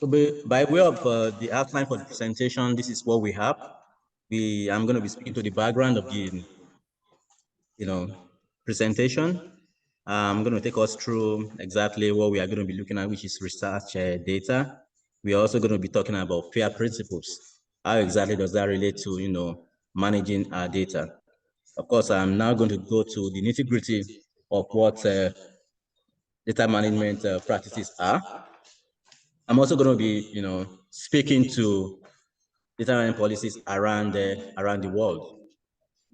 So by way of the outline for the presentation, this is what we have. I'm going to be speaking to the background of the, presentation. I'm going to take us through exactly what we are going to be looking at, which is research data. We are also going to be talking about FAIR principles. How exactly does that relate to, managing our data? Of course, I'm now going to go to the nitty-gritty of what data management practices are. I'm also going to be, speaking to data management policies around the world.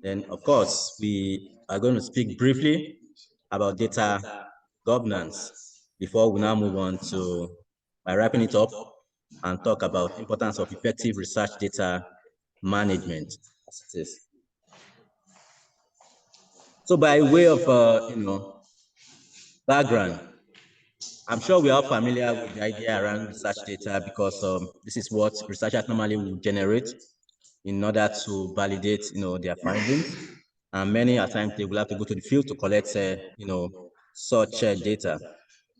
Then, of course, we are going to speak briefly about data governance before we now move on to, by wrapping it up, and talk about importance of effective research data management as it is. So by way of, background, I'm sure we are familiar with the idea around research data because this is what researchers normally will generate in order to validate, their findings. And many a times they will have to go to the field to collect, such data.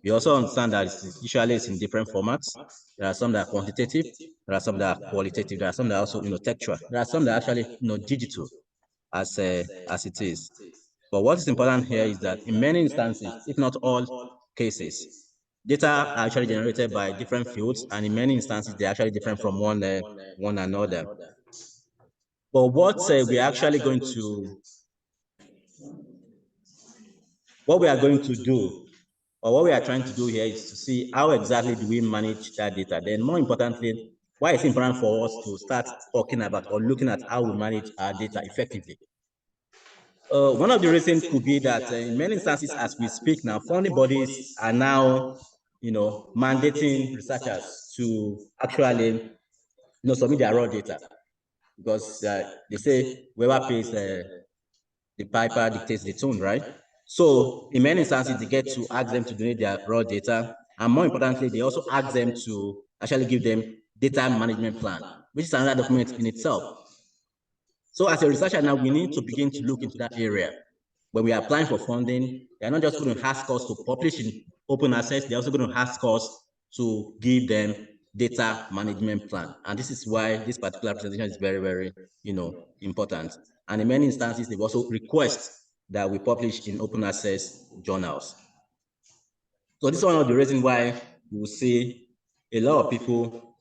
We also understand that usually it's in different formats. There are some that are quantitative, there are some that are qualitative, there are some that are also, textual. There are some that are actually, digital as it is. But what is important here is that in many instances, if not all cases, data are actually generated by different fields, and in many instances, they're actually different from one another. But what we are going to do, or what we are trying to do here, is to see how exactly do we manage that data. Then more importantly, why it's important for us to start talking about or looking at how we manage our data effectively. One of the reasons could be that in many instances, as we speak now, funding bodies are now, mandating researchers to actually, submit their raw data, because they say whoever pays the piper dictates the tune, right? So in many instances, they get to ask them to donate their raw data, and more importantly, they also ask them to actually give them data management plan, which is another document in itself. So as a researcher now, we need to begin to look into that area. When we are applying for funding, they're not just going to ask us to publish in open access, they're also going to ask us to give them data management plan. And this is why this particular presentation is very, very, important. And in many instances, they've also request that we publish in open access journals. So this is one of the reasons why we will see a lot of people,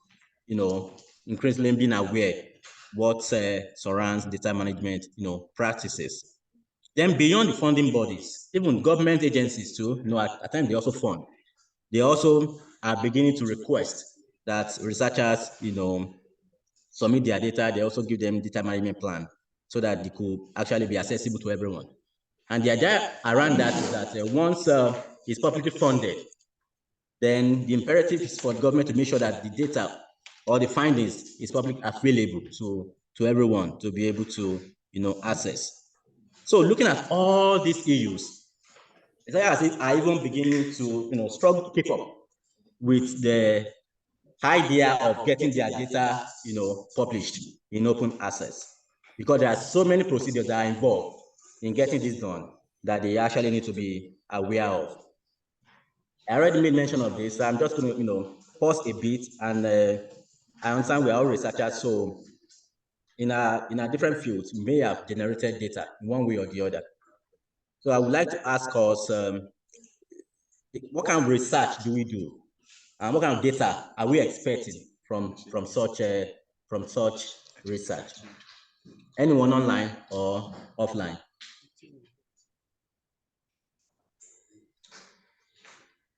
increasingly being aware what surrounds data management, practices. Then beyond the funding bodies, even government agencies too, at times they also fund. They also are beginning to request that researchers, submit their data. They also give them data management plan so that they could actually be accessible to everyone. And the idea around that is that once it's publicly funded, then the imperative is for the government to make sure that the data or the findings is publicly available to everyone to be able to, access. So looking at all these issues, it's as if I even beginning to, struggle to keep up with the idea of getting their data, published in open access, because there are so many procedures that are involved in getting this done that they actually need to be aware of. I already made mention of this, so I'm just going to, pause a bit, and I understand we are all researchers, so in our different fields, we may have generated data in one way or the other. So I would like to ask us, what kind of research do we do, and what kind of data are we expecting from such research? Anyone online or offline?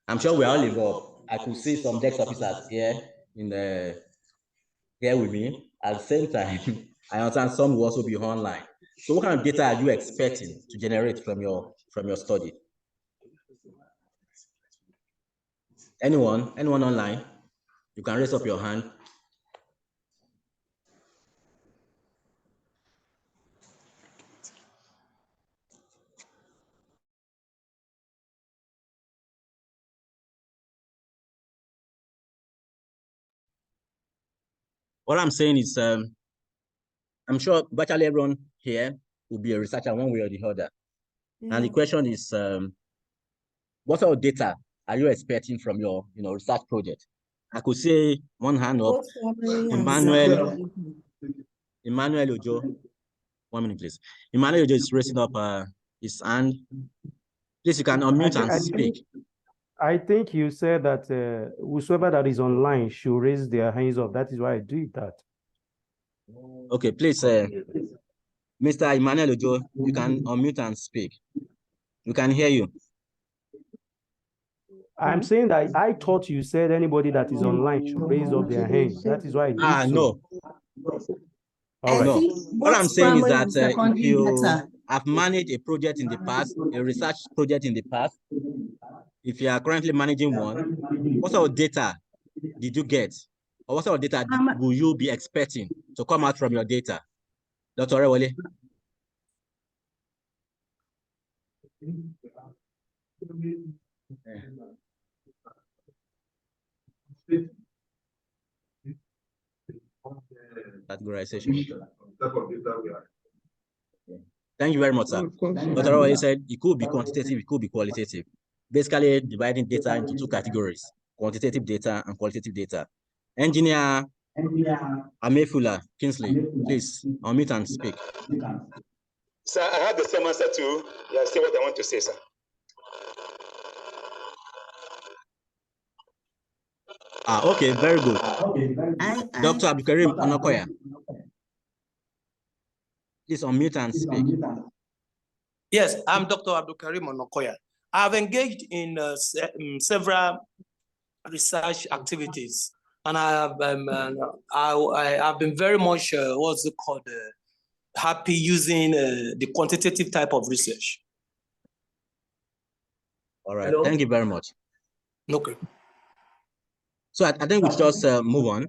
I'm sure we're all involved. I could see some desk officers here here with me. At the same time, I understand some will also be online. So what kind of data are you expecting to generate from your study? Anyone online? You can raise up your hand. What I'm saying is, I'm sure virtually everyone here will be a researcher one way or the other. Yeah. And the question is, what sort of data are you expecting from your research project? I could say one hand up. Emmanuel Ojo. 1 minute, please. Emmanuel Ojo is raising up his hand. Please, you can unmute and speak. I think you said that whosoever that is online should raise their hands up. That is why I did that. Okay, please, Mr. Emmanuel Ojo, you can unmute and speak. We can hear you. I'm saying that I thought you said anybody that is online should raise up their hands. That is why I did so. No. All right. No. What I'm saying is that if you have managed a project in the past, a research project in the past, if you are currently managing one, what sort of data did you get? Or what sort of data will you be expecting to come out from your data? Dr. Orewole? Categorization. Thank you very much, sir. Dr. Orewole said it could be quantitative, it could be qualitative. Basically, dividing data into two categories, quantitative data and qualitative data. Engineer Amefula Kingsley, please unmute and speak. Sir, I have the same answer too. Yeah, say what I want to say, sir. Okay, very good. Dr. Abdulkarim Onokoya, please unmute and speak. Yes, I'm Dr. Abdulkarim Onokoya. I've engaged in several research activities, and I've been very much what's it called happy using the quantitative type of research. All right. Hello? Thank you very much. Okay. So I think we should just move on.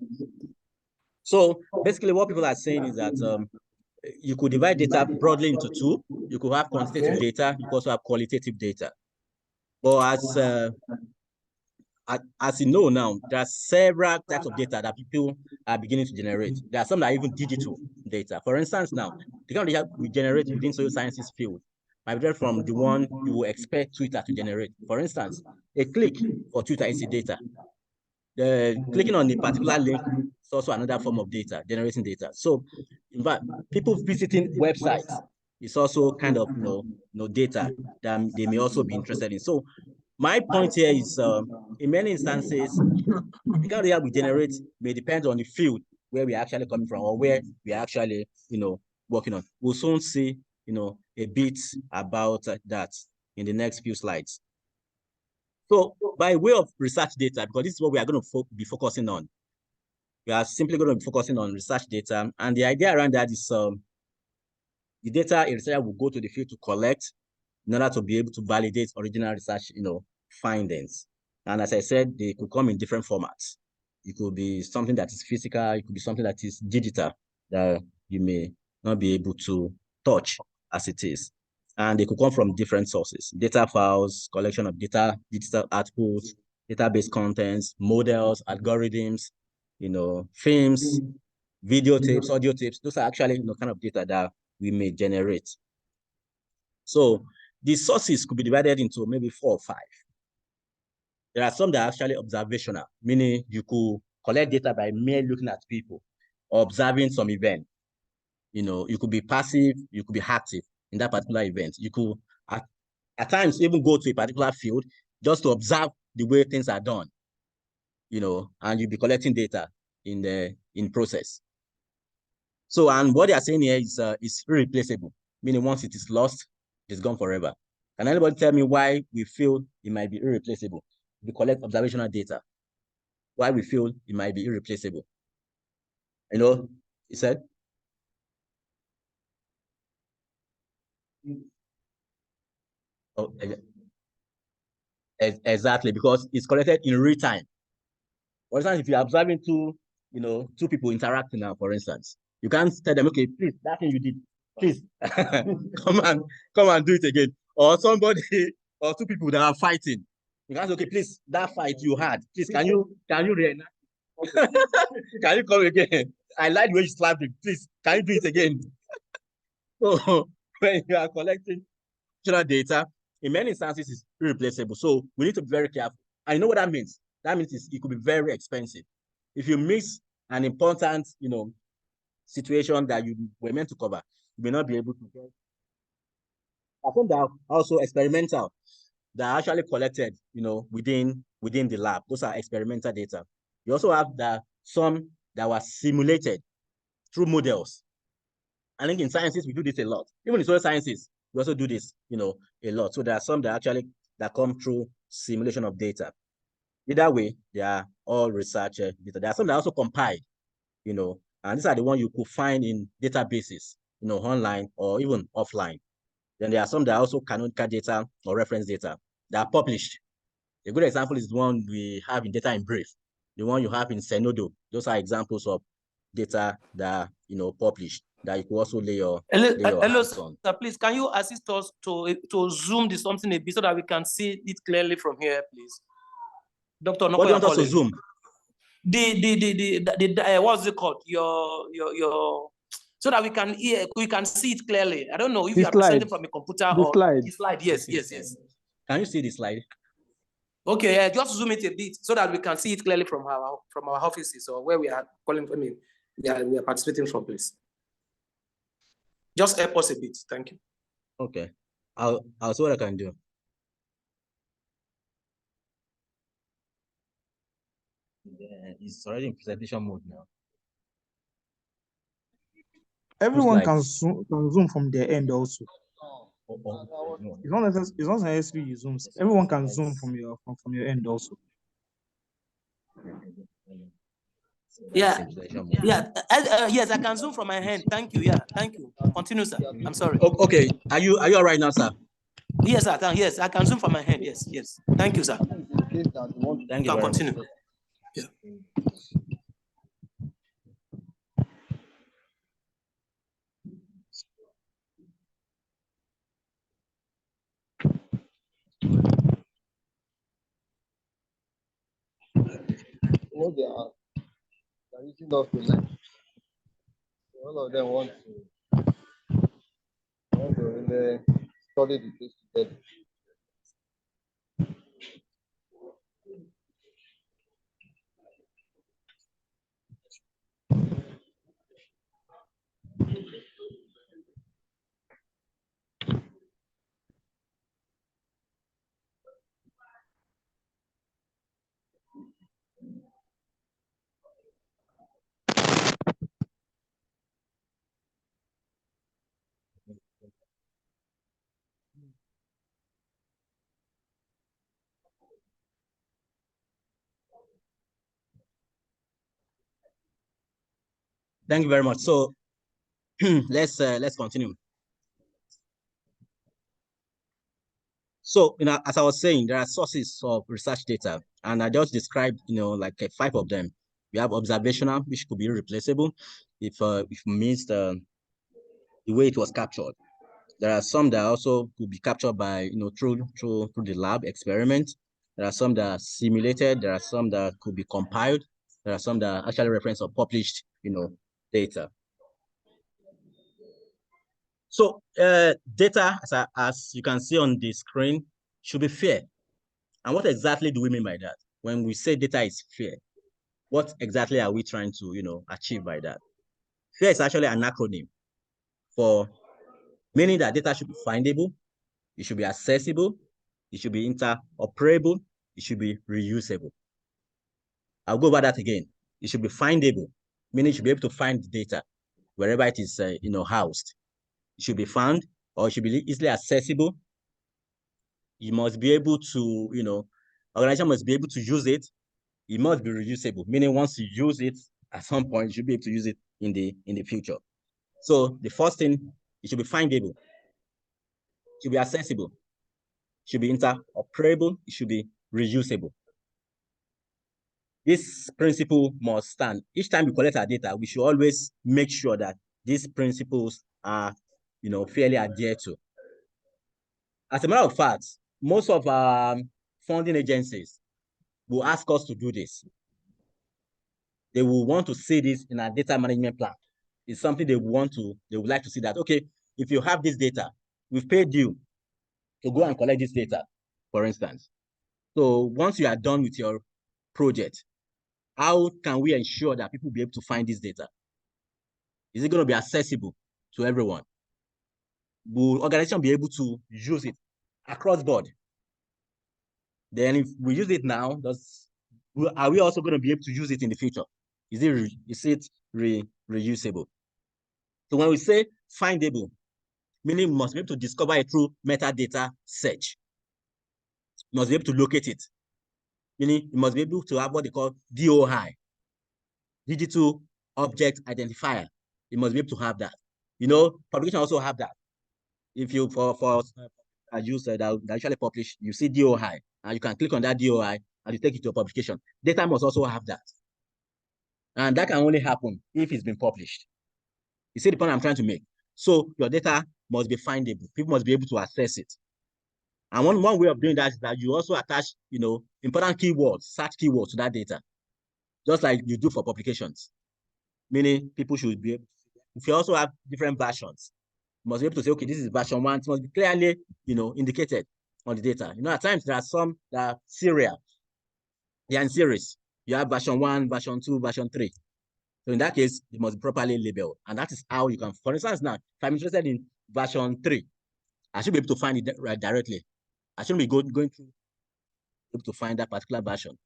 So basically what people are saying is that you could divide data broadly into two. You could have quantitative data, you could also have qualitative data. But as you know now, there are several types of data that people are beginning to generate. There are some that are even digital data. For instance, now, the kind of data we generate within social sciences field might be different from the one you will expect Twitter to generate. For instance, a click for Twitter is a data. Clicking on a particular link is also another form of data, generating data. So, in fact, people visiting websites is also kind of data that they may also be interested in. So, my point here is, in many instances, the kind of data we generate may depend on the field where we're actually coming from or where we're actually, working on. We'll soon see, a bit about that in the next few slides. So by way of research data, because this is what we are going to be focusing on, we are simply going to be focusing on research data. And the idea around that is the data a researcher will go to the field to collect in order to be able to validate original research, findings. And as I said, they could come in different formats. It could be something that is physical, it could be something that is digital that you may not be able to touch as it is. And they could come from different sources: data files, collection of data, digital outputs, database contents, models, algorithms, films, video tapes, audio tapes. Those are actually kind of data that we may generate. So the sources could be divided into maybe 4 or 5. There are some that are actually observational, meaning you could collect data by merely looking at people or observing some event. You could be passive, you could be active in that particular event. You could, at times, even go to a particular field just to observe the way things are done, and you'll be collecting data in process. So, and what they are saying here is irreplaceable, meaning once it is lost, it's gone forever. Can anybody tell me why we feel it might be irreplaceable? We collect observational data. Why we feel it might be irreplaceable? You said? Oh, exactly, because it's collected in real time. For instance, if you're observing two people interacting now, for instance, you can't tell them, okay, please, that thing you did, please come and do it again. Or somebody or two people that are fighting. You can't say, okay, please, that fight you had, please, can you reenact? Can you come again? I like the way you slapped him. Please, can you do it again? So when you are collecting data, in many instances, it's irreplaceable. So we need to be very careful. I know what that means. that means it could be very expensive. If you miss an important, situation that you were meant to cover, you may not be able to get. I think that also experimental that are actually collected, within the lab. Those are experimental data. You also have some that were simulated through models. I think in sciences, we do this a lot. Even in social sciences, we also do this, a lot. So there are some that come through simulation of data. Either way, they are all research data. There are some that are also compiled, and these are the ones you could find in databases, online or even offline. Then there are some that are also canonical data or reference data that are published. A good example is the one we have in Data in Brief, the one you have in Zenodo. Those are examples of data that published that you could also lay your hands on. Sir, please, can you assist us to zoom this something a bit so that we can see it clearly from here, please? Dr. Nokoya, what do you want us to zoom? What's it called? Your so that we can see it clearly. I don't know if you are presenting from a computer or slide. the slide. Yes. Can you see the slide? Okay, just zoom it a bit so that we can see it clearly from our offices or where we are calling from. We are participating from, please. Just help us a bit. Thank you. Okay, I'll see what I can do. Yeah, it's already in presentation mode now. Everyone can zoom from their end also. It's not necessary you zoom. Everyone can zoom from your end also. Yeah. Yes, I can zoom from my hand. Thank you. Yeah, thank you. Continue, sir. I'm sorry. Okay, are you all right now, sir? Yes, I can. Yes, I can zoom from my hand. Yes. Thank you, sir. Thank you. Continue. Much. Yeah. What they are reaching off the line. All of them want to really study the case together. Thank you very much. So let's continue. So, as I was saying, there are sources of research data, and I just described, like 5 of them. We have observational, which could be irreplaceable if it means the way it was captured. There are some that also could be captured by, through the lab experiment. There are some that are simulated. There are some that could be compiled. There are some that are actually reference or published, data. So data, as you can see on the screen, should be fair. And what exactly do we mean by that? When we say data is fair, what exactly are we trying to, achieve by that? Fair is actually an acronym for meaning that data should be findable, it should be accessible, it should be interoperable, it should be reusable. I'll go over that again. It should be findable, meaning you should be able to find the data wherever it is, housed. It should be found, or it should be easily accessible. You must be able to, organization must be able to use it. It must be reusable, meaning once you use it, at some point, you should be able to use it in the future. So the first thing, it should be findable. It should be accessible. It should be interoperable. It should be reusable. This principle must stand. Each time we collect our data, we should always make sure that these principles are, fairly adhered to. As a matter of fact, most of our funding agencies will ask us to do this. They will want to see this in our data management plan. It's something they would like to see that, okay, if you have this data, we've paid you to go and collect this data, for instance. So once you are done with your project, how can we ensure that people will be able to find this data? Is it going to be accessible to everyone? Will organization be able to use it across board? Then if we use it now, are we also going to be able to use it in the future? Is it reusable? So when we say findable, meaning we must be able to discover it through metadata search. You must be able to locate it. Meaning you must be able to have what they call DOI, digital object identifier. You must be able to have that. You know, publication also have that. If you for user that actually publish, you see DOI, and you can click on that DOI and you take it to a publication. Data must also have that. And that can only happen if it's been published. You see the point I'm trying to make? So your data must be findable. People must be able to access it. And one way of doing that is that you also attach, you know, important keywords, search keywords to that data, just like you do for publications. Meaning people should be able to, if you also have different versions, you must be able to say, okay, this is version 1. It must be clearly, you know, indicated on the data. You know, at times there are some that are serial. They are in series. You have version 1, version 2, version 3. So in that case, it must be properly labeled. And that is how you can, for instance, now, if I'm interested in version 3, I should be able to find it right directly. I shouldn't be going through to find that particular version.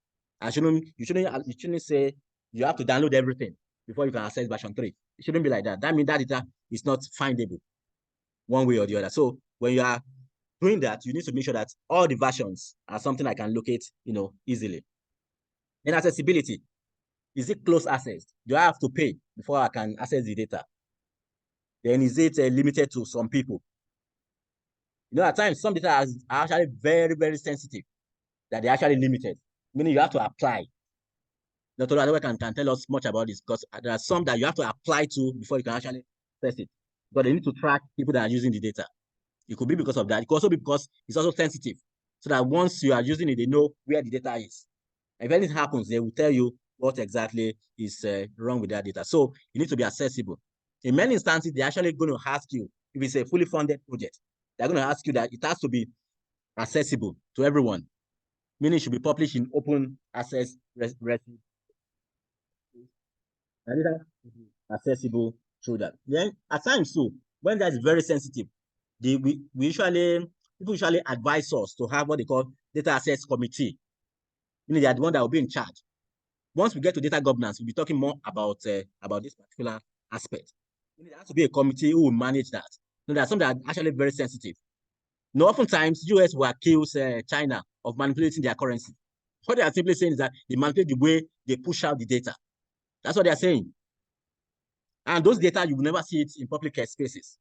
You shouldn't say you have to download everything before you can access version 3. It shouldn't be like that. That means that data is not findable one way or the other. So when you are doing that, you need to make sure that all the versions are something I can locate, you know, easily. And accessibility. Is it close access? Do I have to pay before I can access the data? Then is it limited to some people? You know, at times some data are actually very, very sensitive, that they're actually limited, meaning you have to apply. Dr. Adewe can tell us much about this, because there are some that you have to apply to before you can actually test it. But they need to track people that are using the data. It could be because of that. It could also be because it's also sensitive, so that once you are using it, they know where the data is. If anything happens, they will tell you what exactly is wrong with that data. So you need to be accessible. In many instances, they're actually going to ask you, if it's a fully funded project, they're going to ask you that it has to be accessible to everyone, meaning it should be published in open access accessible through that. Then at times too, when that is very sensitive, people usually advise us to have what they call data access committee, meaning they are the one that will be in charge. Once we get to data governance, we'll be talking more about this particular aspect. There has to be a committee who will manage that. There are some that are actually very sensitive. Now, oftentimes, US will accuse China of manipulating their currency. What they are simply saying is that they manipulate the way they push out the data. That's what they are saying. And those data, you will never see it in public spaces.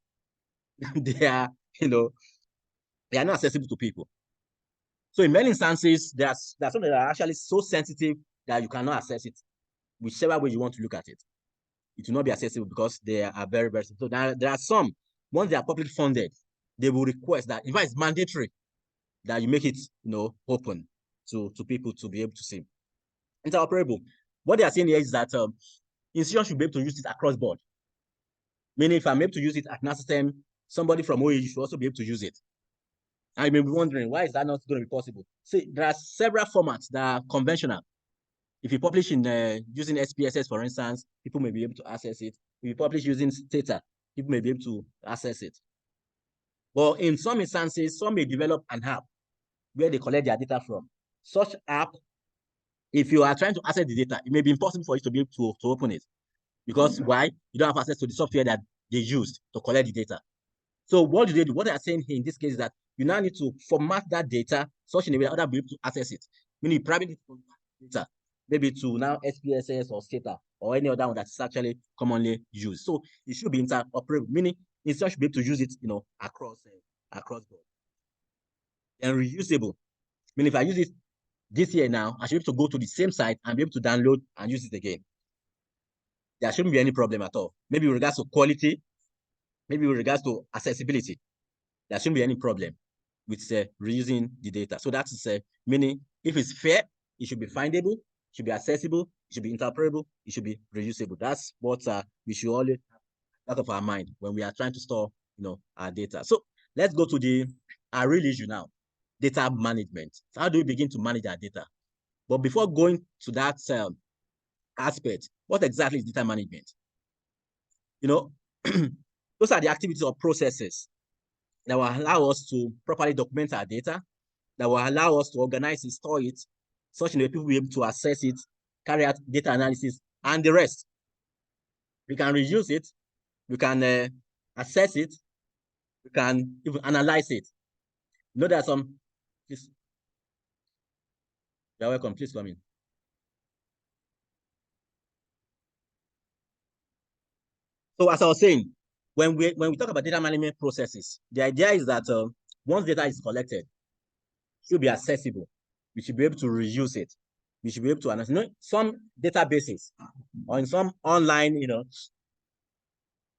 They are, you know, they are not accessible to people. So in many instances, there's some that are actually so sensitive that you cannot access it, whichever way you want to look at it. It will not be accessible because they are very, very simple. So there are some, once they are publicly funded, they will request that, in fact, it's mandatory that you make it, you know, open to people to be able to see. Interoperable. What they are saying here is that institutions should be able to use it across board. Meaning, if I'm able to use it at NASSTEM, somebody from OAU should also be able to use it. I may be wondering, why is that not going to be possible? See, there are several formats that are conventional. If you publish in using SPSS, for instance, people may be able to access it. If you publish using Stata, people may be able to access it. But in some instances, some may develop an app where they collect their data from. Such app, if you are trying to access the data, it may be impossible for you to be able to open it. Because why? You don't have access to the software that they used to collect the data. So what do they do? What they are saying here in this case is that you now need to format that data such in a way that others will be able to access it. Meaning you probably need to format data, maybe to now SPSS or SCADA or any other one that's actually commonly used. So it should be interoperable, meaning institutions should be able to use it, you know, across board. And reusable, meaning if I use it this year now, I should be able to go to the same site and be able to download and use it again. There shouldn't be any problem at all. Maybe with regards to quality, maybe with regards to accessibility, there shouldn't be any problem with reusing the data. So that is meaning if it's fair, it should be findable, it should be accessible, it should be interoperable, it should be reusable. That's what we should always have out of our mind when we are trying to store, you know, our data. So let's go to our real issue now, data management. So how do we begin to manage our data? But before going to that aspect, what exactly is data management? You know, those are the activities or processes that will allow us to properly document our data, that will allow us to organize and store it, such that people will be able to access it, carry out data analysis, and the rest. We can reuse it, we can assess it, we can even analyze it. You know, there are some, please, you're welcome, please come in. So as I was saying, when we talk about data management processes, the idea is that once data is collected, it should be accessible. We should be able to reuse it. We should be able to analyze. You know, some databases or in some online,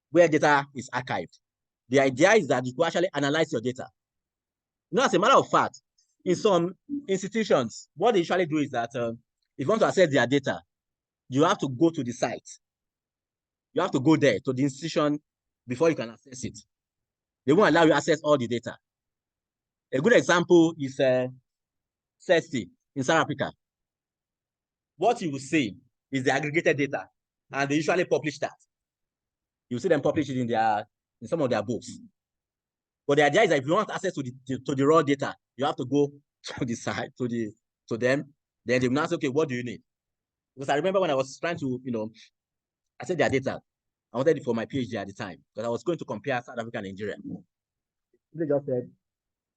where data is archived. The idea is that you can actually analyze your data. You know, as a matter of fact, in some institutions, what they usually do is that if you want to access their data, you have to go to the site. You have to go there to the institution before you can access it. They won't allow you access all the data. A good example is CESTI in South Africa. What you will see is the aggregated data, and they usually publish that. You see them publish it in some of their books. But the idea is that if you want access to the raw data, you have to go to the site, to them. Then they will ask, okay, what do you need? Because I remember when I was trying to, access their data, I wanted it for my PhD at the time, because I was going to compare South Africa and Nigeria. They just said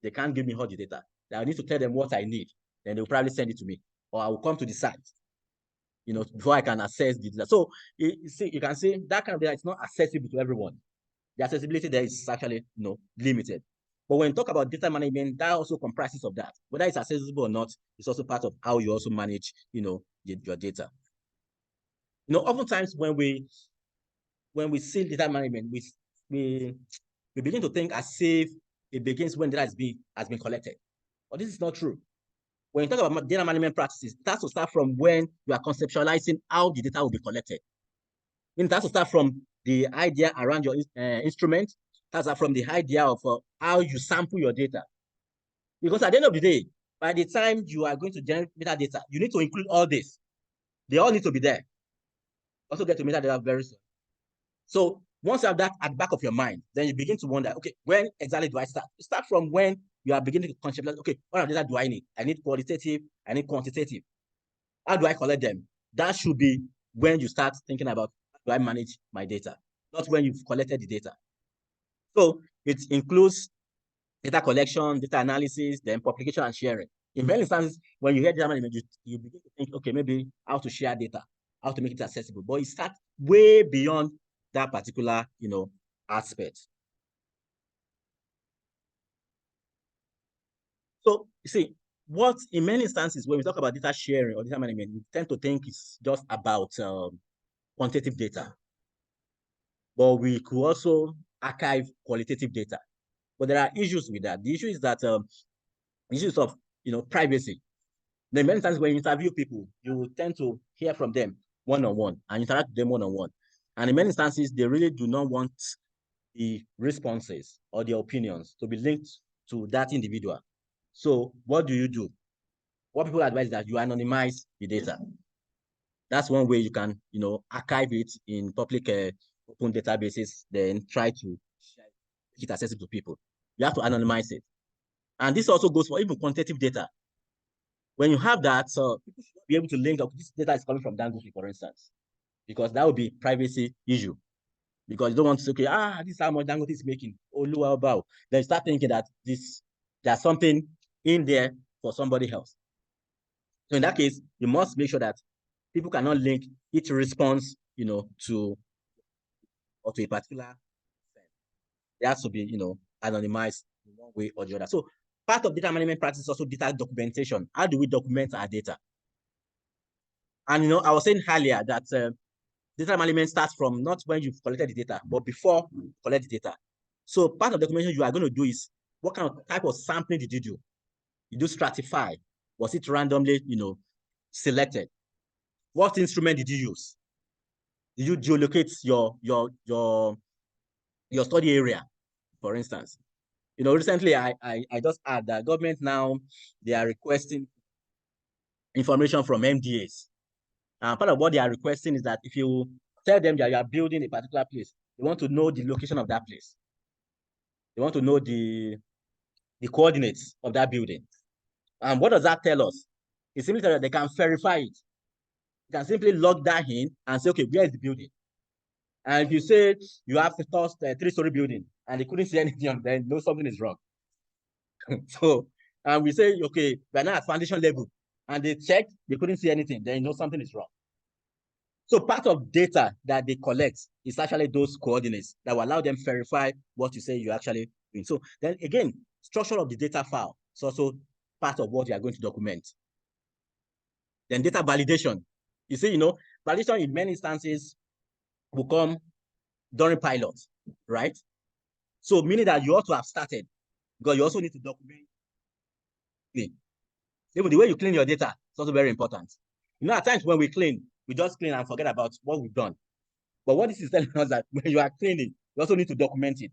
they can't give me all the data. That I need to tell them what I need. Then they'll probably send it to me, or I will come to the site, before I can access the data. So you can see that kind of data is not accessible to everyone. The accessibility there is actually limited. But when you talk about data management, that also comprises of that. Whether it's accessible or not, it's also part of how you also manage, your data. Oftentimes when we see data management, we begin to think as if it begins when data has been collected. But this is not true. When you talk about data management practices, it has to start from when you are conceptualizing how the data will be collected. It has to start from the idea around your instrument. That's from the idea of how you sample your data. Because at the end of the day, by the time you are going to generate metadata, you need to include all this. They all need to be there. Also get to metadata very soon. So once you have that at the back of your mind, then you begin to wonder, okay, when exactly do I start? You start from when you are beginning to conceptualize, okay, what data do I need? I need qualitative, I need quantitative. How do I collect them? That should be when you start thinking about, how do I manage my data? Not when you've collected the data. So it includes data collection, data analysis, then publication and sharing. In many instances, when you hear data management, you begin to think, okay, maybe how to share data, how to make it accessible. But it starts way beyond that particular, aspect. So you see, what in many instances, when we talk about data sharing or data management, we tend to think it's just about quantitative data. But we could also archive qualitative data. But there are issues with that. The issue is that issues of privacy. Then many times when you interview people, you tend to hear from them one-on-one and interact with them one-on-one. And in many instances, they really do not want the responses or the opinions to be linked to that individual. So what do you do? What people advise is that you anonymize the data. That's one way you can, archive it in public open databases, then try to make it accessible to people. You have to anonymize it. And this also goes for even quantitative data. When you have that, so people should be able to link up, this data is coming from Dangote, for instance, because that would be privacy issue. Because you don't want to say, okay, this is how much Dangote is making. Oh, wow. Then start thinking that there's something in there for somebody else. So in that case, you must make sure that people cannot link each response, to a particular. It has to be, anonymized in one way or the other. So part of data management practice is also data documentation. How do we document our data? And I was saying earlier that data management starts from not when you've collected the data, but before you collect the data. So part of the documentation you are going to do is, what kind of type of sampling did you do? You do stratify. Was it randomly, selected? What instrument did you use? Did you geolocate your study area, for instance? Recently I just heard that government now, they are requesting information from MDAs. And part of what they are requesting is that if you tell them that you are building a particular place, they want to know the location of that place. They want to know the coordinates of that building. And what does that tell us? It simply tells us they can verify it. You can simply log that in and say, okay, where is the building? And if you say you have to toss a 3-story building and they couldn't see anything, then know something is wrong. So, and we say, okay, we're now at foundation level, and they checked, they couldn't see anything, then you know something is wrong. So part of data that they collect is actually those coordinates that will allow them to verify what you say you actually doing. So then again, structure of the data file is also part of what you are going to document. Then data validation. You see, validation in many instances will come during pilot, right? So meaning that you ought to have started, because you also need to document. Even the way you clean your data is also very important. At times when we clean, we just clean and forget about what we've done. But what this is telling us that when you are cleaning, you also need to document it.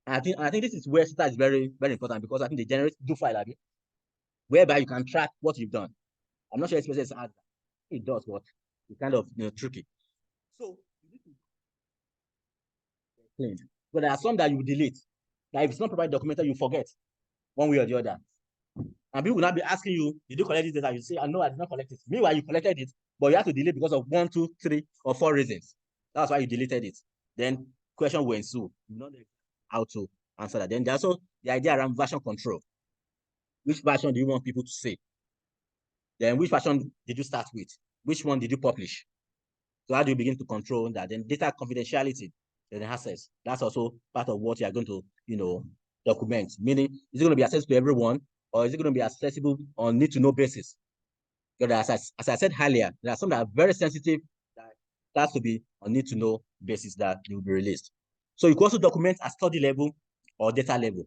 And I think this is where data is very, very important, because I think they generate do file whereby you can track what you've done. I'm not sure SPSS has that. It does, but it's kind of tricky. So you need to clean. But there are some that you delete. That if it's not properly documented, you forget one way or the other. And people will not be asking you, did you collect this data? You say, no, I did not collect it. Meanwhile, you collected it, but you have to delete because of 1, 2, 3, or 4 reasons. That's why you deleted it. Then question will ensue. You know how to answer that. Then there's also the idea around version control. Which version do you want people to say? Then which version did you start with? Which one did you publish? So how do you begin to control that? Then data confidentiality, then access. That's also part of what you are going to, document. Meaning, is it going to be accessible to everyone, or is it going to be accessible on need-to-know basis? Because as I said earlier, there are some that are very sensitive that has to be on need-to-know basis that they will be released. So you can also document at study level or data level,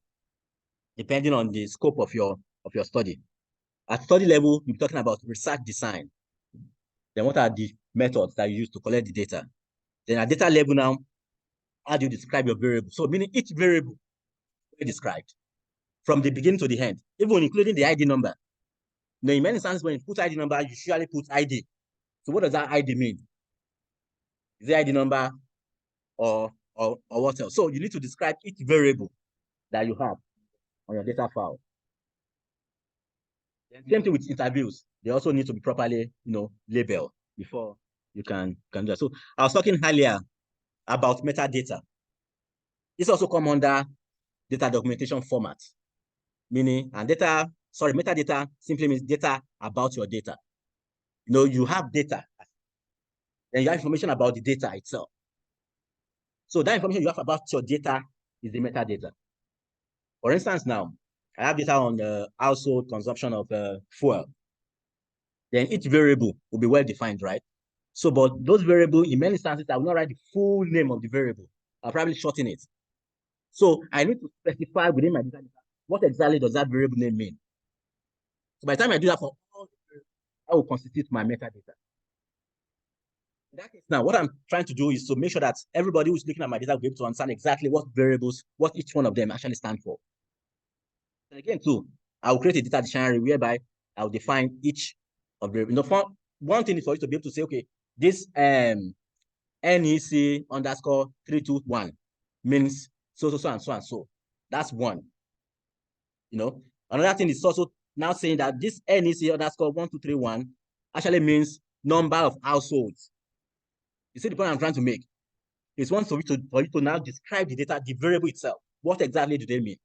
depending on the scope of your study. At study level, you're talking about research design. Then what are the methods that you use to collect the data? Then at data level now, how do you describe your variable? So meaning each variable is described from the beginning to the end, even including the ID number. Now, in many instances, when you put ID number, you usually put ID. So what does that ID mean? Is it ID number or what else? So you need to describe each variable that you have on your data file. Then same thing with interviews. They also need to be properly, labeled before you can do that. So I was talking earlier about metadata. This also comes under data documentation format, meaning metadata simply means data about your data. You have data, and you have information about the data itself. So that information you have about your data is the metadata. For instance, now, I have data on the household consumption of fuel. Then each variable will be well defined, right? So, but those variables, in many instances, I will not write the full name of the variable. I'll probably shorten it. So I need to specify within my data what exactly does that variable name mean. So by the time I do that for all the variables, I will constitute my metadata. In that case, now what I'm trying to do is to make sure that everybody who's looking at my data will be able to understand exactly what variables, what each one of them actually stand for. And again, too, I will create a data dictionary whereby I will define each of the, one thing is for you to be able to say, okay, this NEC underscore 321 means so and so and so. That's one. Another thing is also now saying that this NEC underscore 1231 actually means number of households. You see the point I'm trying to make? It's one for you to now describe the data, the variable itself. What exactly do they mean?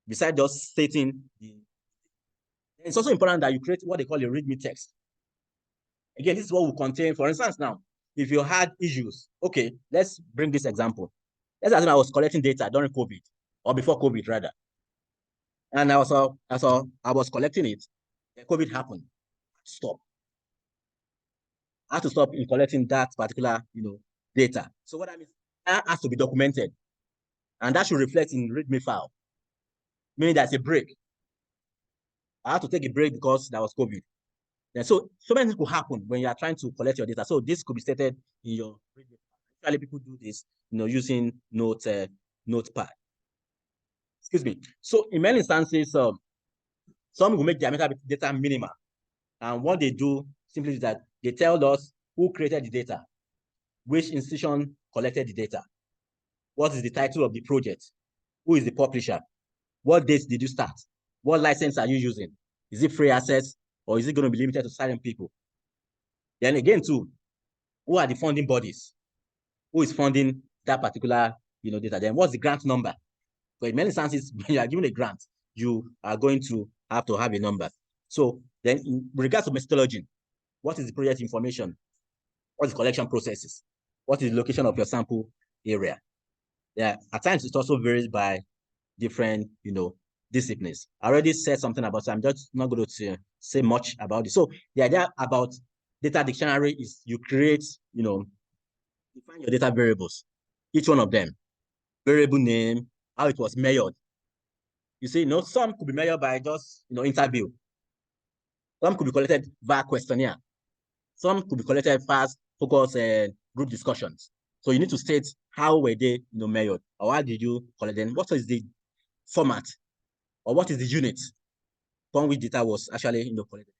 Besides just stating the. It's also important that you create what they call a README text. Again, this is what will contain, for instance, now, if you had issues, okay, let's bring this example. Let's assume I was collecting data during COVID, or before COVID rather. And I was collecting it, and COVID happened. Stop. I have to stop in collecting that particular, data. So what I mean, that has to be documented. And that should reflect in README file. Meaning there's a break. I have to take a break because there was COVID. And so many things could happen when you are trying to collect your data. So this could be stated in your README file. Usually people do this, using Notepad. Excuse me. So in many instances, some will make their metadata minimal. And what they do simply is that they tell us who created the data, which institution collected the data, what is the title of the project, who is the publisher, what dates did you start, what license are you using, is it free access or is it going to be limited to certain people? Then again too, who are the funding bodies? Who is funding that particular data? Then what's the grant number? So in many instances, when you are given a grant, you are going to have a number. So then in regards to methodology, what is the project information? What is the collection processes? What is the location of your sample area? Yeah, at times it also varies by different, disciplines. I already said something about it. I'm just not going to say much about it. So the idea about data dictionary is you create, define your data variables, each one of them, variable name, how it was measured. You see, some could be measured by just, interview. Some could be collected via questionnaire. Some could be collected fast, focus, group discussions. So you need to state how were they, measured, or how did you collect them? What is the format, or what is the unit from which data was actually, collected?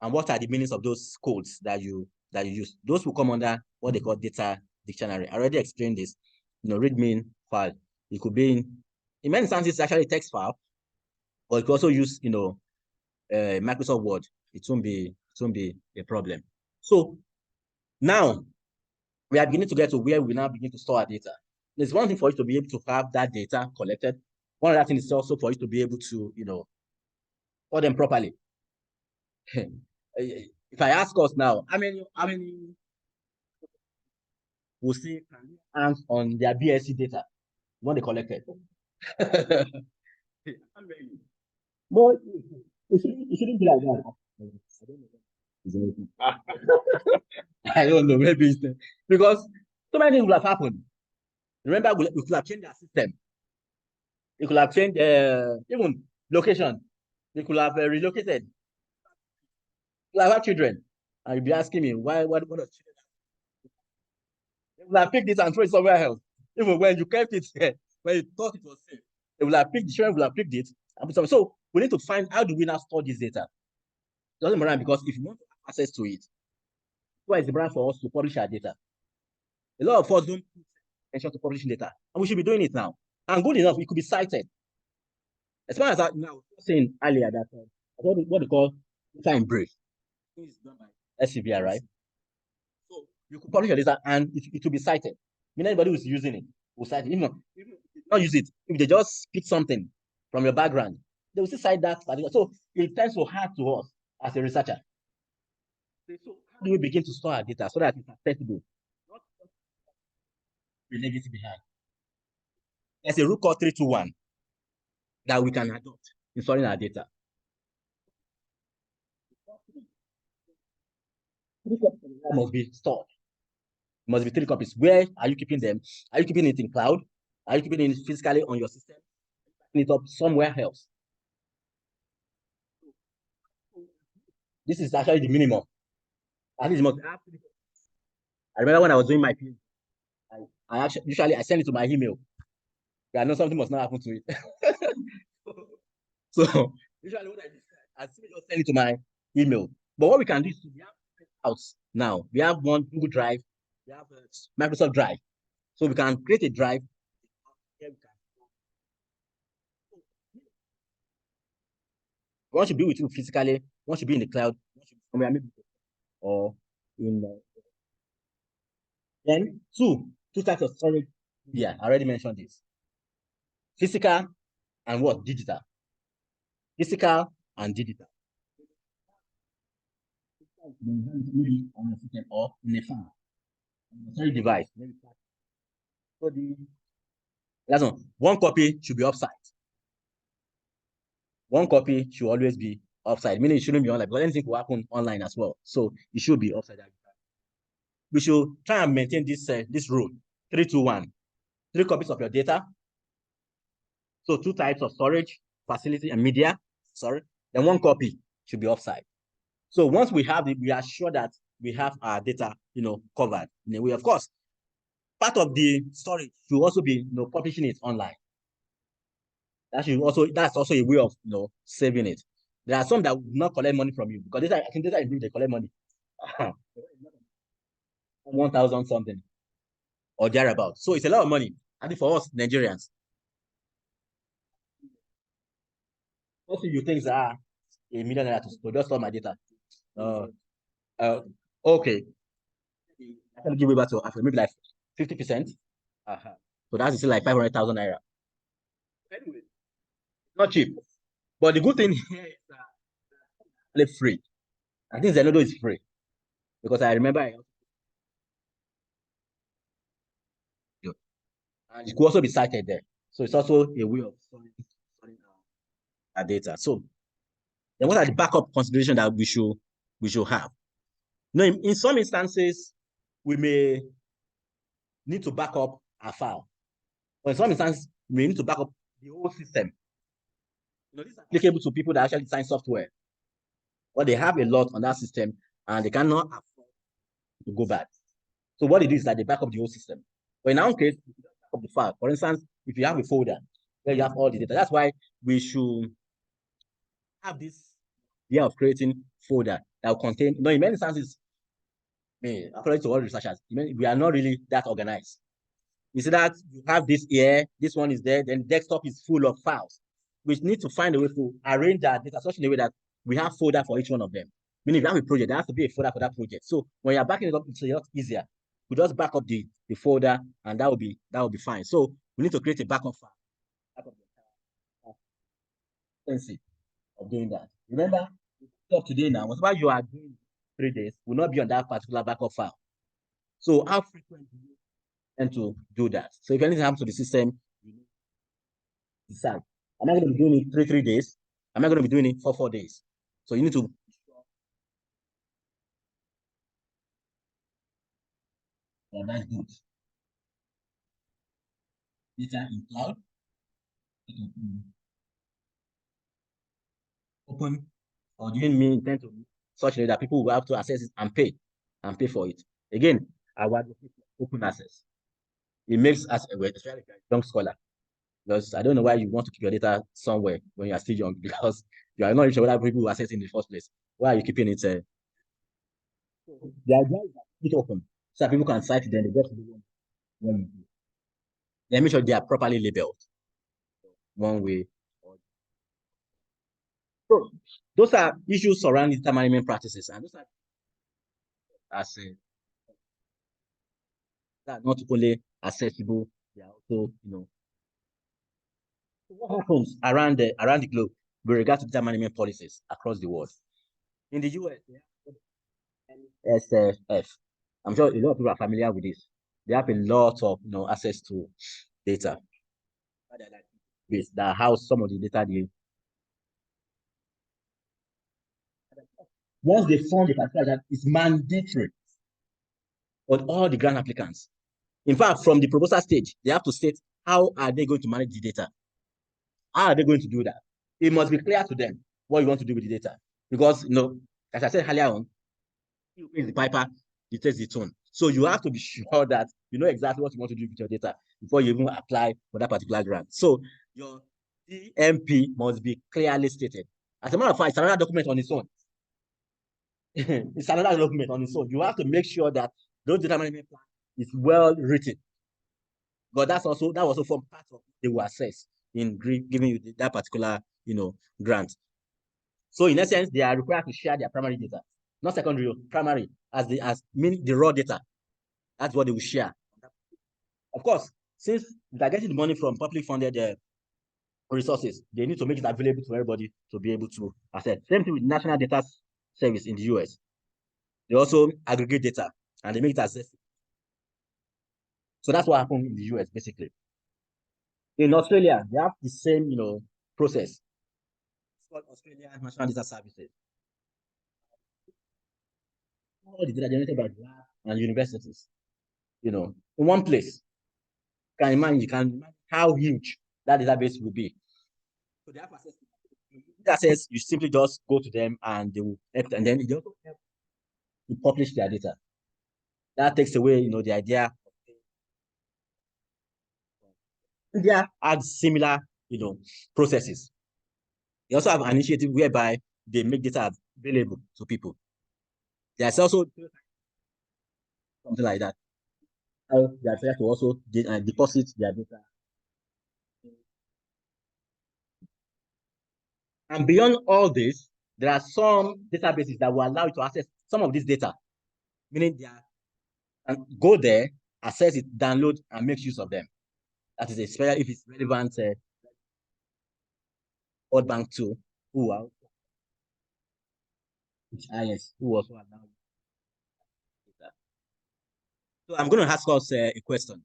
And what are the meanings of those codes that you use? Those will come under what they call data dictionary. I already explained this. Readme file. It could be in many instances it's actually text file, but you could also use Microsoft Word. It won't be a problem. So now we are beginning to get to where we now begin to store our data. There's one thing for you to be able to have that data collected. One other thing is also for you to be able to, store them properly. If I ask us now, how many will say hands on their BSc data when they collected? But it shouldn't be like that. I don't know, maybe it's because so many things will have happened. Remember, we could have changed our system. We could have changed even location. We could have relocated. We have children, and you'll be asking me why what are children? They will have picked it and throw it somewhere else. Even when you kept it here, when you thought it was safe, they will have picked the children will have picked it. So we need to find how do we now store this data. It doesn't matter because if you want to have access to it, why is the brand for us to publish our data? A lot of us don't pay attention to publishing data, and we should be doing it now. And good enough, it could be cited. As far as I now saying earlier that what they call data in brief is done by SCBR, right? So you could publish your data and it will be cited. I mean, anybody who's using it will cite it. Even if they don't use it, if they just pick something from your background, they will still cite that. So it tends to hard to us as a researcher. So how do we begin to store our data so that it's accessible? Not the legacy behind. There's a rule called 3-2-1 that we can adopt in storing our data. Must be stored. It must be 3 copies. Where are you keeping them? Are you keeping it in cloud? Are you keeping it physically on your system? It up somewhere else. This is actually the minimum. At least must have 3 copies. I remember when I was doing my PhD, I usually send it to my email. I know something must not happen to it. So usually what I just send it to my email. But what we can do is we have house now. We have one Google Drive, we have Microsoft Drive. So we can create a drive. One should be with you physically, one should be in the cloud, one should be somewhere maybe or in then two types of storage. Yeah, I already mentioned this. Physical and what? Digital. Physical and digital. Maybe on a system or in a phone. Storage device. So that's one copy should be offsite. One copy should always be offsite, meaning it shouldn't be online because anything will happen online as well. So it should be offsite. We should try and maintain this rule 3-2-1. 3 copies of your data. So 2 types of storage, facility and media. Sorry. Then 1 copy should be offsite. So once we have it, we are sure that we have our data, covered in a way. Of course, part of the storage should also be, publishing it online. That's also a way of, saving it. There are some that will not collect money from you because I think data improve, they collect money. 1,000 something or thereabout. So it's a lot of money. I think for us Nigerians. Also, you think that $1 million to just store my data. Okay. I can give it back to maybe like 50%. So that's still like 500,000 naira. Anyway, not cheap. But the good thing here is that it's free. I think Zenodo is free because I remember and it could also be cited there. So it's also a way of storing our data. So then what are the backup considerations that we should have? Now, in some instances, we may need to back up our file. Or in some instances, we may need to back up the whole system. This is applicable to people that actually design software. Or they have a lot on that system and they cannot afford to go back. So what it is that they back up the whole system. But in our case, we back up the file. For instance, if you have a folder where you have all the data, that's why we should have this idea of creating folder that will contain, in many instances, according to all researchers, we are not really that organized. You see that you have this here, this one is there, then desktop is full of files. We need to find a way to arrange that data such in a way that we have folder for each one of them. Meaning, if you have a project, there has to be a folder for that project. So when you're backing it up, it's a lot easier. We just back up the folder, and that will be fine. So we need to create a backup file. Of doing that. Remember, up today now, whatever you are doing 3 days will not be on that particular backup file. So how frequent do you tend to do that? So if anything happens to the system, you decide. Am I going to be doing it 3 days? Am I going to be doing it for 4 days? So you need to. Yeah, that's good. Data in cloud. Open, or do you mean intend to such a way that people will have to access it and pay for it? Again, I want open access. It makes us a young scholar. Because I don't know why you want to keep your data somewhere when you are still young, because you are not sure whether people will access it in the first place. Why are you keeping it? The idea is that it's open so that people can cite it, then they get to the one. Then make sure they are properly labeled one way. So those are issues surrounding data management practices, and those are not only accessible, they are also, what happens around the globe with regard to data management policies across the world. In the US, SFF. I'm sure a lot of people are familiar with this. They have a lot of access to data. That house some of the data once they fund the particular data, it's mandatory on all the grant applicants. In fact, from the proposal stage, they have to state how are they going to manage the data. How are they going to do that? It must be clear to them what you want to do with the data. Because, as I said earlier on, you is the piper, you take the tone. So you have to be sure that you know exactly what you want to do with your data before you even apply for that particular grant. So your DMP must be clearly stated. As a matter of fact, it's another document on its own. It's another document on its own. You have to make sure that those data management plan is well written. But that also form part of they will assess in giving you that particular grant. So in essence, they are required to share their primary data, not secondary, primary, as mean the raw data. That's what they will share. Of course, since they're getting the money from publicly funded resources, they need to make it available to everybody to be able to access. Same thing with National Data Service in the US. They also aggregate data and they make it accessible. So that's what happened in the US, basically. In Australia, they have the same, process. It's called Australian National Data Services. All the data generated by the lab and universities, in one place. You can imagine how huge that database will be. So they have access. You simply just go to them and they will help, and then they also help to publish their data. That takes away, the idea. India had similar, processes. They also have an initiative whereby they make data available to people. There's also something like that. How they are trying to also deposit their data. And beyond all this, there are some databases that will allow you to access some of this data, meaning they are, and go there, access it, download, and make use of them. That is especially if it's relevant. World Bank too, who are who also allow data. So I'm going to ask us a question.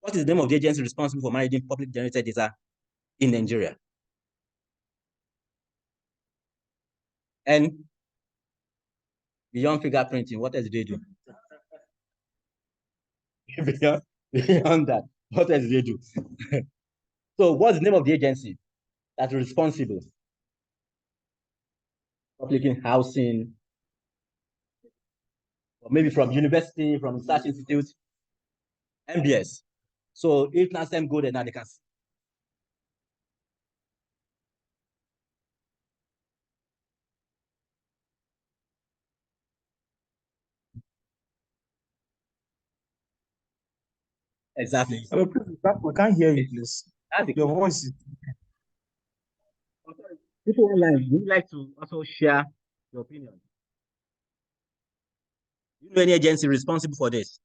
What is the name of the agency responsible for managing public generated data in Nigeria? And beyond fingerprinting, what else do they do? beyond that, what else do they do? So what's the name of the agency that's responsible? Public housing, or maybe from university, from research institute, MBS. So if last time go there, now they can see. Exactly. Hello, please, we can't hear you, please. Your voice is... People online, would you like to also share your opinion? Do you know any agency responsible for this?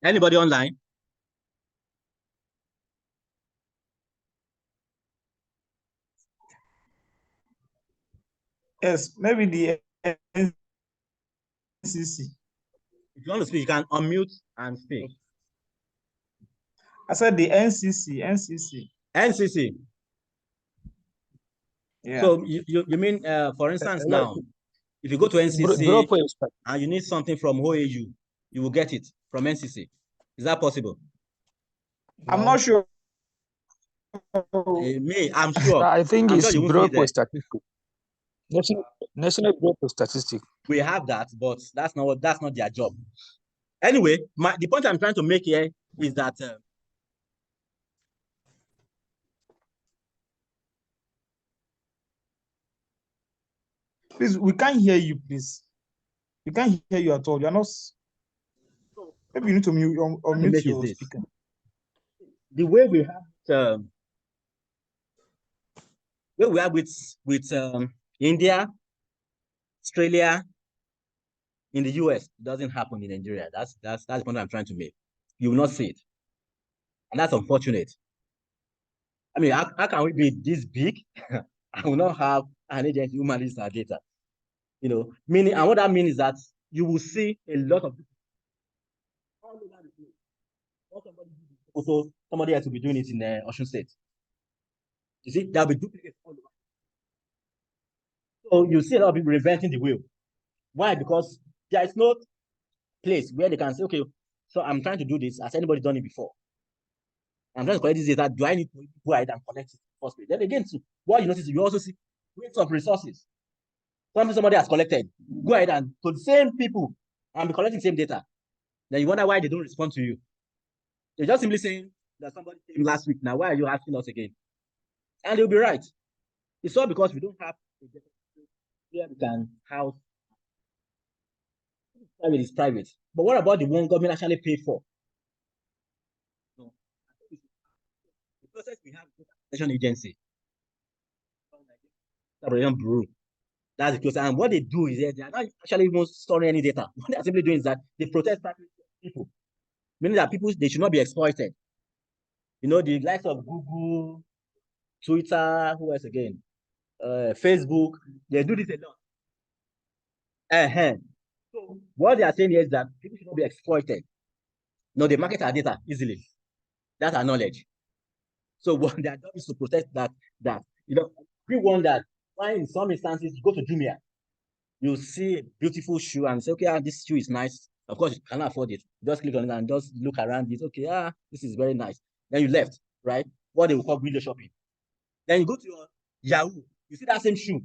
Anybody online? Yes, maybe the NCC. If you want to speak, you can unmute and speak. I said the NCC. NCC. Yeah. So you mean, for instance, now, if you go to NCC and you need something from OAU, you will get it from NCC. Is that possible? I'm not sure. Me, I'm sure. I think I'm it's sure Bureau for Statistics. National Bureau for Statistics. We have that, but that's not their job. Anyway, the point I'm trying to make here is that please, we can't hear you, please. We can't hear you at all. You're not... Maybe you need to mute your speaker. The way we have with India, Australia, in the US, it doesn't happen in Nigeria. That's the point I'm trying to make. You will not see it. And that's unfortunate. I mean, how can we be this big? I will not have an agency who manages our data. You know, meaning, and what that means is that you will see a lot of people all over the place. Also, somebody else will be doing it in Ocean State. You see, there'll be duplicates all over. So you see a lot of people reinventing the wheel. Why? Because there is no place where they can say, okay, so I'm trying to do this. Has anybody done it before? I'm trying to collect this data. Do I need to go ahead and collect it first? Then again, too, what you notice, you also see waste of resources. Somebody has collected. Go ahead and to the same people and be collecting the same data. Then you wonder why they don't respond to you. They're just simply saying that somebody came last week. Now, why are you asking us again? And they'll be right. It's all because we don't have a data where we can house. Private is private. But what about the one government actually paid for? No. The process we have is protection agency. Bureau. That's the close. And what they do is they are not actually even storing any data. What they are simply doing is that they protect people, meaning that people, they should not be exploited. You know, the likes of Google, Twitter, who else again? Facebook, they do this a lot. So what they are saying here is that people should not be exploited. No, they market our data easily. That's our knowledge. So what their job is to protect that you know, everyone that why in some instances you go to Jumia, you see a beautiful shoe and say, okay, this shoe is nice. Of course, you cannot afford it. Just click on it and just look around it. Okay, this is very nice. Then you left, right? What they will call window shopping. Then you go to your Yahoo. You see that same shoe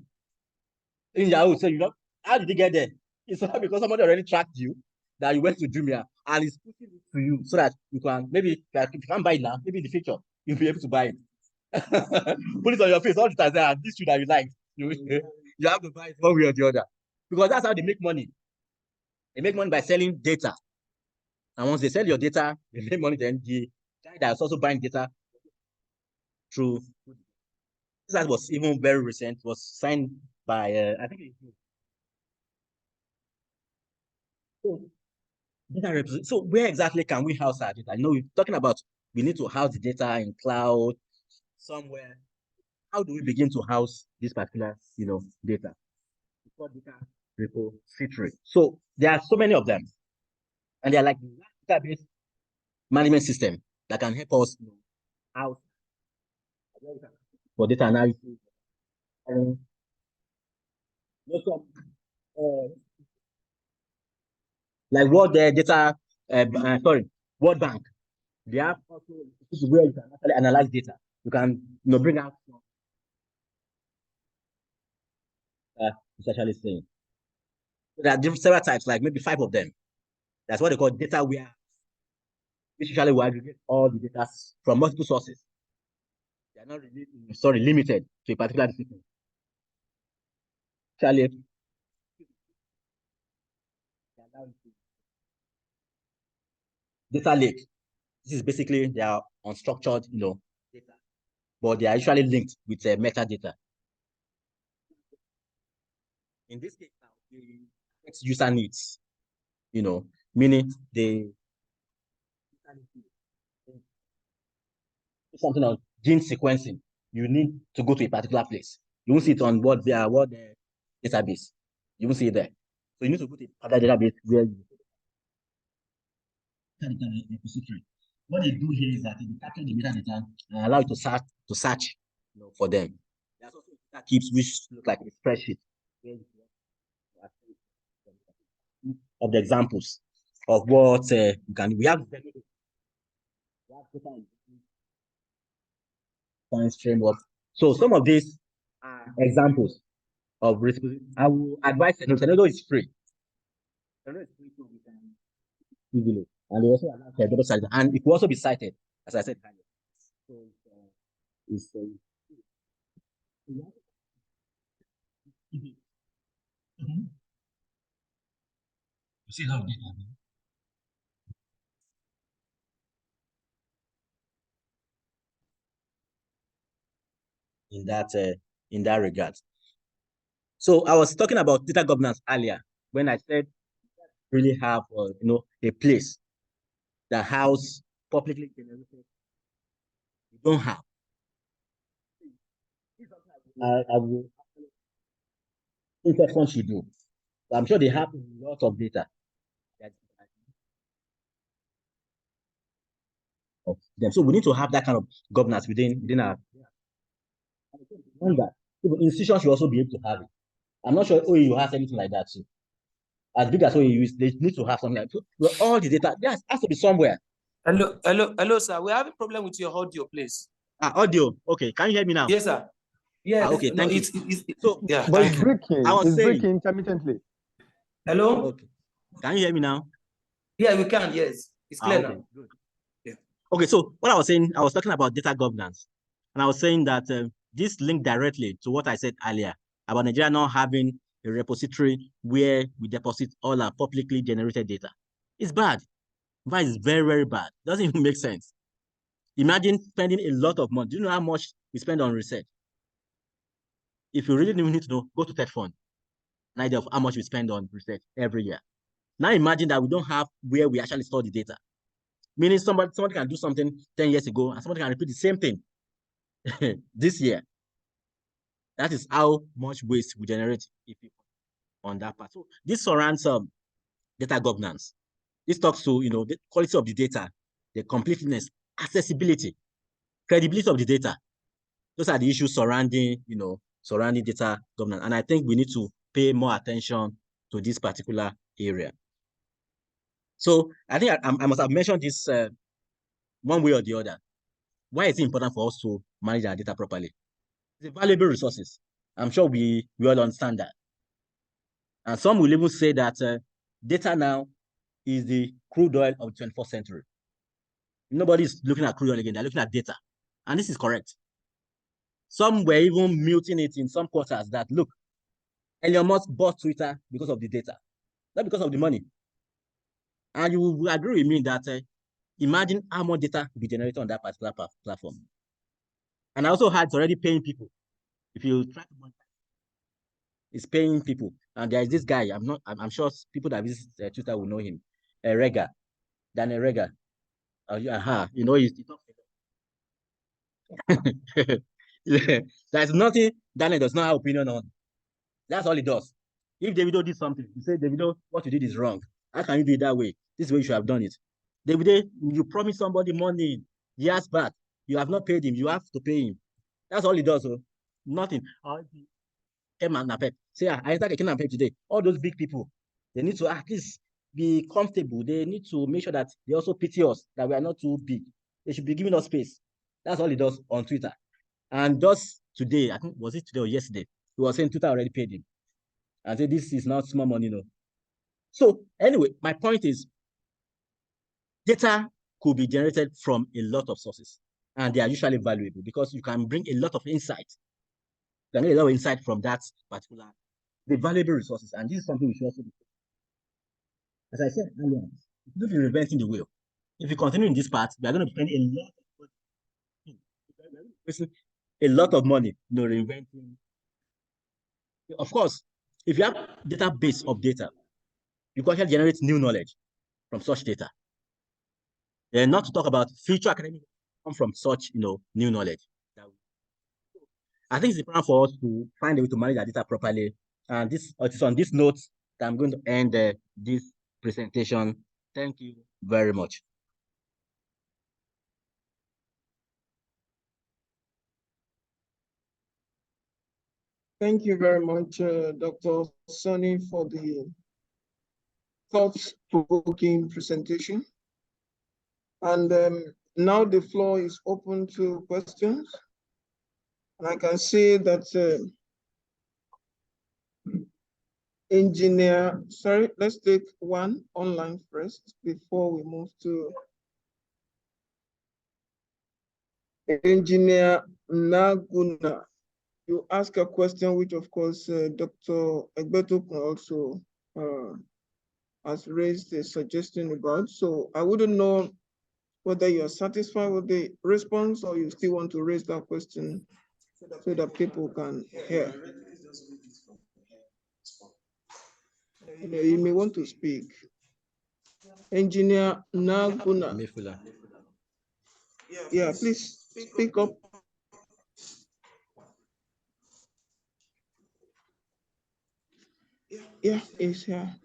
in Yahoo. So you know, how did they get there? It's not because somebody already tracked you that you went to Jumia and is pushing it to you so that you can maybe if you can't buy it now, maybe in the future you'll be able to buy it. Put it on your face all the time. This shoe that you like, you have to buy it one way or the other. Because that's how they make money. They make money by selling data. And once they sell your data, they make money. Then the guy that's also buying data through that was even very recent, was signed by I think so data so where exactly can we house our data? We're talking about we need to house the data in cloud somewhere. How do we begin to house this particular data? It's called data repository. So there are so many of them, and they're like database management system that can help us house for data analysis. Like what the data, World Bank. They have also where you can actually analyze data. You can bring out it's actually saying. There are different several types, like maybe 5 of them. That's what they call data warehouse, which usually will aggregate all the data from multiple sources. They are not really, limited to a particular discipline. Actually, data lake. This is basically they are unstructured, data, but they are usually linked with metadata. In this case, now, the user needs, meaning they something on gene sequencing. You need to go to a particular place. You won't see it on what the database. You won't see it there. So you need to go to a particular database where you repository. What they do here is that they capture the metadata and allow you to search for them. There's also that keeps which look like a spreadsheet of the examples of what you can. We have science framework. So some of these are examples of risk. I will advise Tenedo is free. Tenedo is free, so we can easily. And they also allow the site, and it will also be cited, as I said earlier. So it's you see how in that regard. So I was talking about data governance earlier when I said really have a place that house publicly generated. You don't have. I will think everyone should do. I'm sure they have a lot of data. Of them. So we need to have that kind of governance within our. That institutions should also be able to have it. I'm not sure OEU has anything like that too. As big as OEU is, they need to have something like that. All the data there has to be somewhere. Hello, sir. We have a problem with your audio, please. Audio. Okay, can you hear me now? Yes, sir. Yeah. Okay, thank you. So, yeah, but it's breaking. It's breaking intermittently. Hello. Okay. Can you hear me now? Yeah, we can. Yes, it's clear now. Good. Yeah. Okay, so what I was saying, I was talking about data governance, and I was saying that this linked directly to what I said earlier about Nigeria not having a repository where we deposit all our publicly generated data. It's bad. In fact, it's very, very bad. It doesn't even make sense. Imagine spending a lot of money. Do you know how much we spend on research? If you really need to know, go to TED-Fund. An idea of how much we spend on research every year. Now imagine that we don't have where we actually store the data. Meaning somebody can do something 10 years ago and somebody can repeat the same thing this year. That is how much waste we generate on that part. So this surrounds data governance. This talks to the quality of the data, the completeness, accessibility, credibility of the data. Those are the issues surrounding data governance. And I think we need to pay more attention to this particular area. So I think I must have mentioned this one way or the other. Why is it important for us to manage our data properly? It's valuable resources. I'm sure we all understand that. And some will even say that data now is the crude oil of the 21st century. Nobody's looking at crude oil again, they're looking at data. And this is correct. Some were even muting it in some quarters that, look, Elon Musk bought Twitter because of the data, not because of the money. And you will agree with me that imagine how much data will be generated on that particular platform. And I also had it's already paying people. If you try to monetize, it's paying people. And there is this guy, I'm sure people that visit Twitter will know him, Rega, Daniel Rega. You know, he talks There's nothing Daniel does not have opinion on. That's all he does. If Davido did something, you say, Davido, what you did is wrong. How can you do it that way? This is the way you should have done it. Davido, you promised somebody money years back. You have not paid him. You have to pay him. That's all he does. So nothing. Say, I entered the Pep today. All those big people, they need to at least be comfortable. They need to make sure that they also pity us, that we are not too big. They should be giving us space. That's all he does on Twitter. And just today, I think, was it today or yesterday? He was saying Twitter already paid him. And say this is not small money, no. So anyway, my point is data could be generated from a lot of sources, and they are usually valuable because you can bring a lot of insight. You can get a lot of insight from that particular, the valuable resources, and this is something we should also do. As I said earlier, we'll be reinventing the wheel. If we continue in this path, we are going to spend a lot of money, reinventing. Of course, if you have database of data, you can actually generate new knowledge from such data. And not to talk about future academic come from such, new knowledge. I think it's important for us to find a way to manage our data properly. And this is on this note that I'm going to end this presentation. Thank you very much. Thank you very much, Dr. Sonny, for the thought-provoking presentation. And now the floor is open to questions. And I can see that let's take one online first before we move to Engineer Naguna. You ask a question, which of course, Dr. Egbeto also has raised a suggestion about. So I wouldn't know whether you're satisfied with the response or you still want to raise that question so that people can hear. You may want to speak. Engineer Naguna. Yeah, please speak up. Yeah, it's here.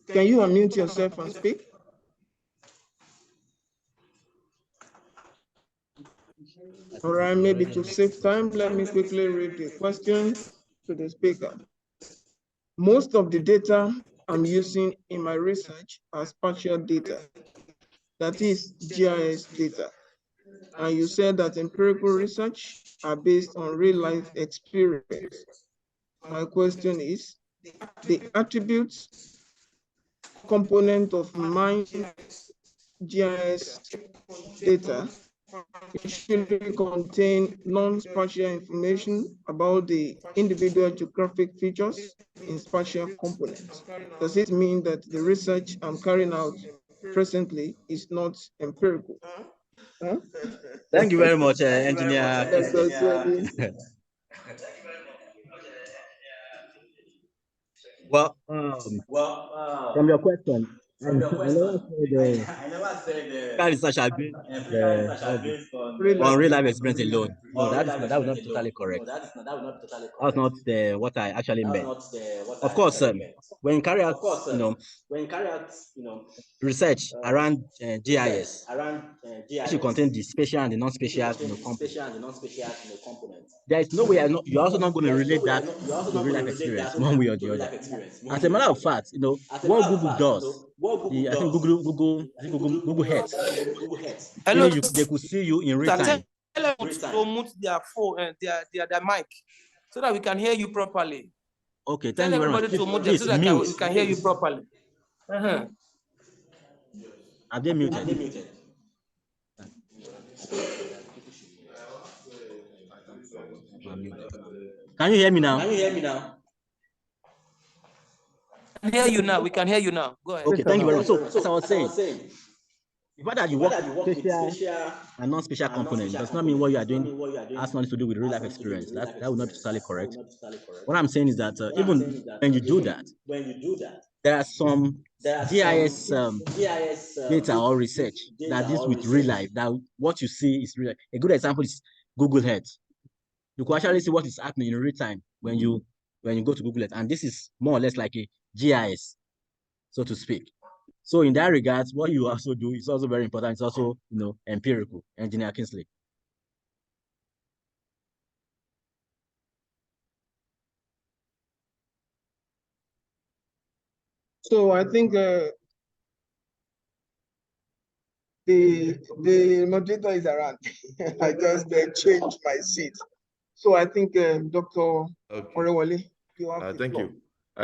Can you unmute yourself and speak? All right, maybe to save time, let me quickly read the question to the speaker. Most of the data I'm using in my research are spatial data, that is GIS data. And you said that empirical research are based on real-life experience. My question is, the attributes component of mine GIS data usually contain non-spatial information about the individual geographic features in spatial components. Does it mean that the research I'm carrying out presently is not empirical? Huh? Thank you very much, Engineer. Well, from your question, I never said research are based on real life experience alone. No, that was not totally correct. That's not what I actually meant. Of course, when you carry out, research around GIS, it should contain the spatial and the non-spatial components. There is no way you're also not going to relate that to real life experience one way or the other. As a matter of fact, what Google does, I think Google Earth, they could see you in real time. Tell them to mute their phone and their mic so that we can hear you properly. Okay, Tell thank you very much. everybody to mute Please so that mute. we can hear you properly. Have they muted? Can you hear me now? We can hear you now. We can hear you now. Go ahead. Okay, thank you very much. So, as I was saying, the fact that you work with spatial and non-spatial components does not mean what you are doing has nothing to do with real life experience. That would not be totally correct. What I'm saying is that even when you do that, there are some GIS data or research that deals with real life. That what you see is real life. A good example is Google Earth. You can actually see what is happening in real time when you go to Google Earth, and this is more or less like a GIS, so to speak. So in that regard, what you also do is also very important. It's also, empirical, Engineer Kingsley. So I think the moderator is around. I just changed my seat. So I think Dr. Orewale, you have the thank floor. you.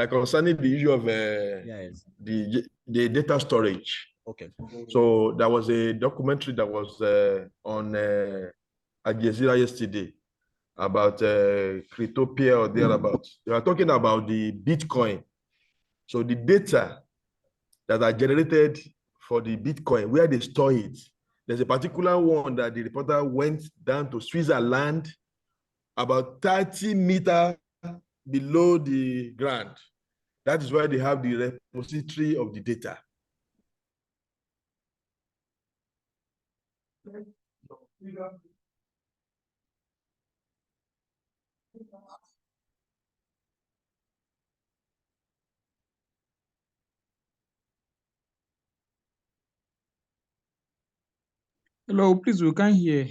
Concerning the issue of Yes. the data storage. Okay. So there was a documentary that was on Al Jazeera yesterday about Cryptopia or thereabouts. They are talking about the Bitcoin. So the data that are generated for the Bitcoin, where they store it, there's a particular one that the reporter went down to Switzerland, about 30 meters below the ground. That is why they have the repository of the data. Hello, please, we can't hear.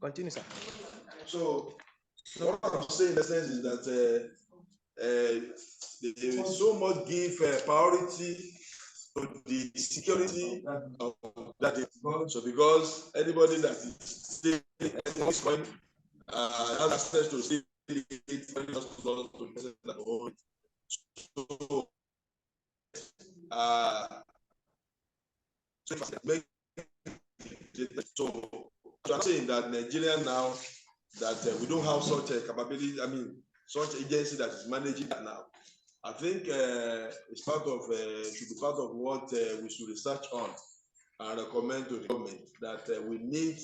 Continue, sir. So what I'm saying in essence is that they so much give priority to the security of that data. So because anybody that is still Bitcoin has access to steal it, so I'm saying that Nigeria now that we don't have such a capability. I mean, such agency that is managing that now. I think it's part of should be part of what we should research on and recommend to the government that we need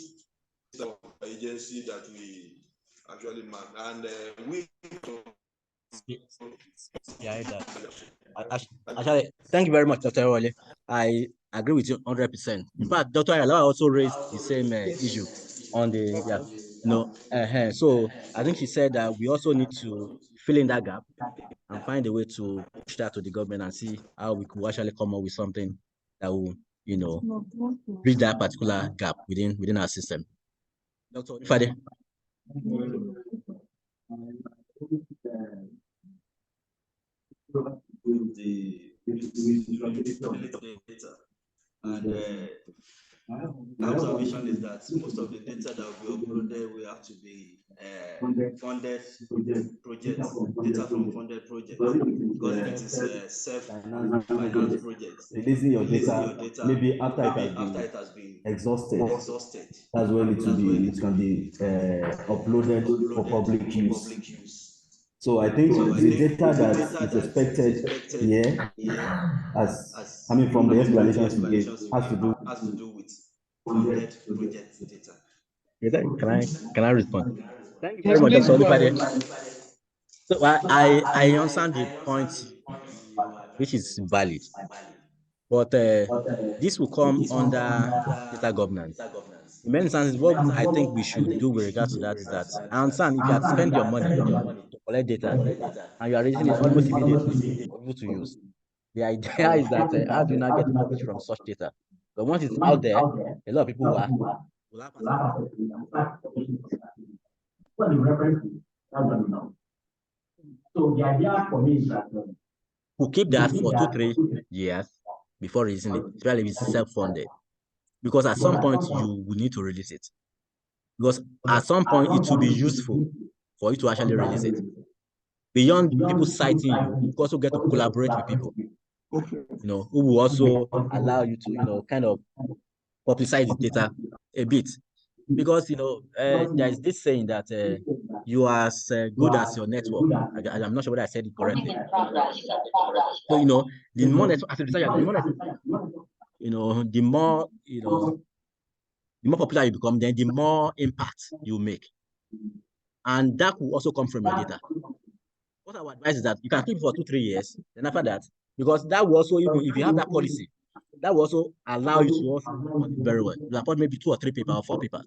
some agency that we actually man and we. Yeah, actually, thank you very much, Dr. Wale. I agree with you 100%. In fact, Dr. Ayala also raised the same issue on the, so I think she said that we also need to fill in that gap and find a way to push that to the government and see how we could actually come up with something that will, bridge that particular gap within our system. Dr. Ifade. With the data. And my observation is that most of the data that will be uploaded will have to be funded projects, data from funded projects. Because if it is self-financed projects, releasing your data maybe after it has been exhausted. That's when it can be uploaded for public use. So I think the data that is expected here, from the explanations you gave, has to do with funded project data. Can I respond? Thank you Yes, very much, please Dr. go ahead. So I understand the point, which is valid, but this will come under data governance. In many instances, what I think we should do with regard to that is that I understand if you have to spend your money to collect data and you are releasing it almost immediately for people to use. The idea is that how do you now get knowledge from such data? But once it's out there, a lot of people will have access. So the idea for me is that we'll keep that for 2-3 years before releasing it, especially if it's self-funded. Because at some point you will need to release it. Because at some point it will be useful for you to actually release it. Beyond people citing you, you also get to collaborate with people, who will also allow you to, kind of publicize the data a bit. Because, there is this saying that you are as good as your network. I'm not sure whether I said it correctly. So, the more network, as a researcher, the more popular you become, then the more impact you make. And that will also come from your data. What I would advise is that you can keep it for 2-3 years, then after that, because that will also, even if you have that policy, that will also allow you to also report it very well. You report maybe 2 or 3 papers or 4 papers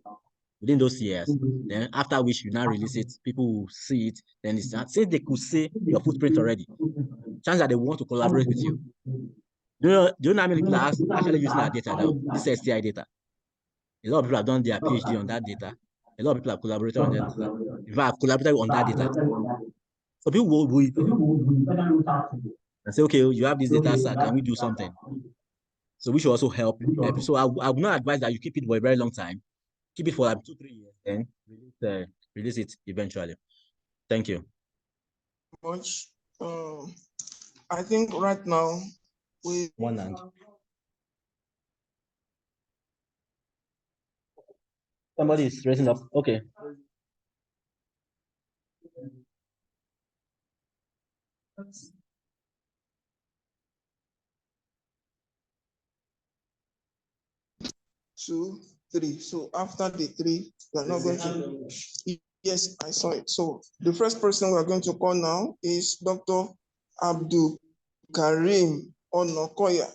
within those years. Then after which you now release it, people will see it. Then it's since they could see your footprint already, chance that they want to collaborate with you. Do you know how many people are actually using our data now? This STI data. A lot of people have done their PhD on that data. A lot of people have collaborated on that data. In fact, I've collaborated on that data. So people will and say, okay, you have this data, sir, can we do something? So we should also help. So I would not advise that you keep it for a very long time. Keep it for like 2-3 years, then release it eventually. Thank you. Much. I think right now we one hand. Somebody is raising up. Okay. Two, three. So after the 3, we are not going to. Yes, I saw it. So the first person we are going to call now is Dr. Abdul Karim Onokoya.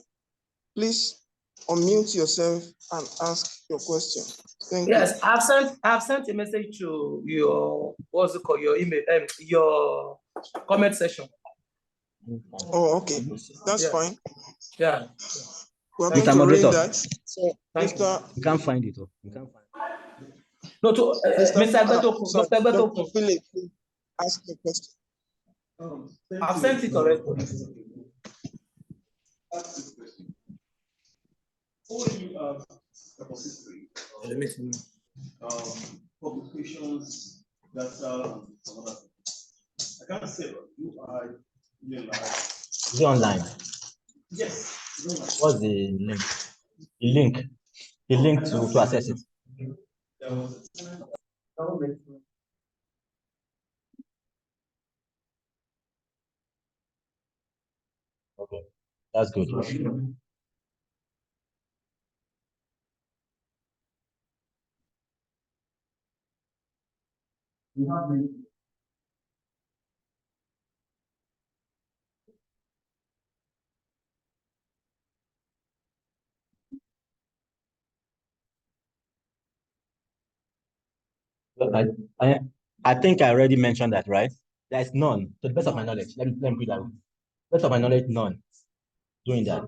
Please unmute yourself and ask your question. Thank you. Yes, I've sent a message to your your email, your comment section. Oh, okay, that's fine. Yeah. We're going to read that. So, you can't find it. You can't find it. No, to Mr. Dr. Philip, please ask the question. I've sent it already. Publications, data, I can't say, but you are Is it online? Yes. What's the link? The link to access it. Okay, that's good. I think I already mentioned that, right? There is none, to the best of my knowledge. Let me put that. Best of my knowledge, none doing that.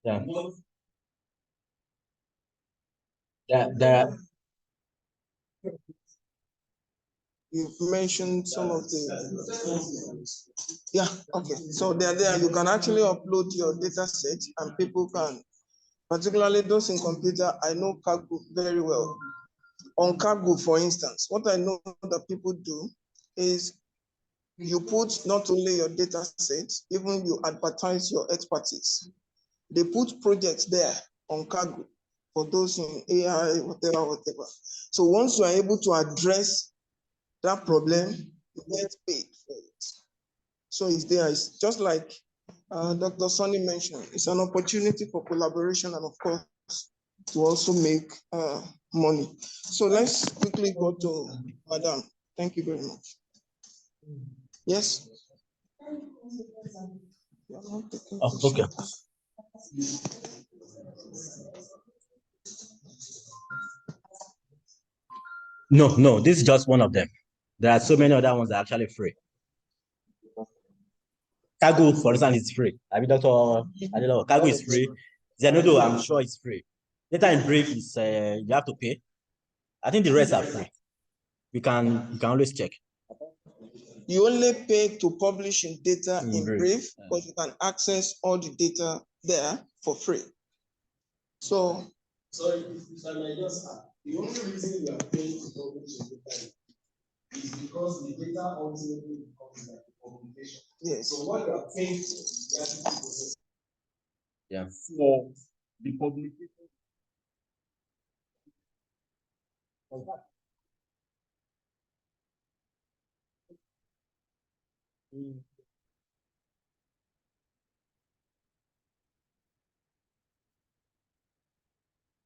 Yeah. Yeah. There You've mentioned some of the, yeah, okay. So they're there. You can actually upload your data set and people can, particularly those in computer, I know Kaggle very well. On Kaggle, for instance, what I know that people do is you put not only your data set, even you advertise your expertise. They put projects there on Kaggle for those in AI, whatever. So once you are able to address that problem, you get paid for it. So it's there. It's just like Dr. Sonny mentioned, it's an opportunity for collaboration and of course to also make money. So let's quickly go to Madam. Thank you very much. Yes. Oh, okay. No, this is just one of them. There are so many other ones that are actually free. Cargo, for instance, is free. I mean, Dr. Adelo, Cargo is free. Zenodo, I'm sure it's free. Data in brief is you have to pay. I think the rest are free. You can always check. You only pay to publish in data in brief, but you can access all the data there for free. So if I may just add, the only reason you are paying to publish in data is because the data ultimately becomes like a publication. Yes. So what you are paying for is the actual process. Yeah. For the publication.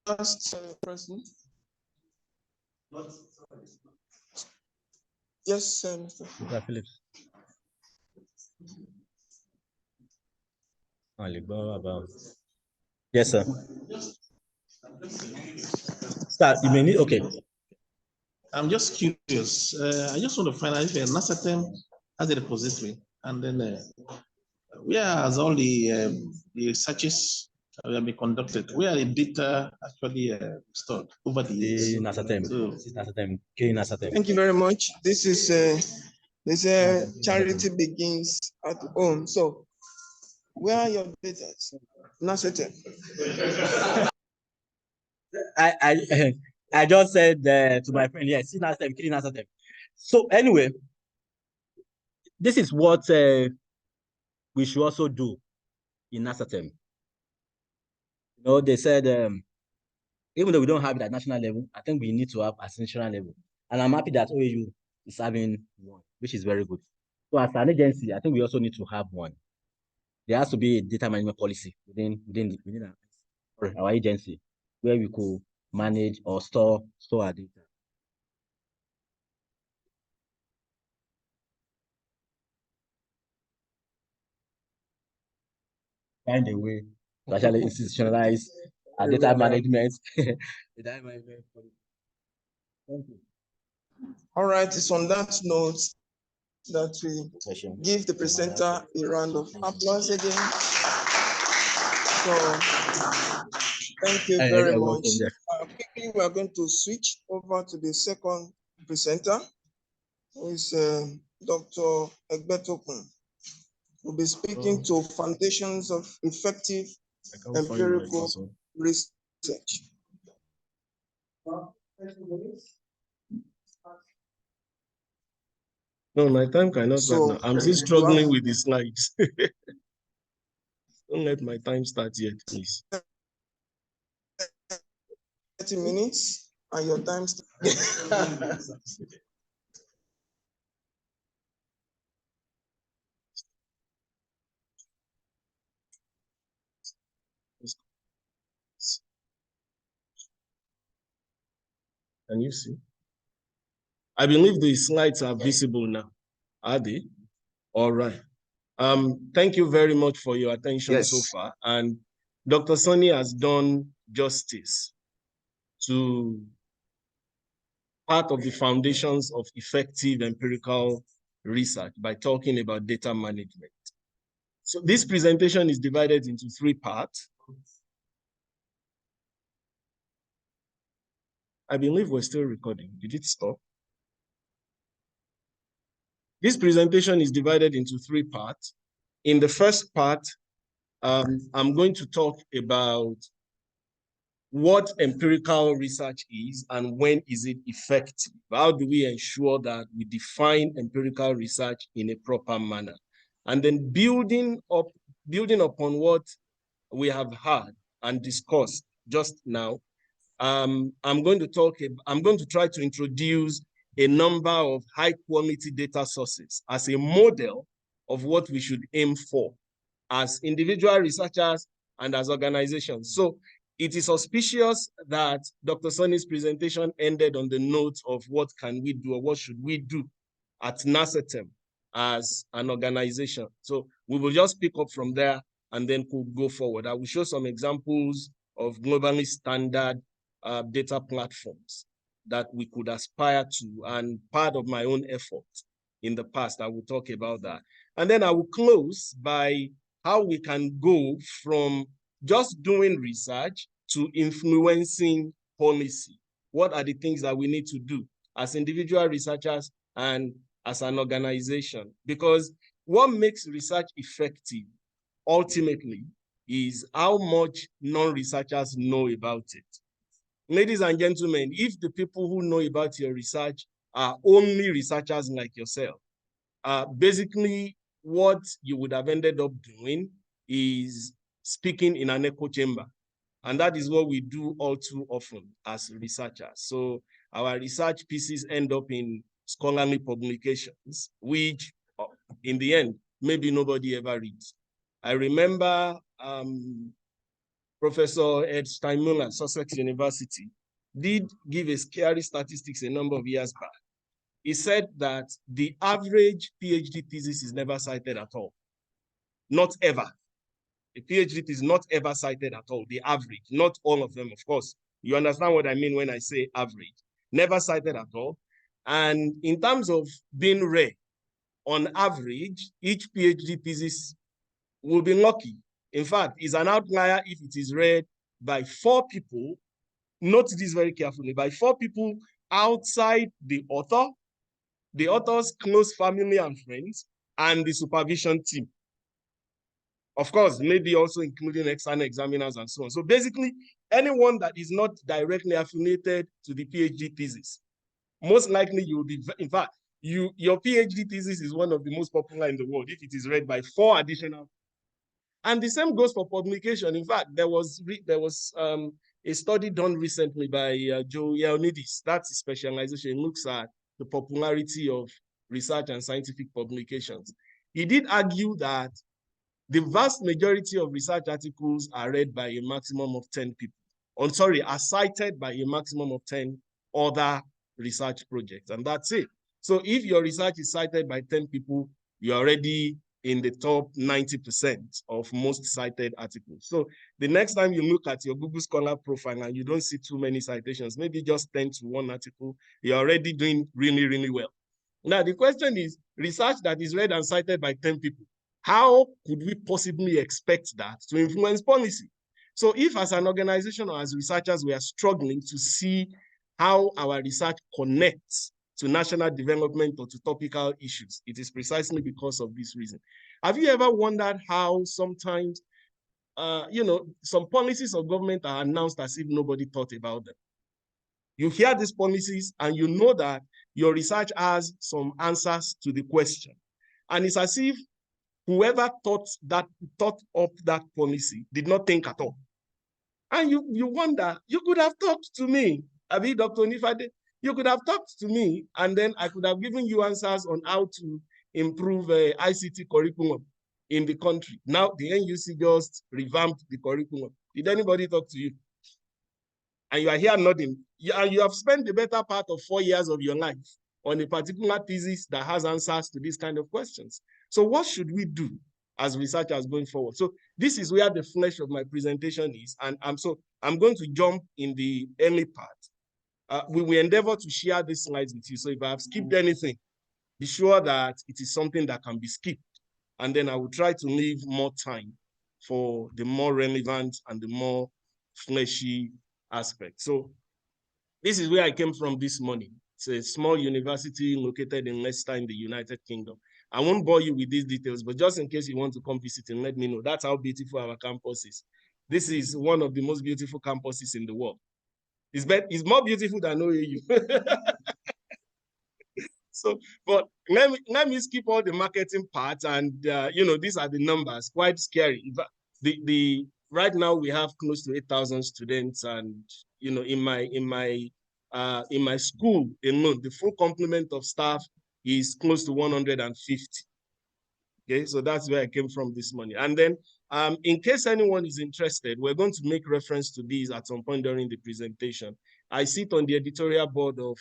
Last person. Yes, Mr. Phillips. Yes, sir. Start. You may need. Okay. I'm just curious. I just want to find out if NASATEM has a repository, and then where has all the researches have been conducted? Where are the data actually stored over the years? NASATEM. Thank you very much. This is they say charity begins at home. So where are your data? NASATEM. I just said to my friend, yes, see NASATEM, killing NASATEM. So anyway, this is what we should also do in NASATEM. You know, they said even though we don't have it at national level, I think we need to have at national level. And I'm happy that OAU is having one, which is very good. So as an agency, I think we also need to have one. There has to be a data management policy within our agency where we could manage or store our data. Find a way to actually institutionalize our data management. Thank you. All right, it's on that note that we give the presenter a round of applause again. So thank you very much. Quickly, we are going to switch over to the second presenter, who is Dr. Egbetokun. We'll be speaking to foundations of effective empirical research. No, my time cannot start now. I'm still struggling with the slides. Don't let my time start yet, please. 30 minutes and your time starts. Can you see? I believe the slides are visible now. Are they? All right. Thank you very much for your attention so far. And Dr. Sonny has done justice to part of the foundations of effective empirical research by talking about data management. So this presentation is divided into three parts. I believe we're still recording. Did it stop? This presentation is divided into three parts. In the first part, I'm going to talk about what empirical research is and when is it effective. How do we ensure that we define empirical research in a proper manner? And then building upon what we have heard and discussed just now, I'm going to try to introduce a number of high quality data sources as a model of what we should aim for as individual researchers and as organizations. So it is auspicious that Dr. Sonny's presentation ended on the note of what can we do or what should we do at NASATEM as an organization. So we will just pick up from there and then could go forward. I will show some examples of globally standard data platforms that we could aspire to, and part of my own effort in the past, I will talk about that. And then I will close by how we can go from just doing research to influencing policy. What are the things that we need to do as individual researchers and as an organization? Because what makes research effective ultimately is how much non-researchers know about it. Ladies and gentlemen, if the people who know about your research are only researchers like yourself, basically what you would have ended up doing is speaking in an echo chamber. And that is what we do all too often as researchers. So our research pieces end up in scholarly publications, which in the end, maybe nobody ever reads. I remember Professor Ed Steinmuller, Sussex University, did give a scary statistics a number of years back. He said that the average PhD thesis is never cited at all. Not ever. A PhD is not ever cited at all, the average, not all of them, of course. You understand what I mean when I say average. Never cited at all. And in terms of being rare, on average, each PhD thesis will be lucky. In fact, it's an outlier if it is read by 4 people, note this very carefully, by 4 people outside the author, the author's close family and friends, and the supervision team. Of course, maybe also including external examiners and so on. So basically, anyone that is not directly affiliated to the PhD thesis, most likely you will be, in fact, your PhD thesis is one of the most popular in the world if it is read by 4 additional. And the same goes for publication. In fact, there was a study done recently by Joe Ioannidis. That's a specialization. It looks at the popularity of research and scientific publications. He did argue that the vast majority of research articles are read by a maximum of 10 people. Are cited by a maximum of 10 other research projects, and that's it. So if your research is cited by 10 people, you're already in the top 90% of most cited articles. So the next time you look at your Google Scholar profile and you don't see too many citations, maybe just 10 to 1 article, you're already doing really, really well. Now, the question is, research that is read and cited by 10 people, how could we possibly expect that to influence policy? So if as an organization or as researchers, we are struggling to see how our research connects to national development or to topical issues, it is precisely because of this reason. Have you ever wondered how sometimes, some policies of government are announced as if nobody thought about them? You hear these policies and you know that your research has some answers to the question. And it's as if whoever thought up that policy did not think at all. And you wonder, you could have talked to me, Abi, Dr. Onifade, you could have talked to me, and then I could have given you answers on how to improve ICT curriculum in the country. Now, the NUC just revamped the curriculum. Did anybody talk to you? And you are here nodding. And you have spent the better part of 4 years of your life on a particular thesis that has answers to these kind of questions. So what should we do as researchers going forward? So this is where the flesh of my presentation is. And I'm going to jump in the early part. We will endeavor to share these slides with you. So if I have skipped anything, be sure that it is something that can be skipped. And then I will try to leave more time for the more relevant and the more fleshy aspect. So this is where I came from this morning. It's a small university located in Leicester in the United Kingdom. I won't bore you with these details, but just in case you want to come visit and let me know, that's how beautiful our campus is. This is one of the most beautiful campuses in the world. It's more beautiful than OAU. So, but let me skip all the marketing parts, and these are the numbers, quite scary. Right now we have close to 8,000 students, and in my school alone, the full complement of staff is close to 150. Okay, so that's where I came from this morning. And then, in case anyone is interested, we're going to make reference to these at some point during the presentation. I sit on the editorial board of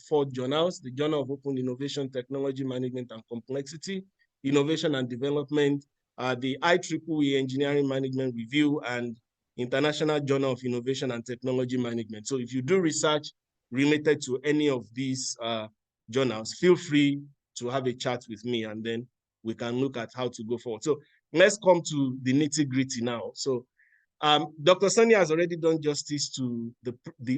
4 journals: the Journal of Open Innovation, Technology Management and Complexity, Innovation and Development, the IEEE Engineering Management Review, and International Journal of Innovation and Technology Management. So if you do research related to any of these journals, feel free to have a chat with me, and then we can look at how to go forward. So let's come to the nitty-gritty now. So Dr. Sani has already done justice to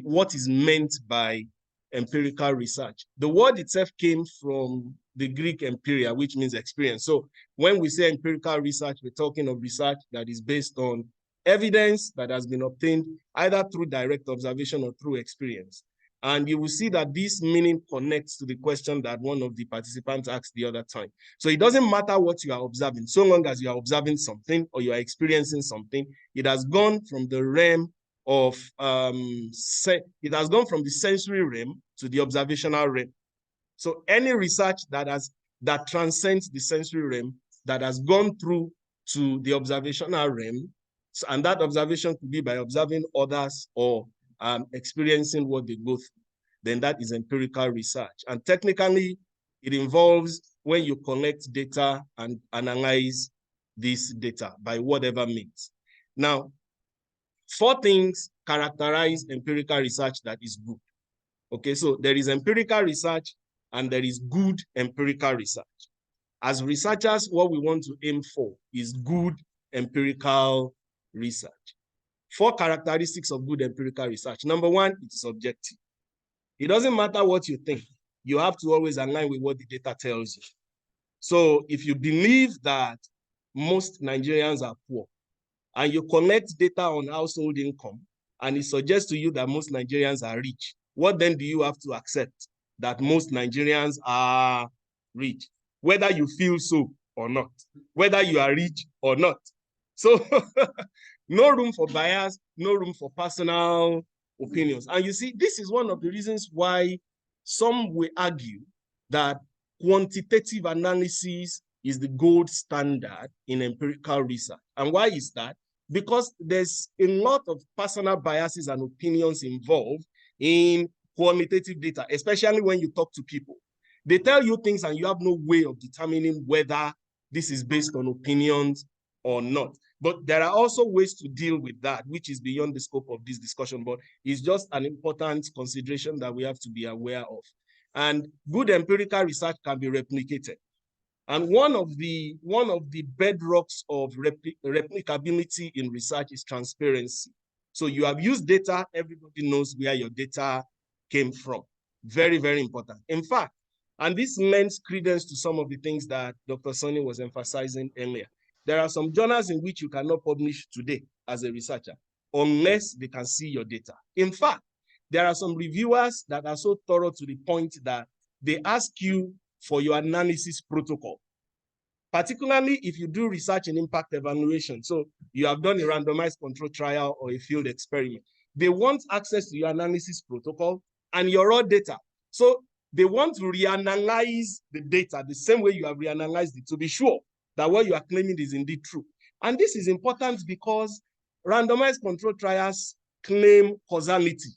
what is meant by empirical research. The word itself came from the Greek empiria, which means experience. So when we say empirical research, we're talking of research that is based on evidence that has been obtained either through direct observation or through experience. And you will see that this meaning connects to the question that one of the participants asked the other time. So it doesn't matter what you are observing, so long as you are observing something or you are experiencing something, it has gone from the realm of, it has gone from the sensory realm to the observational realm. So any research that transcends the sensory realm, that has gone through to the observational realm, and that observation could be by observing others or experiencing what they go through, then that is empirical research. And technically, it involves when you collect data and analyze this data by whatever means. Now, 4 things characterize empirical research that is good. Okay, so there is empirical research and there is good empirical research. As researchers, what we want to aim for is good empirical research. 4 characteristics of good empirical research. Number 1, it is objective. It doesn't matter what you think. You have to always align with what the data tells you. So if you believe that most Nigerians are poor and you collect data on household income and it suggests to you that most Nigerians are rich, what then do you have to accept? That most Nigerians are rich, whether you feel so or not, whether you are rich or not. So no room for bias, no room for personal opinions. And you see, this is one of the reasons why some will argue that quantitative analysis is the gold standard in empirical research. And why is that? Because there's a lot of personal biases and opinions involved in qualitative data, especially when you talk to people. They tell you things and you have no way of determining whether this is based on opinions or not. But there are also ways to deal with that, which is beyond the scope of this discussion, but it's just an important consideration that we have to be aware of. And good empirical research can be replicated. And one of the bedrocks of replicability in research is transparency. So you have used data, everybody knows where your data came from. Very, very important. In fact, and this lends credence to some of the things that Dr. Sonny was emphasizing earlier. There are some journals in which you cannot publish today as a researcher unless they can see your data. In fact, there are some reviewers that are so thorough to the point that they ask you for your analysis protocol, particularly if you do research and impact evaluation. So you have done a randomized control trial or a field experiment. They want access to your analysis protocol and your raw data. So they want to reanalyze the data the same way you have reanalyzed it to be sure that what you are claiming is indeed true. And this is important because randomized control trials claim causality.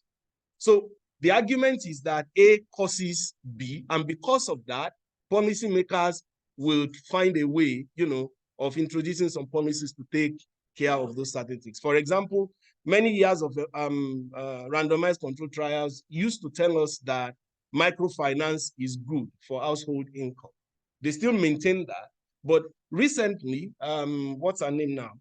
So the argument is that A causes B, and because of that, policymakers will find a way, of introducing some policies to take care of those certain things. For example, many years of randomized control trials used to tell us that microfinance is good for household income. They still maintain that, but recently, what's her name now?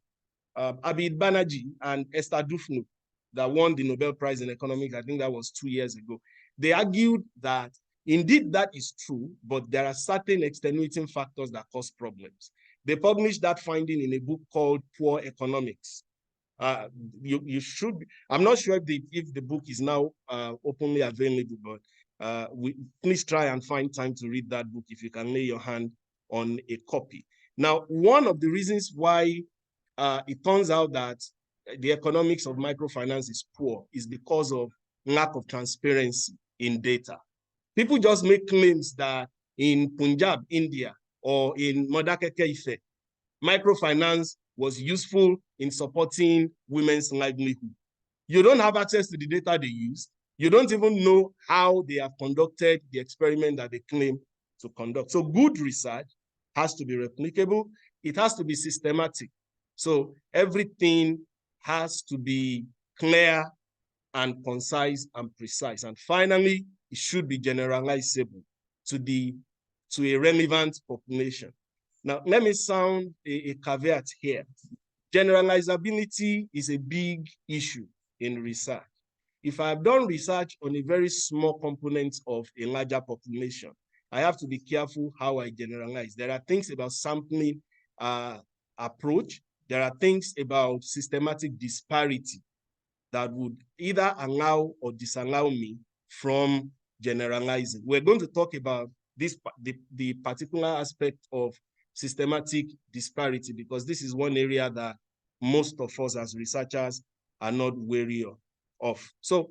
Abid Banerjee and Esther Duflo, that won the Nobel Prize in Economics, I think that was 2 years ago. They argued that indeed that is true, but there are certain extenuating factors that cause problems. They published that finding in a book called Poor Economics. You should, I'm not sure if the book is now openly available, but please try and find time to read that book if you can lay your hand on a copy. Now, one of the reasons why it turns out that the economics of microfinance is poor is because of lack of transparency in data. People just make claims that in Punjab, India, or in Modakeke Ife, microfinance was useful in supporting women's livelihood. You don't have access to the data they use. You don't even know how they have conducted the experiment that they claim to conduct. So good research has to be replicable. It has to be systematic. So everything has to be clear and concise and precise. And finally, it should be generalizable to a relevant population. Now, let me sound a caveat here. Generalizability is a big issue in research. If I've done research on a very small component of a larger population, I have to be careful how I generalize. There are things about sampling approach. There are things about systematic disparity that would either allow or disallow me from generalizing. We're going to talk about the particular aspect of systematic disparity, because this is one area that most of us as researchers are not wary of. So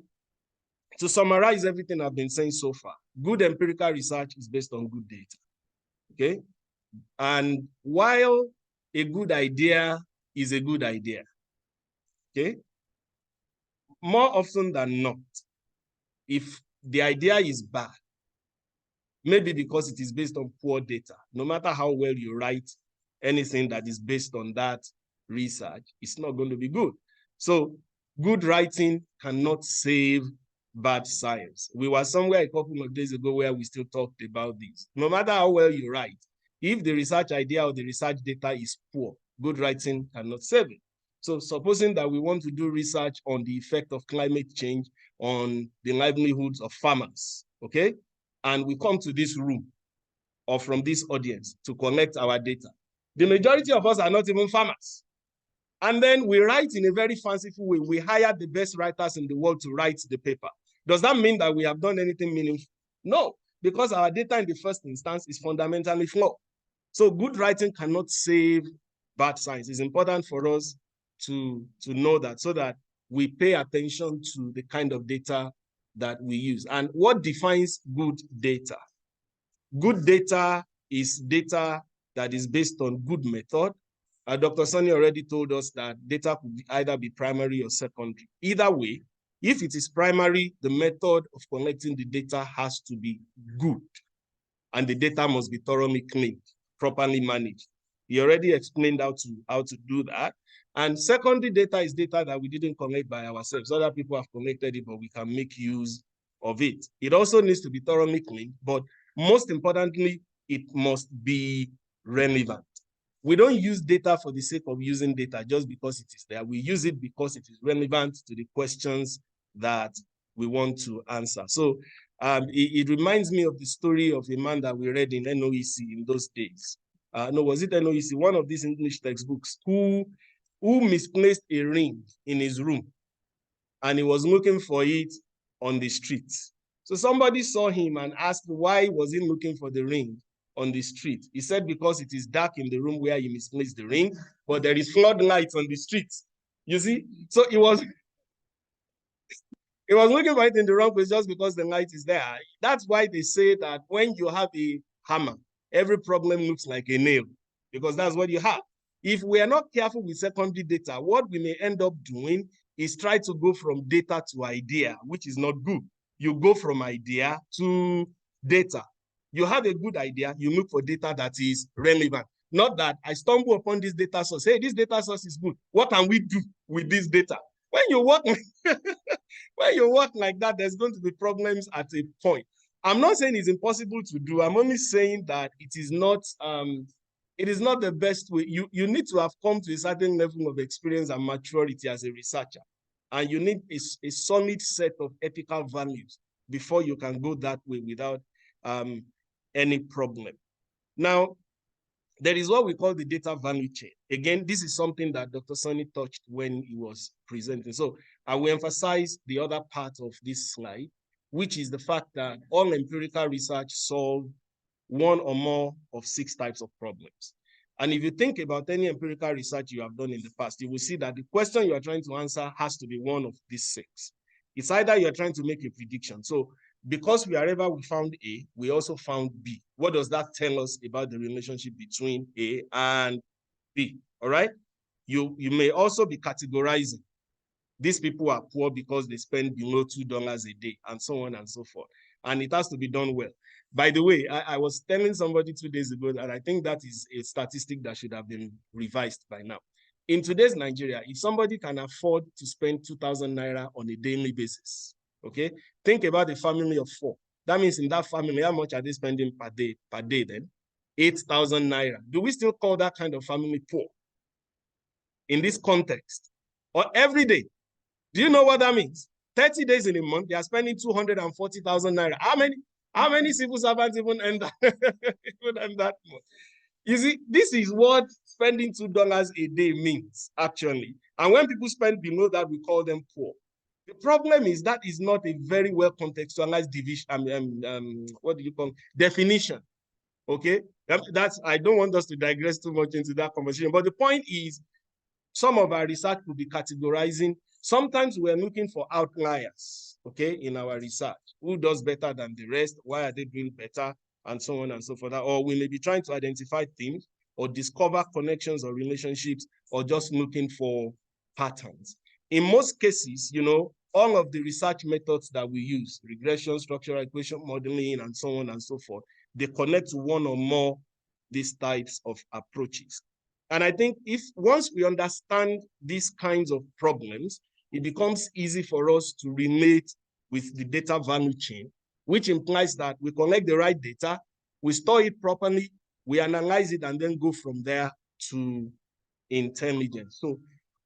to summarize everything I've been saying so far, good empirical research is based on good data, okay? And while a good idea is a good idea, okay? More often than not, if the idea is bad, maybe because it is based on poor data, no matter how well you write anything that is based on that research, it's not going to be good. So good writing cannot save bad science. We were somewhere a couple of days ago where we still talked about this. No matter how well you write, if the research idea or the research data is poor, good writing cannot save it. So supposing that we want to do research on the effect of climate change on the livelihoods of farmers, okay? And we come to this room or from this audience to collect our data. The majority of us are not even farmers. And then we write in a very fanciful way. We hire the best writers in the world to write the paper. Does that mean that we have done anything meaningful? No, because our data in the first instance is fundamentally flawed. So good writing cannot save bad science. It's important for us to know that, so that we pay attention to the kind of data that we use. And what defines good data? Good data is data that is based on good method. Dr. Sonny already told us that data could either be primary or secondary. Either way, if it is primary, the method of collecting the data has to be good, and the data must be thoroughly cleaned, properly managed. He already explained how to do that. And secondary data is data that we didn't collect by ourselves. Other people have collected it, but we can make use of it. It also needs to be thoroughly cleaned, but most importantly, it must be relevant. We don't use data for the sake of using data just because it is there. We use it because it is relevant to the questions that we want to answer. So it reminds me of the story of a man that we read in NOEC in those days. No, was it NOEC? One of these English textbooks, who misplaced a ring in his room, and he was looking for it on the street. So somebody saw him and asked, why was he looking for the ring on the street? He said, because it is dark in the room where he misplaced the ring, but there is floodlights on the street. You see? So he was looking for it in the wrong place just because the light is there. That's why they say that when you have a hammer, every problem looks like a nail, because that's what you have. If we are not careful with secondary data, what we may end up doing is try to go from data to idea, which is not good. You go from idea to data. You have a good idea, you look for data that is relevant. Not that I stumble upon this data source. Hey, this data source is good. What can we do with this data? When you work like that, there's going to be problems at a point. I'm not saying it's impossible to do. I'm only saying that it is not the best way. You need to have come to a certain level of experience and maturity as a researcher. And you need a solid set of ethical values before you can go that way without any problem. Now, there is what we call the data value chain. Again, this is something that Dr. Sonny touched when he was presenting. So I will emphasize the other part of this slide, which is the fact that all empirical research solves one or more of 6 types of problems. And if you think about any empirical research you have done in the past, you will see that the question you are trying to answer has to be one of these 6. It's either you're trying to make a prediction. So because wherever we found A, we also found B. What does that tell us about the relationship between A and B? All right? You may also be categorizing. these people are poor because they spend below $2 a day, and so on and so forth. And it has to be done well. By the way, I was telling somebody 2 days ago that I think that is a statistic that should have been revised by now. In today's Nigeria, if somebody can afford to spend 2,000 naira on a daily basis, okay, think about a family of 4. That means in that family, how much are they spending per day then? 8,000 naira. Do we still call that kind of family poor in this context? Or every day? Do you know what that means? 30 days in a month, they are spending 240,000 naira. How many civil servants even earn that, even earn that much? You see, this is what spending $2 a day means, actually. And when people spend below that, we call them poor. The problem is that is not a very well contextualized division, what do you call it? Definition. Okay, I don't want us to digress too much into that conversation, but the point is, some of our research could be categorizing. Sometimes we're looking for outliers, okay, in our research. Who does better than the rest? Why are they doing better? And so on and so forth. Or we may be trying to identify themes or discover connections or relationships, or just looking for patterns. In most cases, you know, all of the research methods that we use, regression, structural equation modeling, and so on and so forth, they connect to one or more these types of approaches. And I think once we understand these kinds of problems, it becomes easy for us to relate with the data value chain, which implies that we collect the right data, we store it properly, we analyze it, and then go from there to intelligence. So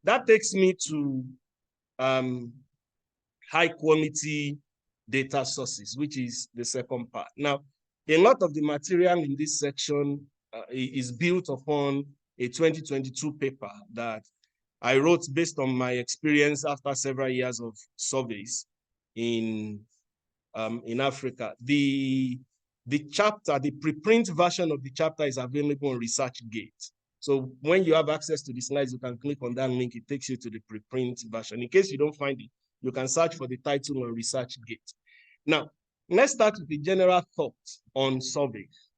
that takes me to high quality data sources, which is the second part. Now, a lot of the material in this section is built upon a 2022 paper that I wrote based on my experience after several years of surveys in Africa. The chapter, the preprint version of the chapter is available on ResearchGate. So when you have access to the slides, you can click on that link. It takes you to the preprint version. In case you don't find it, you can search for the title on ResearchGate. Now, let's start with the general thoughts on surveys.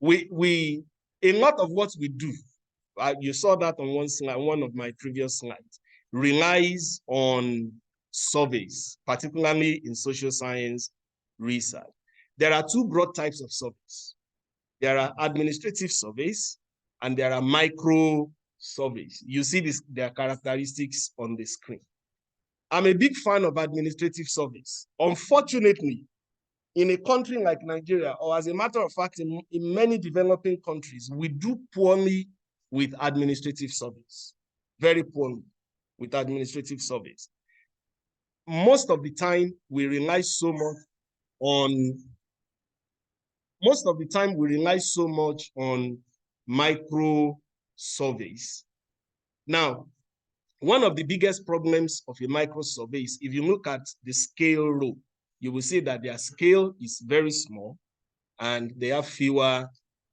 A lot of what we do, you saw that on one of my previous slides, relies on surveys, particularly in social science research. There are 2 broad types of surveys. There are administrative surveys and there are micro surveys. You see their characteristics on the screen. I'm a big fan of administrative surveys. Unfortunately, in a country like Nigeria, or as a matter of fact, in many developing countries, we do poorly with administrative surveys, very poorly with administrative surveys. Most of the time, we rely so much on micro surveys. Now, one of the biggest problems of a micro survey is if you look at the scale row, you will see that their scale is very small and they have fewer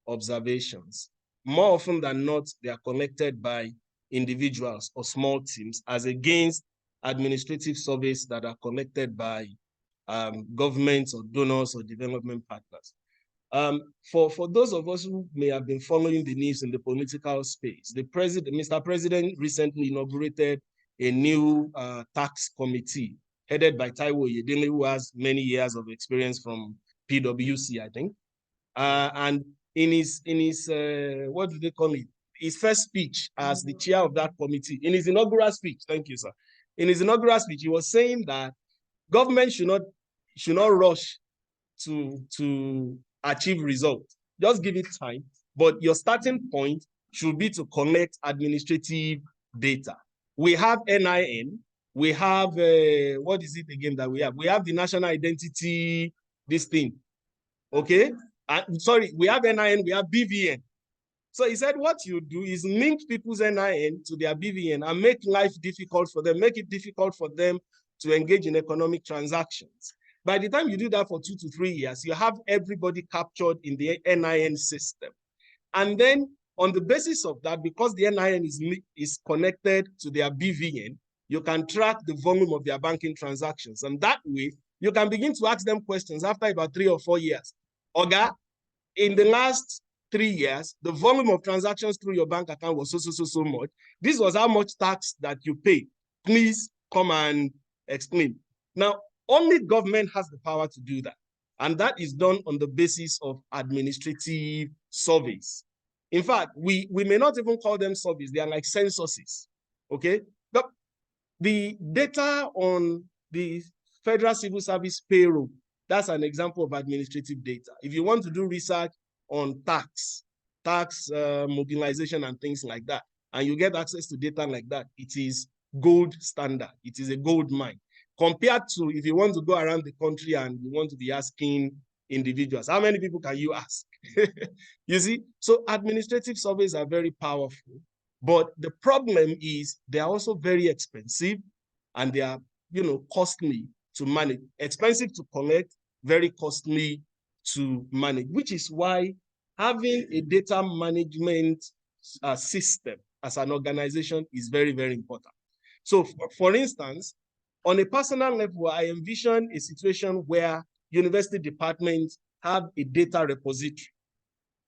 observations. More often than not, they are collected by individuals or small teams, as against administrative surveys that are collected by governments or donors or development partners. For those of us who may have been following the news in the political space, Mr. President recently inaugurated a new tax committee headed by Taiwo Oyedele, who has many years of experience from PwC, I think. And in his what do they call it? His first speech as the chair of that committee, in his inaugural speech, thank you, sir. In his inaugural speech, he was saying that government should not rush to achieve results. Just give it time, but your starting point should be to collect administrative data. We have NIN, we have, what is it again that we have? We have the national identity, this thing, okay? Sorry, we have NIN, we have BVN. So he said what you do is link people's NIN to their BVN and make life difficult for them, make it difficult for them to engage in economic transactions. By the time you do that for 2 to 3 years, you have everybody captured in the NIN system. And then on the basis of that, because the NIN is connected to their BVN, you can track the volume of their banking transactions. And that way, you can begin to ask them questions after about 3 or 4 years. Oga, in the last 3 years, the volume of transactions through your bank account was so much. This was how much tax that you paid. Please come and explain. Now, only government has the power to do that. And that is done on the basis of administrative surveys. In fact, we may not even call them surveys. They are like censuses, okay? But the data on the Federal Civil Service payroll, that's an example of administrative data. If you want to do research on tax mobilization and things like that, and you get access to data like that, it is gold standard. It is a gold mine. Compared to if you want to go around the country and you want to be asking individuals, how many people can you ask? You see, so administrative surveys are very powerful, but the problem is they are also very expensive and they are, costly to manage, expensive to collect, very costly to manage, which is why having a data management system as an organization is very, very important. So for instance, on a personal level, I envision a situation where university departments have a data repository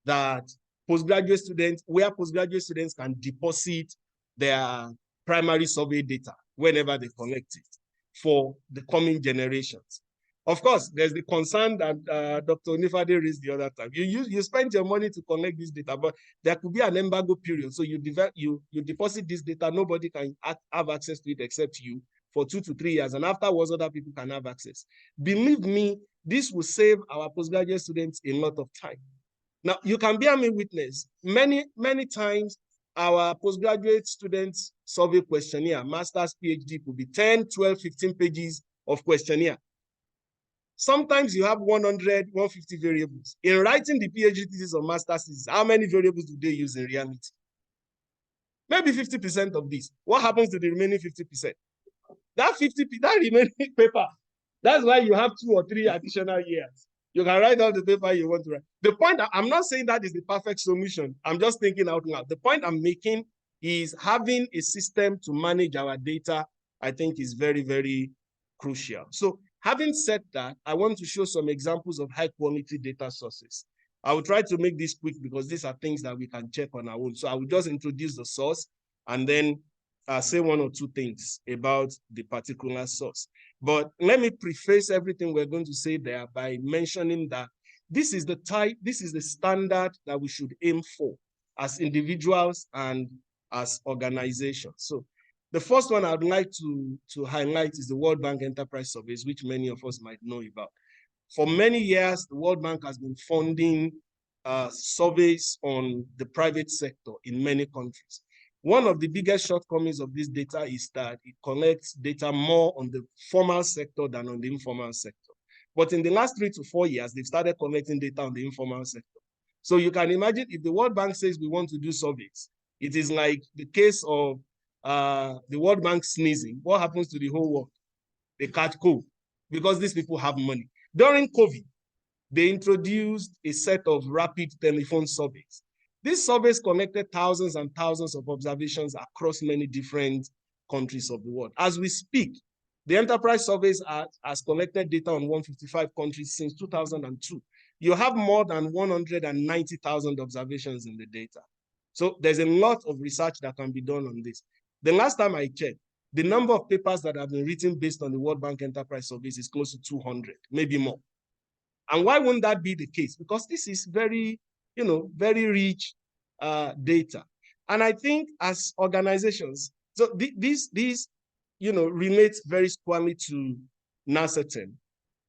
that postgraduate students can deposit their primary survey data whenever they collect it for the coming generations. Of course, there's the concern that Dr. Onifade raised the other time. You spend your money to collect this data, but there could be an embargo period. So you deposit this data, nobody can have access to it except you for 2 to 3 years, and afterwards other people can have access. Believe me, this will save our postgraduate students a lot of time. Now, you can bear me witness, many times our postgraduate students survey questionnaire, master's, PhD, could be 10, 12, 15 pages of questionnaire. Sometimes you have 100, 150 variables. In writing the PhD thesis or master's thesis, how many variables do they use in reality? Maybe 50% of this. What happens to the remaining 50%? That remaining paper, that's why you have 2 or 3 additional years. You can write all the paper you want to write. The point, I'm not saying that is the perfect solution. I'm just thinking out loud. The point I'm making is having a system to manage our data, I think, is very, very crucial. So having said that, I want to show some examples of high quality data sources. I will try to make this quick because these are things that we can check on our own. So I will just introduce the source and then say 1 or 2 things about the particular source. But let me preface everything we're going to say there by mentioning that this is the standard that we should aim for as individuals and as organizations. So the first one I'd like to highlight is the World Bank Enterprise Surveys, which many of us might know about. For many years, the World Bank has been funding surveys on the private sector in many countries. One of the biggest shortcomings of this data is that it collects data more on the formal sector than on the informal sector. But in the last 3 to 4 years, they've started collecting data on the informal sector. So you can imagine if the World Bank says we want to do surveys, it is like the case of the World Bank sneezing. What happens to the whole world? They catch cold because these people have money. During COVID, they introduced a set of rapid telephone surveys. These surveys collected thousands and thousands of observations across many different countries of the world. As we speak, the enterprise surveys has collected data on 155 countries since 2002. You have more than 190,000 observations in the data. So there's a lot of research that can be done on this. The last time I checked, the number of papers that have been written based on the World Bank Enterprise Surveys is close to 200, maybe more. And why wouldn't that be the case? Because this is very, very rich data. And I think as organizations, so these relates very squarely to NASETEM.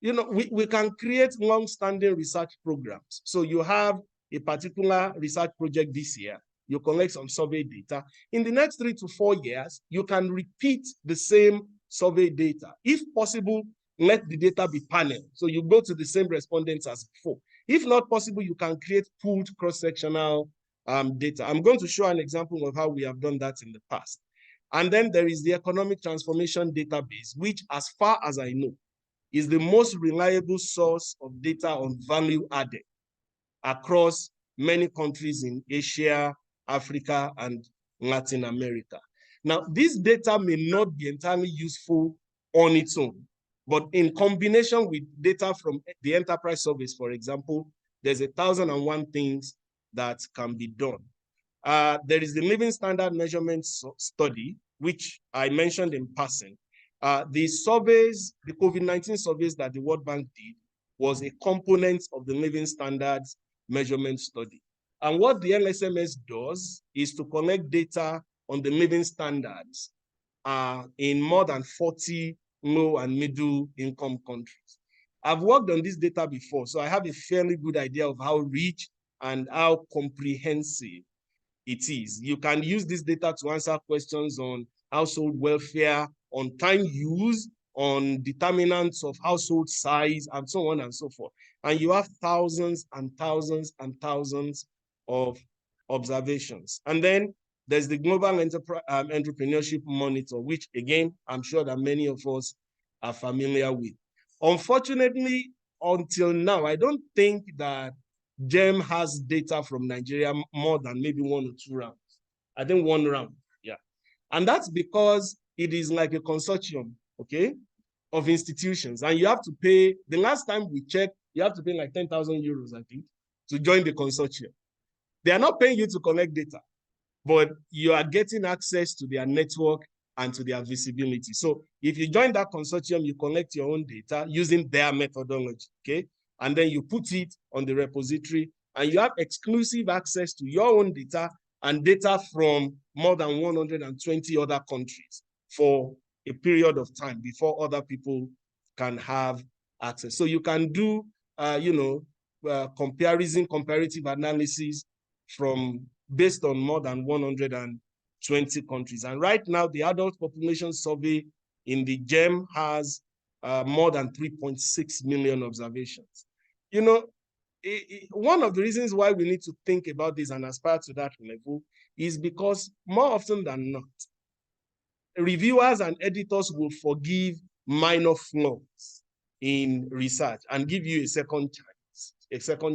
We can create long-standing research programs. So you have a particular research project this year, you collect some survey data. In the next 3 to 4 years, you can repeat the same survey data. If possible, let the data be paneled. So you go to the same respondents as before. If not possible, you can create pooled cross-sectional data. I'm going to show an example of how we have done that in the past. And then there is the Economic Transformation Database, which, as far as I know, is the most reliable source of data on value added across many countries in Asia, Africa, and Latin America. Now, this data may not be entirely useful on its own, but in combination with data from the enterprise surveys, for example, there's 1,001 things that can be done. There is the Living Standard Measurement Study, which I mentioned in passing. The surveys, the COVID-19 surveys that the World Bank did was a component of the Living Standards Measurement Study. And what the LSMS does is to collect data on the living standards in more than 40 low and middle income countries. I've worked on this data before, so I have a fairly good idea of how rich and how comprehensive it is. You can use this data to answer questions on household welfare, on time use, on determinants of household size, and so on and so forth. And you have thousands and thousands and thousands of observations. And then there's the Global Entrepreneurship Monitor, which again, I'm sure that many of us are familiar with. Unfortunately, until now, I don't think that GEM has data from Nigeria more than maybe 1 or 2 rounds. I think 1 round, yeah. And that's because it is like a consortium, okay, of institutions. And you have to pay, the last time we checked, you have to pay like 10,000 euros, I think, to join the consortium. They are not paying you to collect data, but you are getting access to their network and to their visibility. So if you join that consortium, you collect your own data using their methodology, okay? And then you put it on the repository, and you have exclusive access to your own data and data from more than 120 other countries for a period of time before other people can have access. So you can do, comparative analysis based on more than 120 countries. And right now, the adult population survey in the GEM has more than 3.6 million observations. You know, one of the reasons why we need to think about this and aspire to that level is because more often than not, reviewers and editors will forgive minor flaws in research and give you a second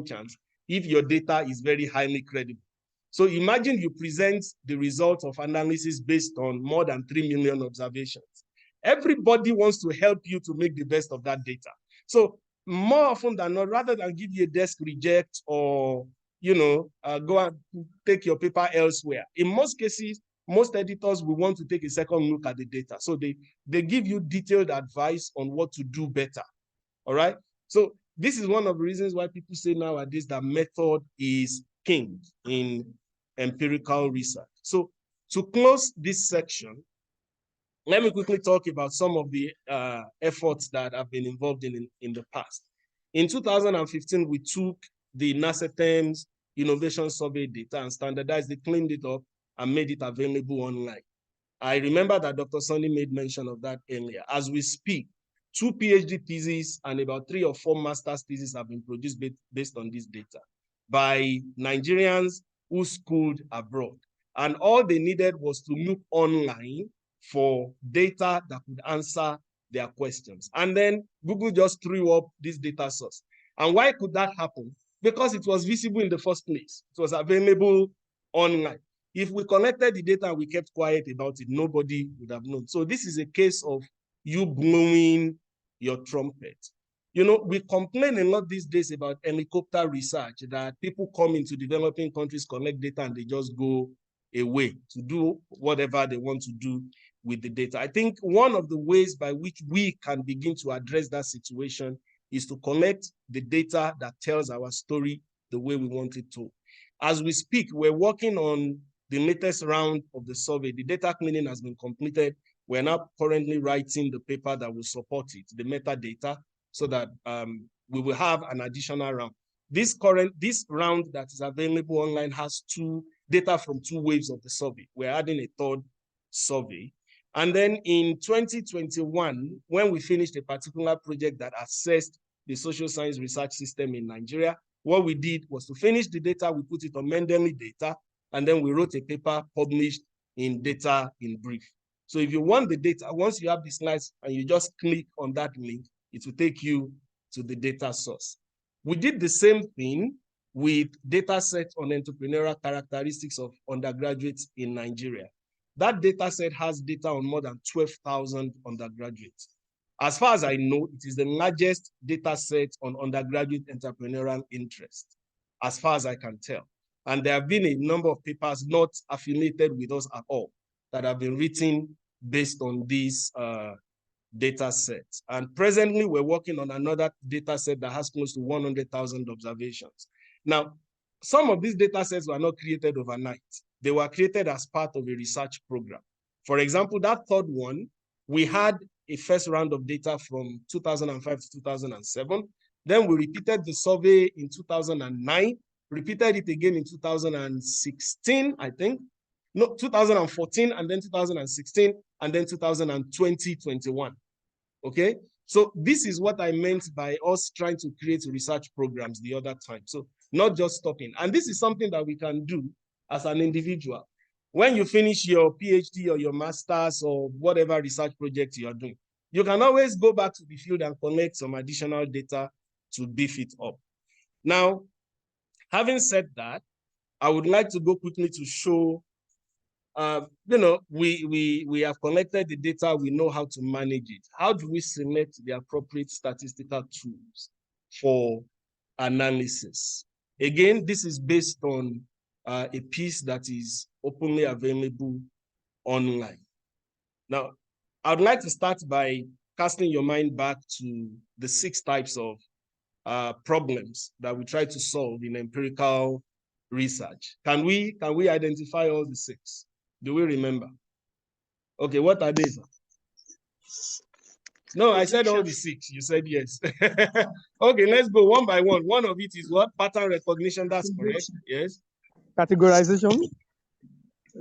chance if your data is very highly credible. So imagine you present the results of analysis based on more than 3 million observations. Everybody wants to help you to make the best of that data. So more often than not, rather than give you a desk reject or, go and take your paper elsewhere, in most cases, most editors will want to take a second look at the data. So they give you detailed advice on what to do better, all right? So this is one of the reasons why people say nowadays that method is king in empirical research. So to close this section, let me quickly talk about some of the efforts that I've been involved in the past. In 2015, we took the NASETEM's innovation survey data and standardized it, cleaned it up, and made it available online. I remember that Dr. Sonny made mention of that earlier. As we speak, 2 PhD theses and about 3 or 4 master's theses have been produced based on this data by Nigerians who schooled abroad. And all they needed was to look online for data that could answer their questions. And then Google just threw up this data source. And why could that happen? Because it was visible in the first place. It was available online. If we collected the data and we kept quiet about it, nobody would have known. So this is a case of you blowing your trumpet. You know, we complain a lot these days about helicopter research, that people come into developing countries, collect data, and they just go away to do whatever they want to do with the data. I think one of the ways by which we can begin to address that situation is to collect the data that tells our story the way we want it to. As we speak, we're working on the latest round of the survey. The data cleaning has been completed. We're now currently writing the paper that will support it, the metadata, so that we will have an additional round. This round that is available online has data from 2 waves of the survey. We're adding a 3rd survey. And then in 2021, when we finished a particular project that assessed the social science research system in Nigeria, what we did was to finish the data, we put it on Mendeley data, and then we wrote a paper published in Data in Brief. So if you want the data, once you have the slides and you just click on that link, it will take you to the data source. We did the same thing with data sets on entrepreneurial characteristics of undergraduates in Nigeria. That data set has data on more than 12,000 undergraduates. As far as I know, it is the largest data set on undergraduate entrepreneurial interest, as far as I can tell. And there have been a number of papers not affiliated with us at all that have been written based on this data set. And presently, we're working on another data set that has close to 100,000 observations. Now, some of these data sets were not created overnight. They were created as part of a research program. For example, that third one, we had a first round of data from 2005 to 2007. Then we repeated the survey in 2009, repeated it again in 2016, I think. No, 2014, and then 2016, and then 2020-21. Okay? So this is what I meant by us trying to create research programs the other time. So not just stopping. And this is something that we can do as an individual. When you finish your PhD or your master's or whatever research project you are doing, you can always go back to the field and collect some additional data to beef it up. Now, having said that, I would like to go quickly to show, we have collected the data, we know how to manage it. How do we select the appropriate statistical tools for analysis? Again, this is based on a piece that is openly available online. Now, I'd like to start by casting your mind back to the 6 types of problems that we try to solve in empirical research. Can we identify all the 6? Do we remember? Okay, what are these? No, I said all the 6. You said yes. Okay, let's go one by one. One of it is what? Pattern recognition. That's correct. Yes. Categorization.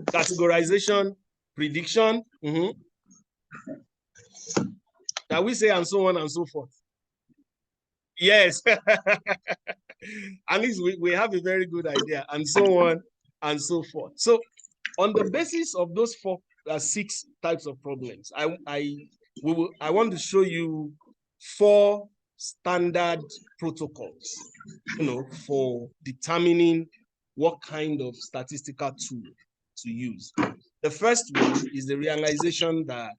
Categorization, prediction. Can we say and so on and so forth? Yes. At least we have a very good idea, and so on and so forth. So on the basis of those 6 types of problems, I want to show you 4 standard protocols, for determining what kind of statistical tool to use. The first one is the realization that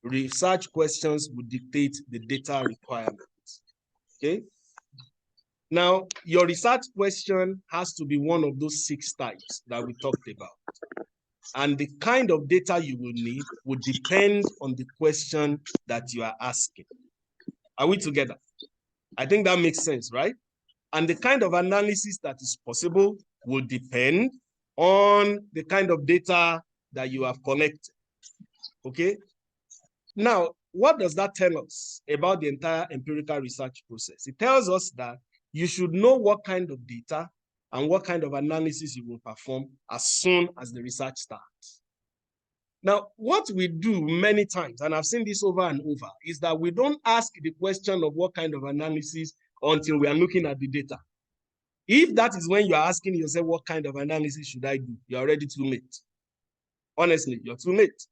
research questions would dictate the data requirements. Okay. Now, your research question has to be one of those 6 types that we talked about. And the kind of data you will need would depend on the question that you are asking. Are we together? I think that makes sense, right? And the kind of analysis that is possible will depend on the kind of data that you have collected. Okay? Now, what does that tell us about the entire empirical research process? It tells us that you should know what kind of data and what kind of analysis you will perform as soon as the research starts. Now, what we do many times, and I've seen this over and over, is that we don't ask the question of what kind of analysis until we are looking at the data. If that is when you are asking yourself, what kind of analysis should I do? You're already too late. Honestly, you're too late.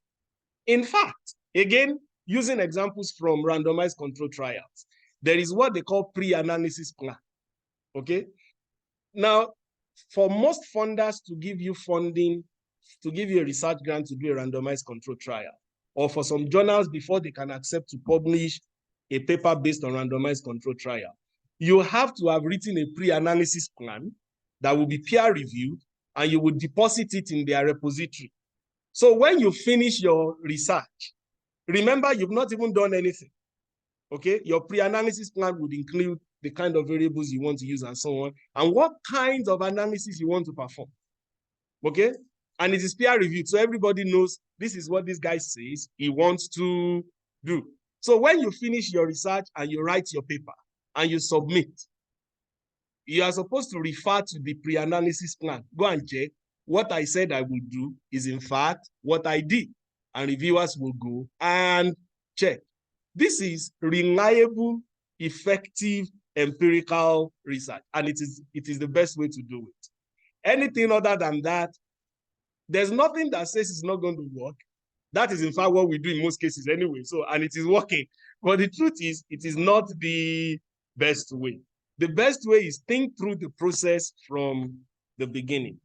In fact, again, using examples from randomized control trials, there is what they call pre-analysis plan. Okay? Now, for most funders to give you funding, to give you a research grant to do a randomized control trial, or for some journals before they can accept to publish a paper based on randomized control trial, you have to have written a pre-analysis plan that will be peer-reviewed, and you will deposit it in their repository. So when you finish your research, remember, you've not even done anything. Okay? Your pre-analysis plan would include the kind of variables you want to use and so on, and what kinds of analysis you want to perform. Okay? And it is peer-reviewed, so everybody knows this is what this guy says he wants to do. So when you finish your research and you write your paper and you submit, you are supposed to refer to the pre-analysis plan. Go and check what I said I would do is in fact what I did. And reviewers will go and check. This is reliable, effective, empirical research, and it is the best way to do it. Anything other than that, there's nothing that says it's not going to work. That is in fact what we do in most cases anyway. So, and it is working. But the truth is, it is not the best way. The best way is think through the process from the beginning.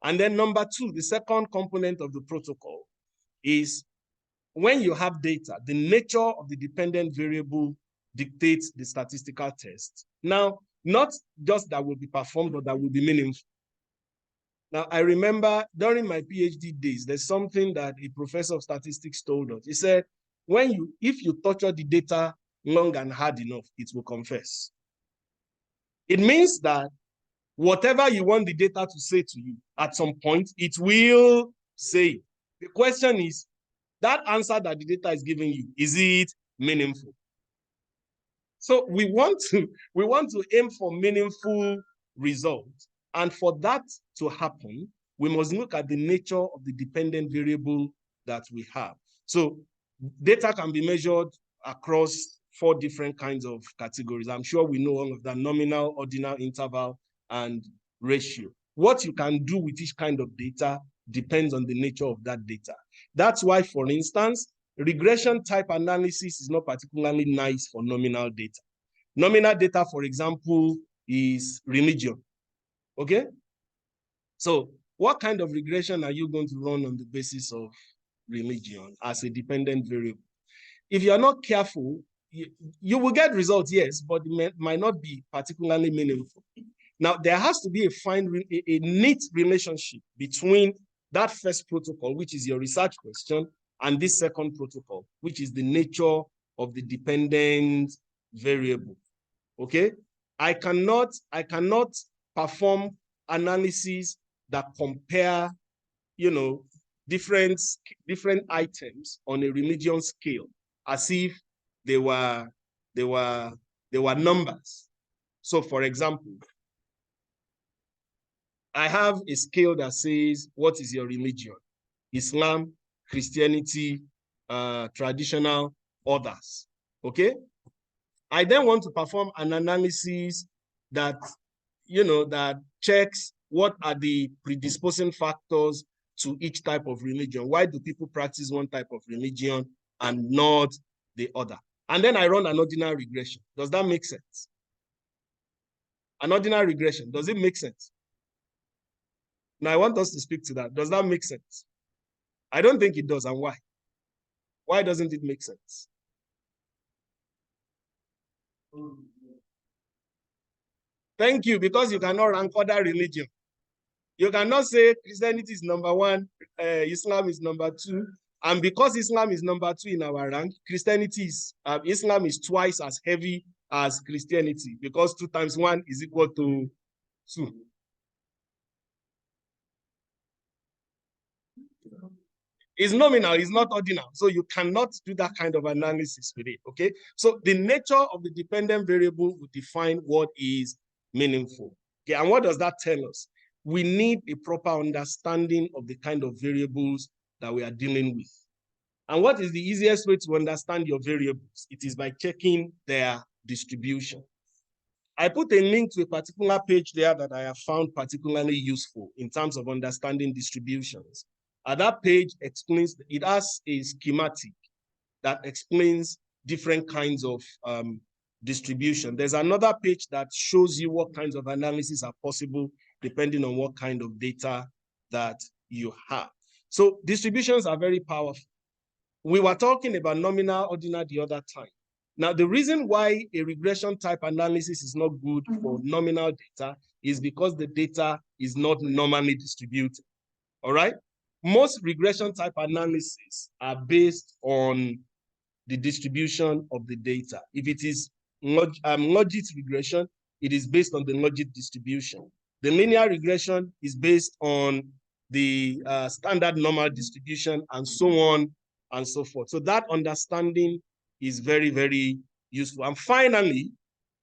And then number 2, the second component of the protocol is when you have data, the nature of the dependent variable dictates the statistical test. Now, not just that will be performed, but that will be meaningful. Now, I remember during my PhD days, there's something that a professor of statistics told us. He said, if you torture the data long and hard enough, it will confess. It means that whatever you want the data to say to you, at some point, it will say it. The question is, that answer that the data is giving you, is it meaningful? So we want to aim for meaningful results. And for that to happen, we must look at the nature of the dependent variable that we have. So data can be measured across 4 different kinds of categories. I'm sure we know all of that: nominal, ordinal, interval, and ratio. What you can do with each kind of data depends on the nature of that data. That's why, for instance, regression type analysis is not particularly nice for nominal data. Nominal data, for example, is religion. Okay? So what kind of regression are you going to run on the basis of religion as a dependent variable? If you are not careful, you will get results, yes, but it might not be particularly meaningful. Now, there has to be a neat relationship between that first protocol, which is your research question, and this second protocol, which is the nature of the dependent variable. Okay? I cannot perform analysis that compare, different items on a religion scale as if they were numbers. So, for example, I have a scale that says, what is your religion? Islam, Christianity, traditional, others. Okay? I then want to perform an analysis that, that checks what are the predisposing factors to each type of religion. Why do people practice one type of religion and not the other? And then I run an ordinal regression. Does that make sense? An ordinal regression, does it make sense? Now I want us to speak to that. Does that make sense? I don't think it does, and why? Why doesn't it make sense? Thank you, because you cannot rank other religion. You cannot say Christianity is number 1, Islam is number 2, and because Islam is number 2 in our rank, Islam is twice as heavy as Christianity, because 2 times 1 is equal to 2. It's nominal, it's not ordinal. So you cannot do that kind of analysis with it, okay? So the nature of the dependent variable will define what is meaningful. Okay, and what does that tell us? We need a proper understanding of the kind of variables that we are dealing with. And what is the easiest way to understand your variables? It is by checking their distribution. I put a link to a particular page there that I have found particularly useful in terms of understanding distributions. That page explains, it has a schematic that explains different kinds of distribution. There's another page that shows you what kinds of analysis are possible depending on what kind of data that you have. So distributions are very powerful. We were talking about nominal, ordinal the other time. Now, the reason why a regression type analysis is not good for nominal data is because the data is not normally distributed, all right? Most regression type analyses are based on the distribution of the data. If it is logit regression, it is based on the logit distribution. The linear regression is based on the standard normal distribution, and so on and so forth. So that understanding is very, very useful. And finally,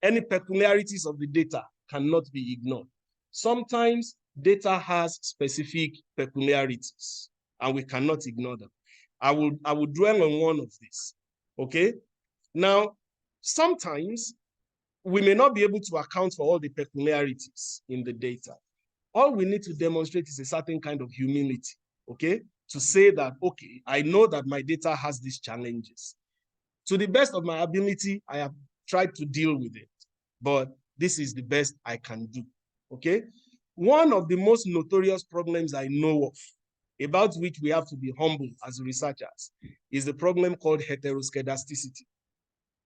any peculiarities of the data cannot be ignored. Sometimes data has specific peculiarities, and we cannot ignore them. I will dwell on one of these, okay? Now, sometimes we may not be able to account for all the peculiarities in the data. All we need to demonstrate is a certain kind of humility, okay? To say that, okay, I know that my data has these challenges. To the best of my ability, I have tried to deal with it, but this is the best I can do, okay? One of the most notorious problems I know of, about which we have to be humble as researchers, is the problem called heteroscedasticity.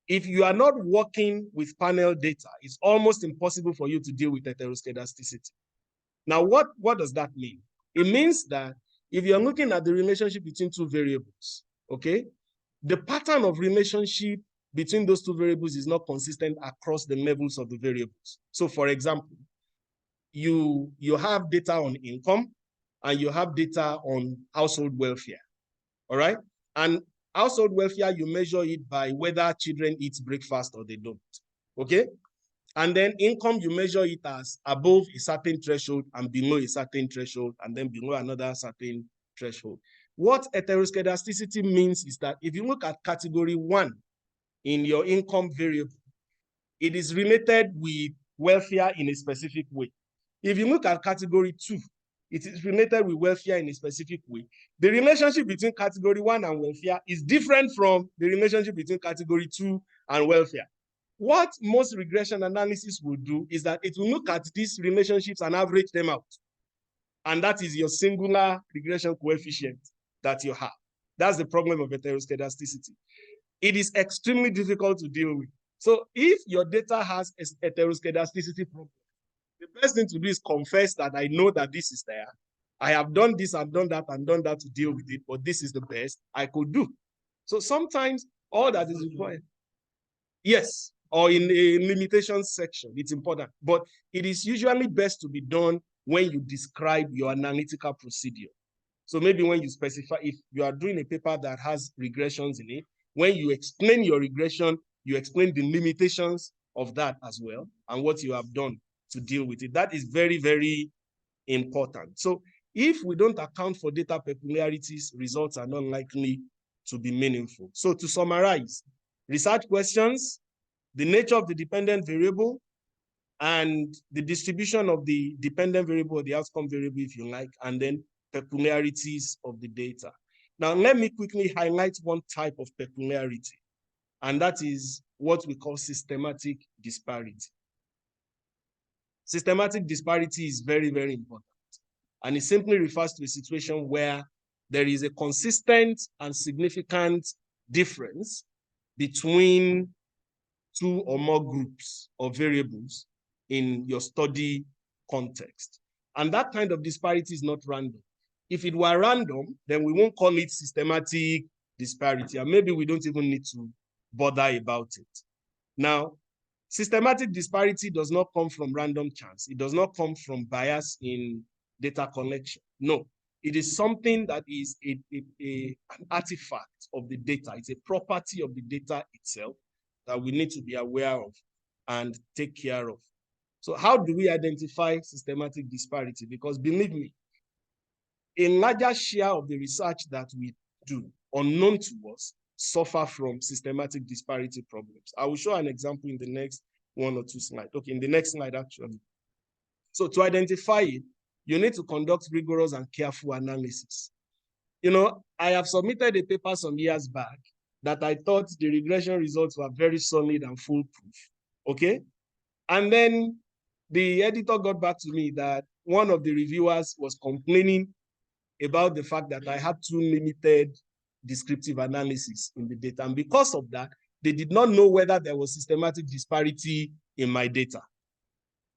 If you are not working with panel data, it's almost impossible for you to deal with heteroscedasticity. Now, what does that mean? It means that if you're looking at the relationship between 2 variables, okay, the pattern of relationship between those two variables is not consistent across the levels of the variables. So for example, you have data on income and you have data on household welfare, all right? And household welfare, you measure it by whether children eat breakfast or they don't, okay? And then income, you measure it as above a certain threshold and below a certain threshold, and then below another certain threshold. What heteroscedasticity means is that if you look at category 1 in your income variable, it is related with welfare in a specific way. If you look at category 2, it is related with welfare in a specific way. The relationship between category 1 and welfare is different from the relationship between category 2 and welfare. What most regression analysis will do is that it will look at these relationships and average them out. And that is your singular regression coefficient that you have. That's the problem of heteroscedasticity. It is extremely difficult to deal with. So if your data has a heteroscedasticity problem, the best thing to do is confess that I know that this is there. I have done this, I've done that, and done that to deal with it, but this is the best I could do. So sometimes all that is required. Yes, or in a limitations section, it's important, but it is usually best to be done when you describe your analytical procedure. So maybe when you specify, if you are doing a paper that has regressions in it, when you explain your regression, you explain the limitations of that as well and what you have done to deal with it. That is very, very important. So if we don't account for data peculiarities, results are not likely to be meaningful. So to summarize, research questions, the nature of the dependent variable, and the distribution of the dependent variable or the outcome variable, if you like, and then peculiarities of the data. Now, let me quickly highlight one type of peculiarity, and that is what we call systematic disparity. Systematic disparity is very, very important, and it simply refers to a situation where there is a consistent and significant difference between two or more groups of variables in your study context. And that kind of disparity is not random. If it were random, then we won't call it systematic disparity, and maybe we don't even need to bother about it. Now, systematic disparity does not come from random chance. It does not come from bias in data collection. No, it is something that is an artifact of the data. It's a property of the data itself that we need to be aware of and take care of. So how do we identify systematic disparity? Because believe me, a larger share of the research that we do, unknown to us, suffer from systematic disparity problems. I will show an example in the next 1 or 2 slides. Okay, in the next slide, actually. So to identify it, you need to conduct rigorous and careful analysis. You know, I have submitted a paper some years back that I thought the regression results were very solid and foolproof, okay? And then the editor got back to me that one of the reviewers was complaining about the fact that I had too limited descriptive analysis in the data. And because of that, they did not know whether there was systematic disparity in my data.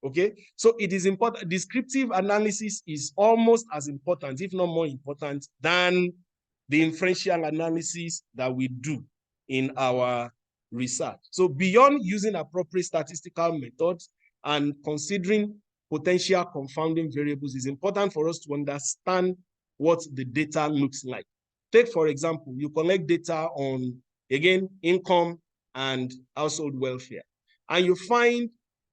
Okay, so it is important. Descriptive analysis is almost as important, if not more important, than the inferential analysis that we do in our research. So beyond using appropriate statistical methods and considering potential confounding variables, it's important for us to understand what the data looks like. Take, for example, you collect data on, again, income and household welfare, and you find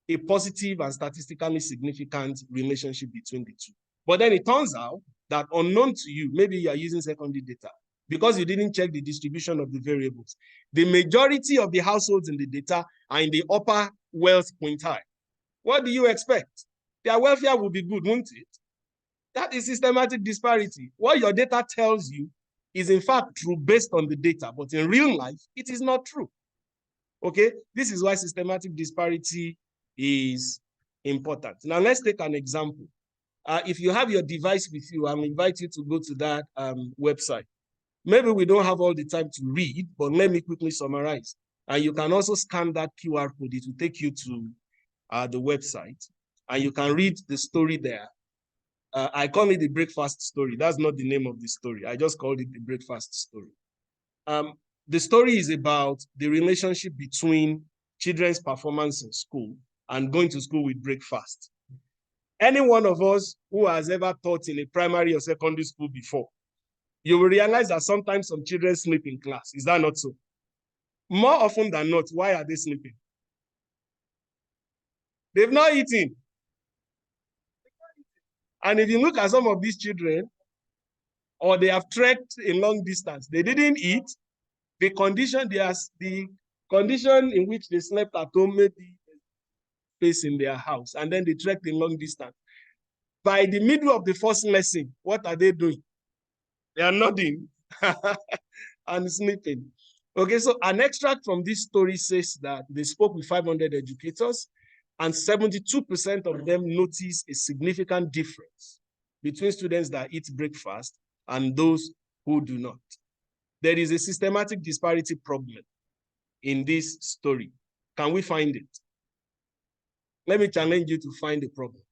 a positive and statistically significant relationship between the two. But then it turns out that unknown to you, maybe you are using secondary data, because you didn't check the distribution of the variables, the majority of the households in the data are in the upper wealth quintile. What do you expect? Their welfare will be good, won't it? That is systematic disparity. What your data tells you is in fact true based on the data, but in real life, it is not true. Okay, this is why systematic disparity is important. Now let's take an example. If you have your device with you, I'll invite you to go to that website. Maybe we don't have all the time to read, but let me quickly summarize. And you can also scan that QR code. It will take you to the website, and you can read the story there. I call it the breakfast story. That's not the name of the story. I just called it the breakfast story. The story is about the relationship between children's performance in school and going to school with breakfast. Any one of us who has ever taught in a primary or secondary school before, you will realize that sometimes some children sleep in class. Is that not so? More often than not, why are they sleeping? They've not eaten. And if you look at some of these children, or they have trekked a long distance, they didn't eat. The condition in which they slept at home made the space in their house, and then they trekked a long distance. By the middle of the first lesson, what are they doing? They are nodding and sleeping. Okay, so an extract from this story says that they spoke with 500 educators, and 72% of them noticed a significant difference between students that eat breakfast and those who do not. There is a systematic disparity problem in this story. Can we find it? Let me challenge you to find the problem.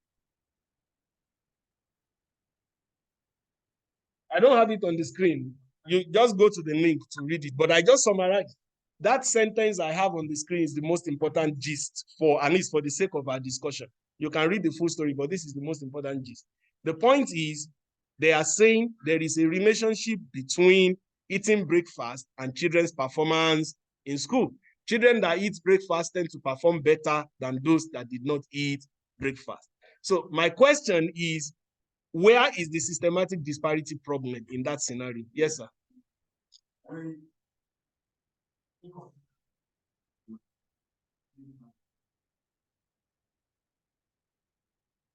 I don't have it on the screen. You just go to the link to read it, but I just summarized. That sentence I have on the screen is the most important gist for, at least for the sake of our discussion. You can read the full story, but this is the most important gist. The point is, they are saying there is a relationship between eating breakfast and children's performance in school. Children that eat breakfast tend to perform better than those that did not eat breakfast. So my question is, where is the systematic disparity problem in that scenario? Yes, sir.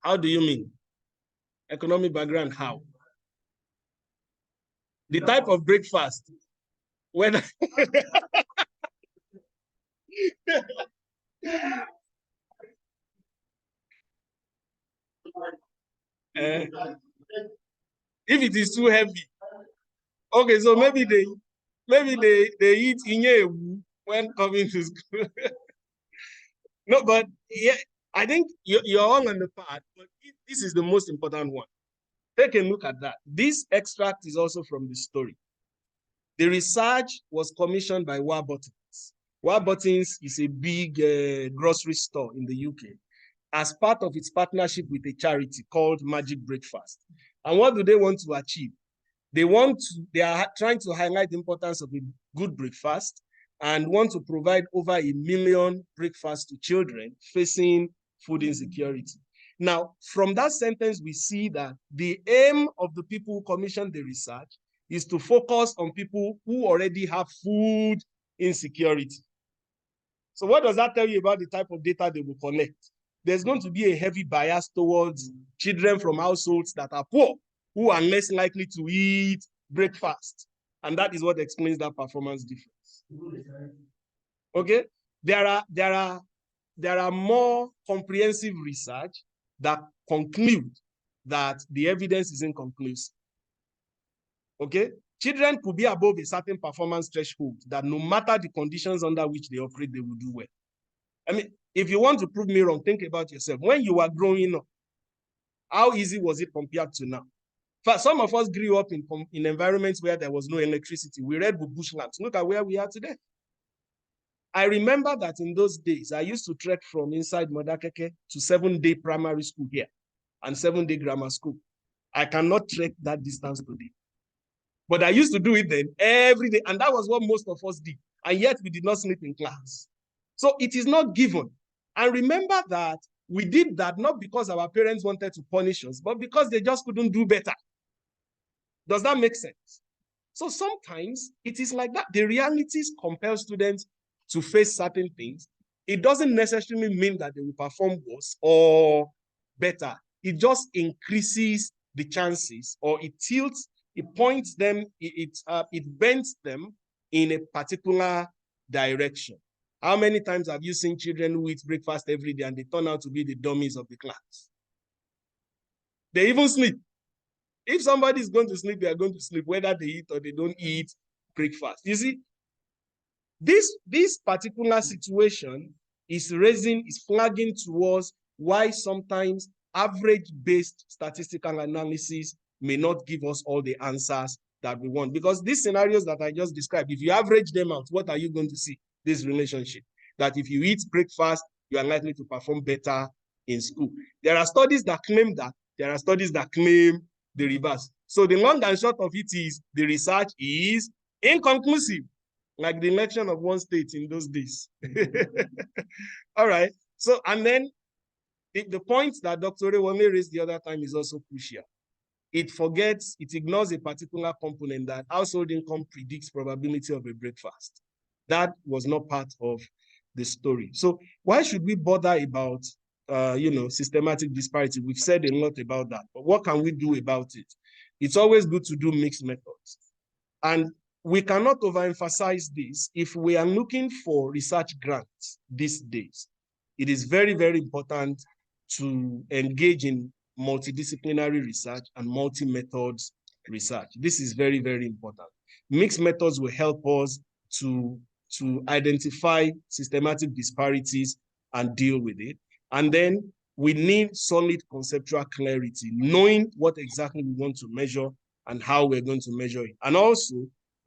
How do you mean? Economic background, how? The type of breakfast, whether if it is too heavy. Okay, so maybe they eat inye when coming to school. No, but yeah, I think you're all on the path, but this is the most important one. Take a look at that. This extract is also from the story. The research was commissioned by Warburton's. Warburton's is a big grocery store in the UK as part of its partnership with a charity called Magic Breakfast. And what do they want to achieve? They are trying to highlight the importance of a good breakfast and want to provide over 1 million breakfasts to children facing food insecurity. Now, from that sentence, we see that the aim of the people who commissioned the research is to focus on people who already have food insecurity. So what does that tell you about the type of data they will collect? There's going to be a heavy bias towards children from households that are poor, who are less likely to eat breakfast. And that is what explains that performance difference. Okay? There are more comprehensive research that conclude that the evidence is inconclusive. Okay? Children could be above a certain performance threshold that no matter the conditions under which they operate, they will do well. I mean, if you want to prove me wrong, think about yourself. When you were growing up, how easy was it compared to now? Some of us grew up in environments where there was no electricity. We read with bush lamps. Look at where we are today. I remember that in those days, I used to trek from inside Modakeke to 7-day primary school here and 7-day grammar school. I cannot trek that distance today. But I used to do it then every day, and that was what most of us did. And yet we did not sleep in class. So it is not given. And remember that we did that not because our parents wanted to punish us, but because they just couldn't do better. Does that make sense? So sometimes it is like that. The realities compel students to face certain things. It doesn't necessarily mean that they will perform worse or better. It just increases the chances, or it tilts, it points them, it bends them in a particular direction. How many times have you seen children who eat breakfast every day and they turn out to be the dummies of the class? They even sleep. If somebody is going to sleep, they are going to sleep, whether they eat or they don't eat breakfast. You see, this particular situation is flagging towards why sometimes average-based statistical analysis may not give us all the answers that we want. Because these scenarios that I just described, if you average them out, what are you going to see? This relationship, that if you eat breakfast, you are likely to perform better in school. There are studies that claim that. There are studies that claim the reverse. So the long and short of it is, the research is inconclusive, like the election of one state in those days. All right. So, and then the point that Dr. Rewame raised the other time is also crucial. It ignores a particular component, that household income predicts probability of a breakfast. That was not part of the story. So why should we bother about systematic disparity? We've said a lot about that, but what can we do about it? It's always good to do mixed methods. And we cannot overemphasize this. If we are looking for research grants these days, it is very, very important to engage in multidisciplinary research and multi-methods research. This is very, very important. Mixed methods will help us to identify systematic disparities and deal with it. And then we need solid conceptual clarity, knowing what exactly we want to measure and how we're going to measure it. And also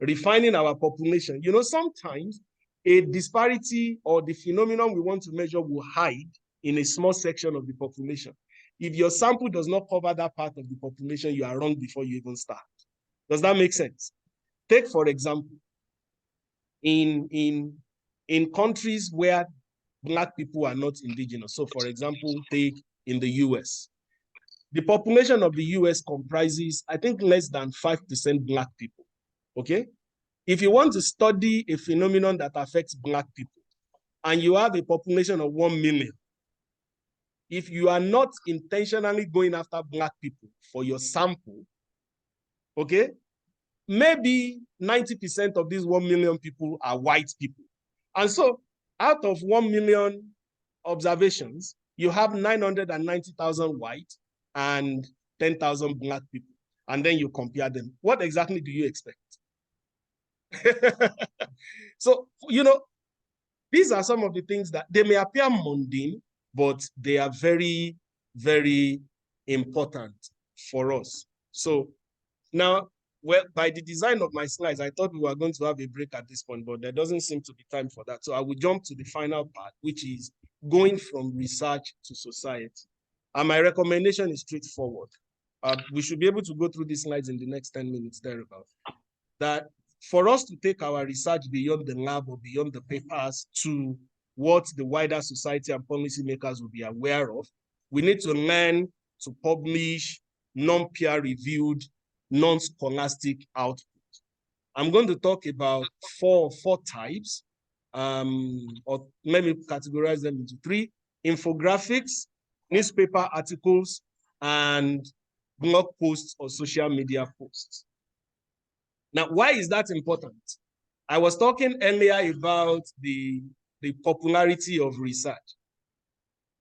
refining our population. You know, sometimes a disparity or the phenomenon we want to measure will hide in a small section of the population. If your sample does not cover that part of the population, you are wrong before you even start. Does that make sense? Take, for example, in countries where Black people are not indigenous. So, for example, take in the US. The population of the US comprises, I think, less than 5% Black people, okay? If you want to study a phenomenon that affects Black people, and you have a population of 1 million, if you are not intentionally going after Black people for your sample, okay, maybe 90% of these 1 million people are white people. And so out of 1 million observations, you have 990,000 white and 10,000 Black people. And then you compare them. What exactly do you expect? So, you know, these are some of the things that they may appear mundane, but they are very, very important for us. So now, well, by the design of my slides, I thought we were going to have a break at this point, but there doesn't seem to be time for that. So I will jump to the final part, which is going from research to society. And my recommendation is straightforward. We should be able to go through these slides in the next 10 minutes, thereabout. That for us to take our research beyond the lab or beyond the papers to what the wider society and policymakers will be aware of, we need to learn to publish non-peer reviewed, non-scholastic output. I'm going to talk about four types, or let me categorize them into 3: infographics, newspaper articles, and blog posts or social media posts. Now, why is that important? I was talking earlier about the popularity of research.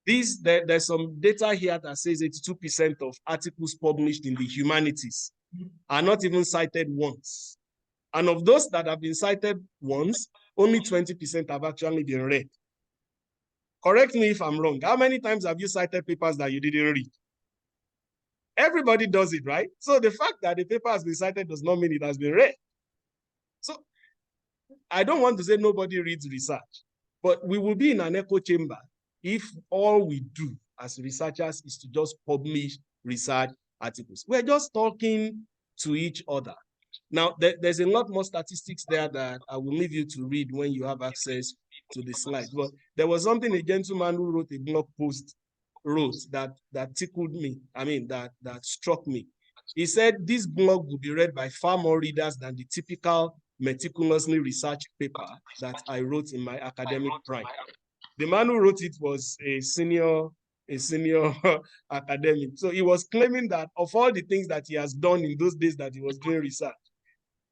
There's some data here that says 82% of articles published in the humanities are not even cited once. And of those that have been cited once, only 20% have actually been read. Correct me if I'm wrong. How many times have you cited papers that you didn't read? Everybody does it, right? So the fact that the paper has been cited does not mean it has been read. So I don't want to say nobody reads research, but we will be in an echo chamber if all we do as researchers is to just publish research articles. We're just talking to each other. Now, there's a lot more statistics there that I will leave you to read when you have access to the slides. But there was something a gentleman who wrote a blog post that tickled me, that struck me. He said this blog will be read by far more readers than the typical meticulously researched paper that I wrote in my academic prime. The man who wrote it was a senior academic. So he was claiming that of all the things that he has done in those days that he was doing research,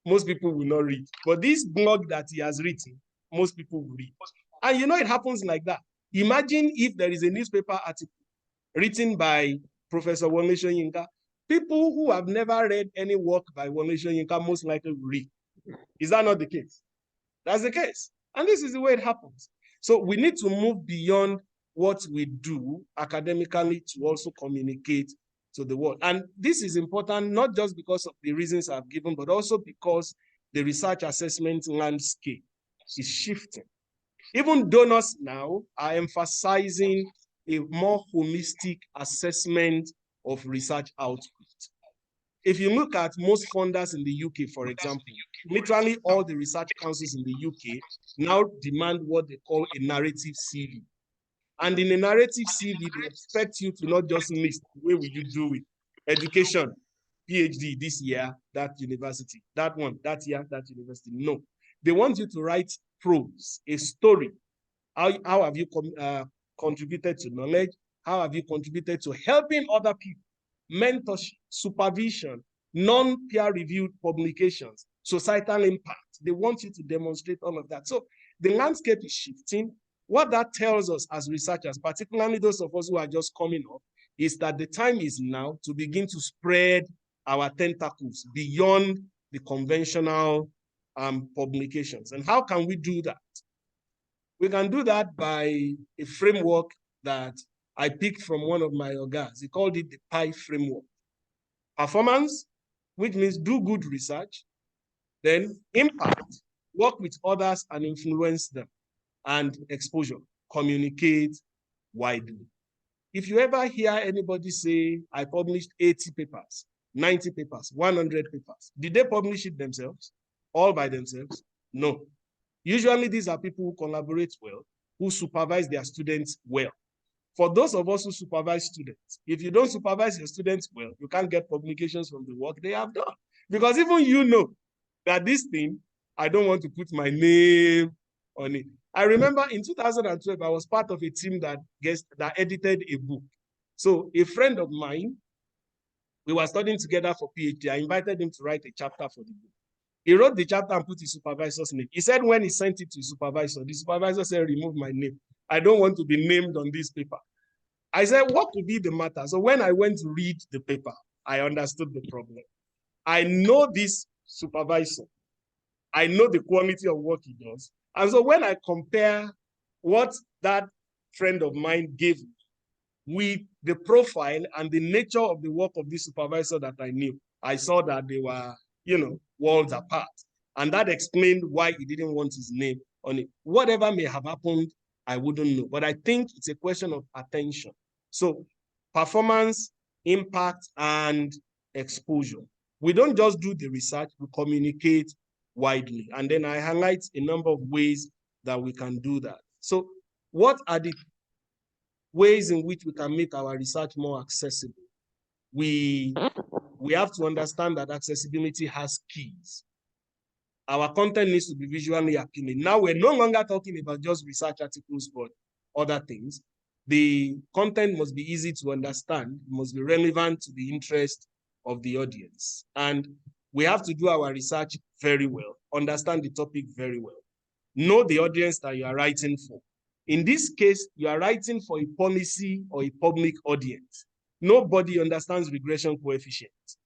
most people will not read. But this blog that he has written, most people will read. And you know, it happens like that. Imagine if there is a newspaper article written by Professor Wole Soyinka. People who have never read any work by Wole Soyinka most likely will read. Is that not the case? That's the case. And this is the way it happens. So we need to move beyond what we do academically to also communicate to the world. And this is important, not just because of the reasons I've given, but also because the research assessment landscape is shifting. Even donors now are emphasizing a more holistic assessment of research output. If you look at most funders in the UK, for example, literally all the research councils in the UK now demand what they call a narrative CV. And in a narrative CV, they expect you to not just list the way will you do it. Education, PhD this year, that university, that one, that year, that university. No, they want you to write prose, a story. How have you contributed to knowledge? How have you contributed to helping other people? Mentorship, supervision, non-peer-reviewed publications, societal impact. They want you to demonstrate all of that. So the landscape is shifting. What that tells us as researchers, particularly those of us who are just coming up, is that the time is now to begin to spread our tentacles beyond the conventional publications. And how can we do that? We can do that by a framework that I picked from one of my organs. He called it the PI framework. Performance, which means do good research, then impact, work with others and influence them, and exposure, communicate widely. If you ever hear anybody say, I published 80 papers, 90 papers, 100 papers, did they publish it themselves, all by themselves? No. Usually these are people who collaborate well, who supervise their students well. For those of us who supervise students, if you don't supervise your students well, you can't get publications from the work they have done. Because even you know that this thing, I don't want to put my name on it. I remember in 2012, I was part of a team that edited a book. So a friend of mine, we were studying together for PhD. I invited him to write a chapter for the book. He wrote the chapter and put his supervisor's name. He said when he sent it to his supervisor, the supervisor said, remove my name. I don't want to be named on this paper. I said, what could be the matter? So when I went to read the paper, I understood the problem. I know this supervisor. I know the quality of work he does. And so when I compare what that friend of mine gave me with the profile and the nature of the work of this supervisor that I knew, I saw that they were, worlds apart. And that explained why he didn't want his name on it. Whatever may have happened, I wouldn't know. But I think it's a question of attention. So performance, impact, and exposure. We don't just do the research, we communicate widely. And then I highlight a number of ways that we can do that. So what are the ways in which we can make our research more accessible? We have to understand that accessibility has keys. Our content needs to be visually appealing. Now we're no longer talking about just research articles, but other things. The content must be easy to understand, must be relevant to the interest of the audience. And we have to do our research very well, understand the topic very well, know the audience that you are writing for. In this case, you are writing for a policy or a public audience. Nobody understands regression coefficients.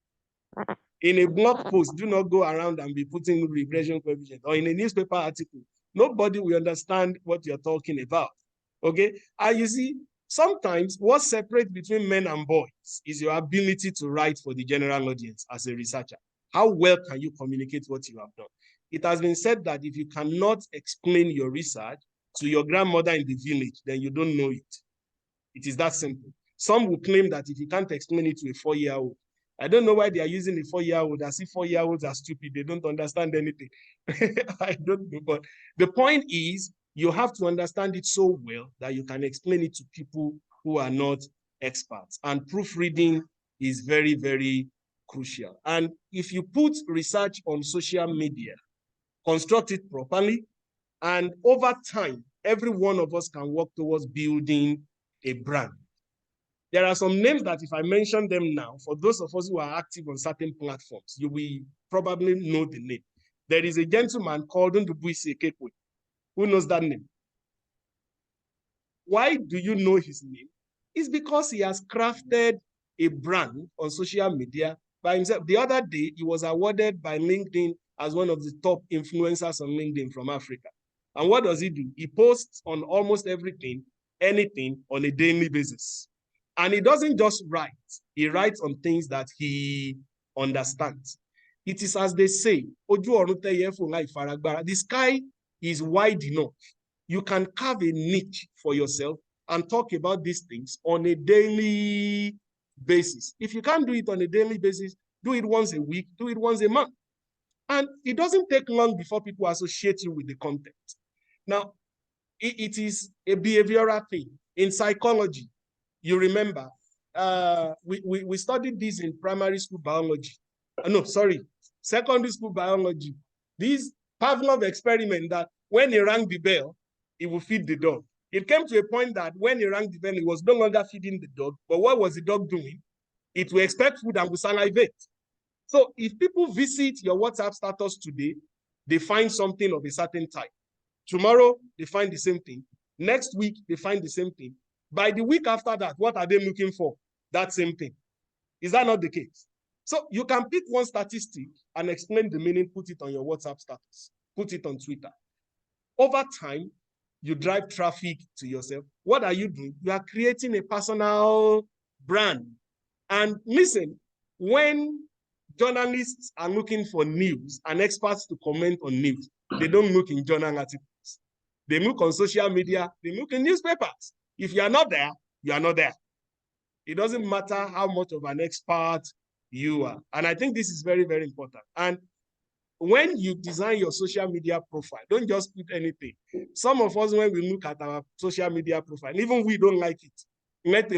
In a blog post, do not go around and be putting regression coefficients, or in a newspaper article. Nobody will understand what you're talking about, okay? And you see, sometimes what separates between men and boys is your ability to write for the general audience as a researcher. How well can you communicate what you have done? It has been said that if you cannot explain your research to your grandmother in the village, then you don't know it. It is that simple. Some will claim that if you can't explain it to a 4-year-old, I don't know why they are using a 4-year-old as if 4-year-olds are stupid. They don't understand anything. I don't know. But the point is, you have to understand it so well that you can explain it to people who are not experts. And proofreading is very, very crucial. And if you put research on social media, construct it properly, and over time, every one of us can work towards building a brand. There are some names that if I mention them now, for those of us who are active on certain platforms, you will probably know the name. There is a gentleman called Ndubuisi Ekekwe. Who knows that name? Why do you know his name? It's because he has crafted a brand on social media by himself. The other day, he was awarded by LinkedIn as one of the top influencers on LinkedIn from Africa. And what does he do? He posts on almost everything, anything on a daily basis. And he doesn't just write, he writes on things that he understands. It is as they say, the sky is wide enough. You can carve a niche for yourself and talk about these things on a daily basis. If you can't do it on a daily basis, do it once a week, do it once a month. And it doesn't take long before people associate you with the content. Now, it is a behavioral thing. In psychology, you remember, we studied this in primary school biology. Secondary school biology. This Pavlov experiment that when he rang the bell, he would feed the dog. It came to a point that when he rang the bell, he was no longer feeding the dog. But what was the dog doing? It will expect food and will salivate. So if people visit your WhatsApp status today, they find something of a certain type. Tomorrow, they find the same thing. Next week, they find the same thing. By the week after that, what are they looking for? That same thing. Is that not the case? So you can pick one statistic and explain the meaning, put it on your WhatsApp status, put it on Twitter. Over time, you drive traffic to yourself. What are you doing? You are creating a personal brand. And listen, when journalists are looking for news and experts to comment on news, they don't look in journal articles. They look on social media, they look in newspapers. If you are not there, you are not there. It doesn't matter how much of an expert you are. And I think this is very, very important. And when you design your social media profile, don't just put anything. Some of us, when we look at our social media profile, even we don't like it, let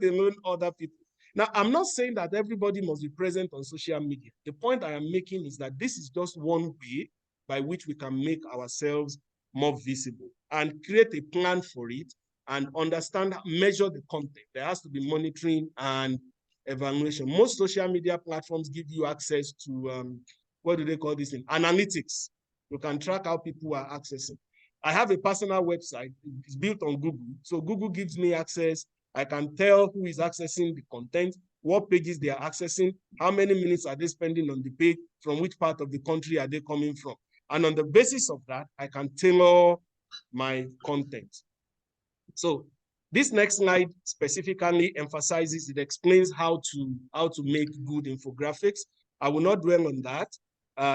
alone other people. Now, I'm not saying that everybody must be present on social media. The point I am making is that this is just one way by which we can make ourselves more visible and create a plan for it and understand, measure the content. There has to be monitoring and evaluation. Most social media platforms give you access to, what do they call this thing? Analytics. You can track how people are accessing. I have a personal website. It's built on Google. So Google gives me access. I can tell who is accessing the content, what pages they are accessing, how many minutes are they spending on the page, from which part of the country are they coming from. And on the basis of that, I can tailor my content. So this next slide specifically emphasizes, it explains how to make good infographics. I will not dwell on that,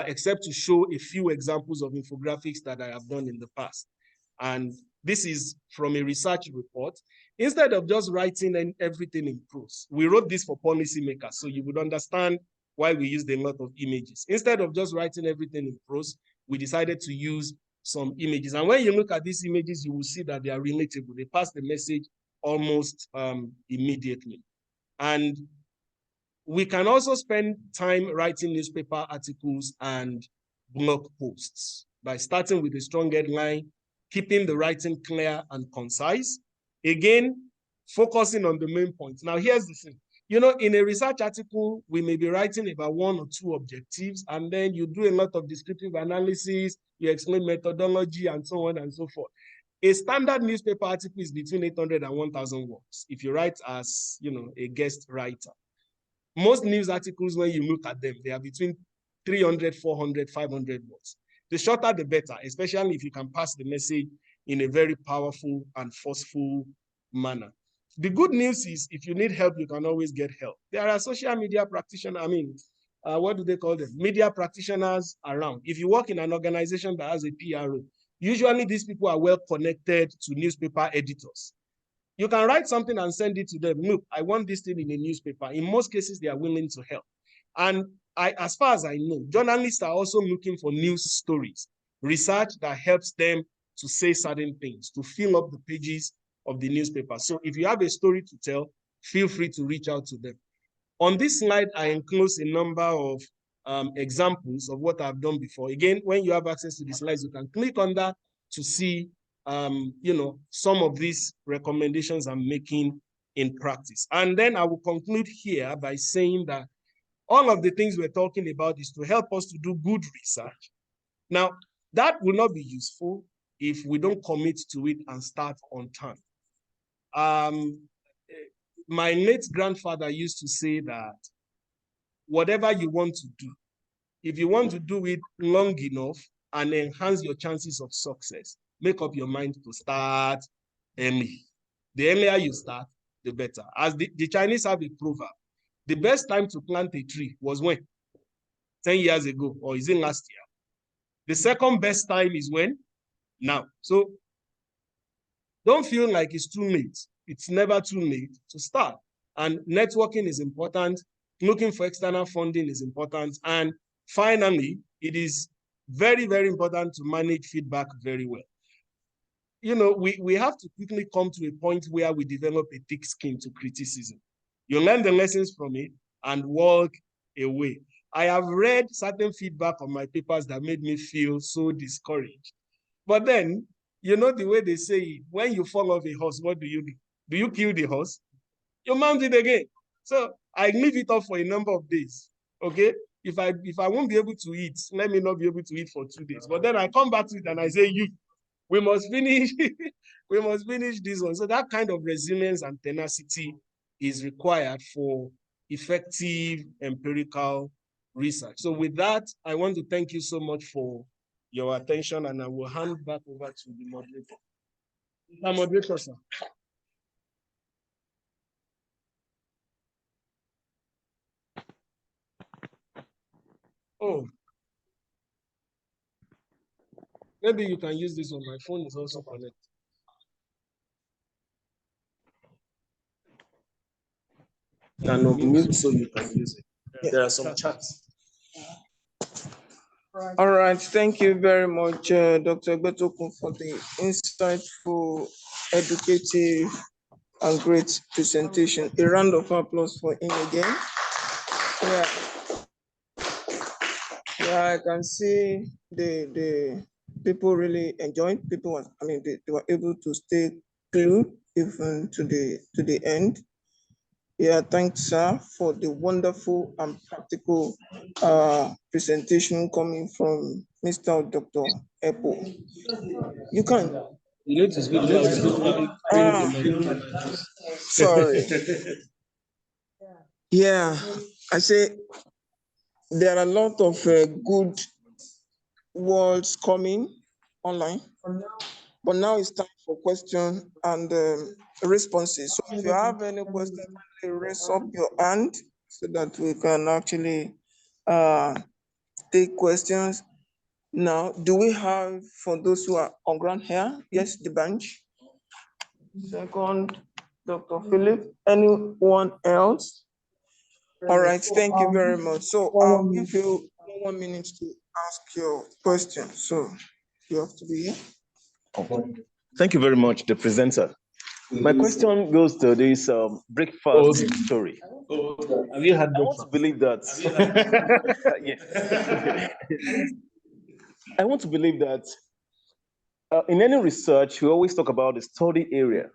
except to show a few examples of infographics that I have done in the past. And this is from a research report. Instead of just writing everything in prose, we wrote this for policymakers, so you would understand why we used a lot of images. Instead of just writing everything in prose, we decided to use some images. And when you look at these images, you will see that they are relatable. They pass the message almost immediately. And we can also spend time writing newspaper articles and blog posts by starting with a strong headline, keeping the writing clear and concise. Again, focusing on the main points. Now, here's the thing. You know, in a research article, we may be writing about one or two objectives, and then you do a lot of descriptive analysis, you explain methodology, and so on and so forth. A standard newspaper article is between 800 and 1,000 words if you write as, you know, a guest writer. Most news articles, when you look at them, they are between 300, 400, 500 words. The shorter, the better, especially if you can pass the message in a very powerful and forceful manner. The good news is, if you need help, you can always get help. There are social media practitioners, what do they call them? Media practitioners around. If you work in an organization that has a PRO, usually these people are well connected to newspaper editors. You can write something and send it to them. Look, I want this thing in a newspaper. In most cases, they are willing to help. And as far as I know, journalists are also looking for news stories, research that helps them to say certain things, to fill up the pages of the newspaper. So if you have a story to tell, feel free to reach out to them. On this slide, I enclose a number of examples of what I've done before. Again, when you have access to the slides, you can click on that to see some of these recommendations I'm making in practice. And then I will conclude here by saying that all of the things we're talking about is to help us to do good research. Now, that will not be useful if we don't commit to it and start on time. My late grandfather used to say that whatever you want to do, if you want to do it long enough and enhance your chances of success, make up your mind to start early. The earlier you start, the better. As the Chinese have a proverb, the best time to plant a tree was when? 10 years ago, or is it last year? The second best time is when? Now. So don't feel like it's too late. It's never too late to start. And networking is important. Looking for external funding is important. And finally, it is very, very important to manage feedback very well. You know, we have to quickly come to a point where we develop a thick skin to criticism. You learn the lessons from it and walk away. I have read certain feedback on my papers that made me feel so discouraged. But then, you know the way they say it, when you fall off a horse, what do you do? Do you kill the horse? You mount it again. So I leave it up for a number of days. Okay? If I won't be able to eat, let me not be able to eat for 2 days. But then I come back to it and I say, we must finish, we must finish this one. So that kind of resilience and tenacity is required for effective empirical research. So with that, I want to thank you so much for your attention, and I will hand back over to the moderator. The moderator, sir. Oh, maybe you can use this one. My phone is also connected. And mute so you can use it. There are some chats. All right, thank you very much, Dr. Betokun, for the insightful, educative, and great presentation. A round of applause for him again. Yeah, I can see the people really enjoyed. They were able to stay glued even to the end. Yeah, thanks, sir, for the wonderful and practical presentation coming from Mr. or Dr. Epo. You can. You need to speak sorry. Yeah, I say there are a lot of good words coming online, but now it's time for questions and responses. So if you have any questions, raise up your hand so that we can actually take questions. Now, do we have, for those who are on ground here? Yes, the bench. Second, Dr. Philip. Anyone else? All right, thank you very much. So I'll give you 1 minute to ask your question. So you have to be here. Thank you very much, the presenter. My question goes to this breakfast story. Have you had breakfast? I want to believe that. Yes. I want to believe that in any research, we always talk about the study area.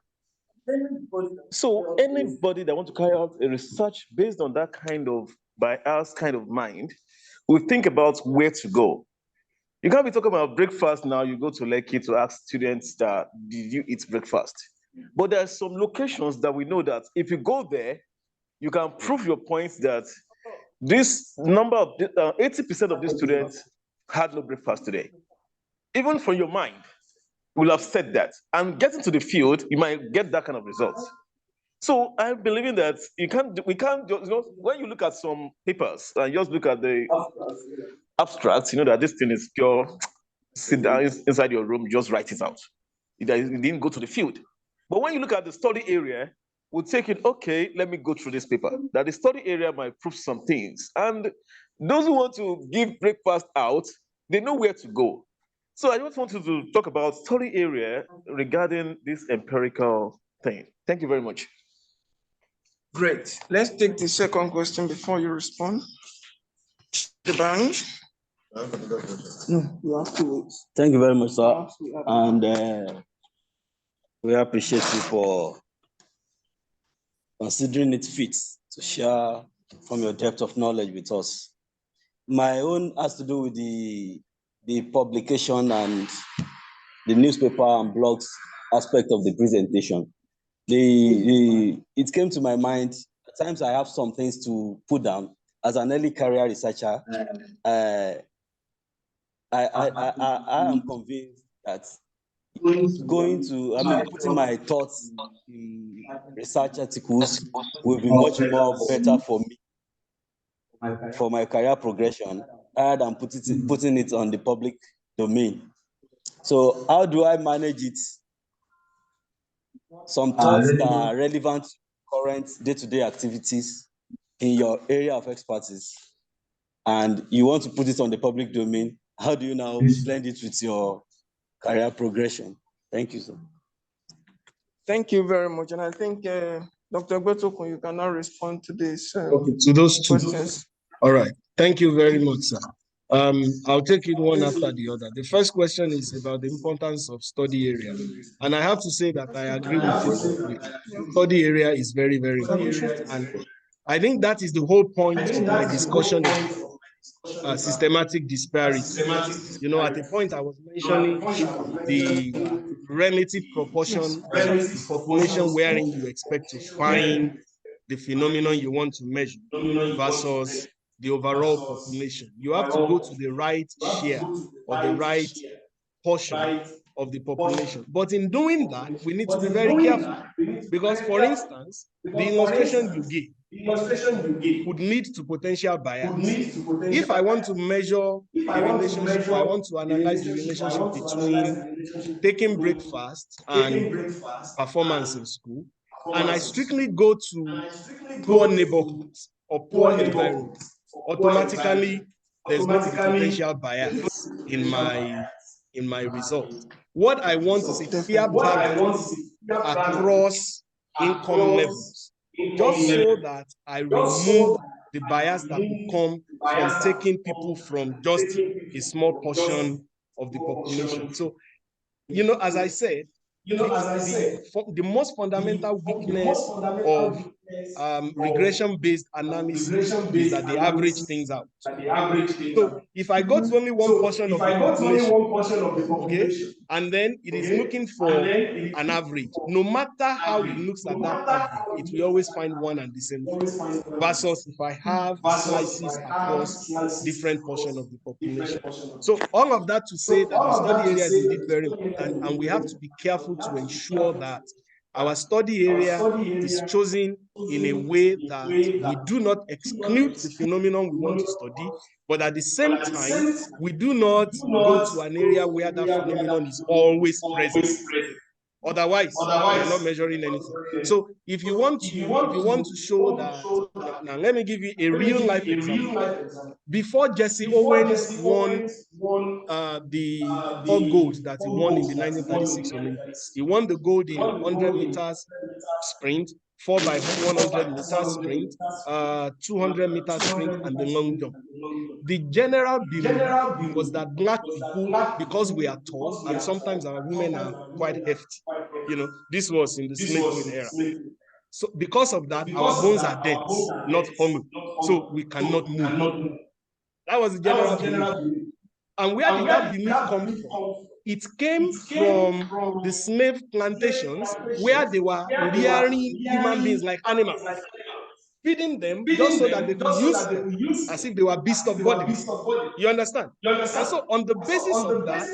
So anybody that wants to carry out a research based on that kind of bias kind of mind will think about where to go. You can't be talking about breakfast now, you go to Lekki to ask students that, did you eat breakfast? But there are some locations that we know that if you go there, you can prove your point that this number of 80% of these students had no breakfast today. Even from your mind, will have said that. And getting to the field, you might get that kind of results. So I'm believing that we can't just, when you look at some papers and just look at the abstracts, that this thing is pure, sit down inside your room, just write it out. It didn't go to the field. But when you look at the study area, we'll take it, okay, let me go through this paper. That the study area might prove some things. And those who want to give breakfast out, they know where to go. So I just wanted to talk about study area regarding this empirical thing. Thank you very much. Great. Let's take the second question before you respond. The bench. No, you have to wait. Thank you very much, sir. And we appreciate you for considering it fit to share from your depth of knowledge with us. My own has to do with the publication and the newspaper and blogs aspect of the presentation. It came to my mind, at times I have some things to put down. As an early career researcher, I am convinced that putting my thoughts in research articles will be much more better for me, for my career progression, rather than putting it on the public domain. So how do I manage it? Some thoughts that are relevant to current day-to-day activities in your area of expertise, and you want to put it on the public domain. How do you now blend it with your career progression? Thank you, sir. Thank you very much. And I think Dr. Gbetokun, you can now respond to this. Okay, to those two questions. All right. Thank you very much, sir. I'll take it one after the other. The first question is about the importance of study area. And I have to say that I agree with you completely. Study area is very, very important. And I think that is the whole point of my discussion about systematic disparity. You know, at a point I was mentioning the relative proportion of the population wherein you expect to find the phenomenon you want to measure versus the overall population. You have to go to the right share or the right portion of the population. But in doing that, we need to be very careful because, for instance, the illustration you give would lead to potential bias. If I want to measure the relationship, or I want to analyze the relationship between taking breakfast and performance in school, and I strictly go to poor neighborhoods or poor environments, automatically there's going to be potential bias in my results. What I want is a fair balance across income levels, just so that I remove the bias that will come from taking people from just a small portion of the population. So, you know, as I said, the most fundamental weakness of regression-based analysis is that they average things out. So if I go to only one portion of the population, okay, and then it is looking for an average, no matter how it looks at that average, it will always find one and the same thing. Versus if I have slices across different portions of the population. So all of that to say that the study area is indeed very important, and we have to be careful to ensure that our study area is chosen in a way that we do not exclude the phenomenon we want to study, but at the same time, we do not go to an area where that phenomenon is always present. Otherwise, we are not measuring anything. So if you want to show that, now let me give you a real life example. Before Jesse Owens won the 4 gold that he won in the 1936 Olympics, he won the gold in 100 meters sprint, 4 by 100 meters sprint, 200 meters sprint, and the long jump. The general belief was that Black people, because we are tall and sometimes our women are quite hefty, you know, this was in the slave trade era. So because of that, our bones are dense, not hollow, so we cannot move. That was the general belief. And where did that belief come from? It came from the slave plantations where they were rearing human beings like animals, feeding them just so that they could use them as if they were beasts of burden. You understand? And so on the basis of that,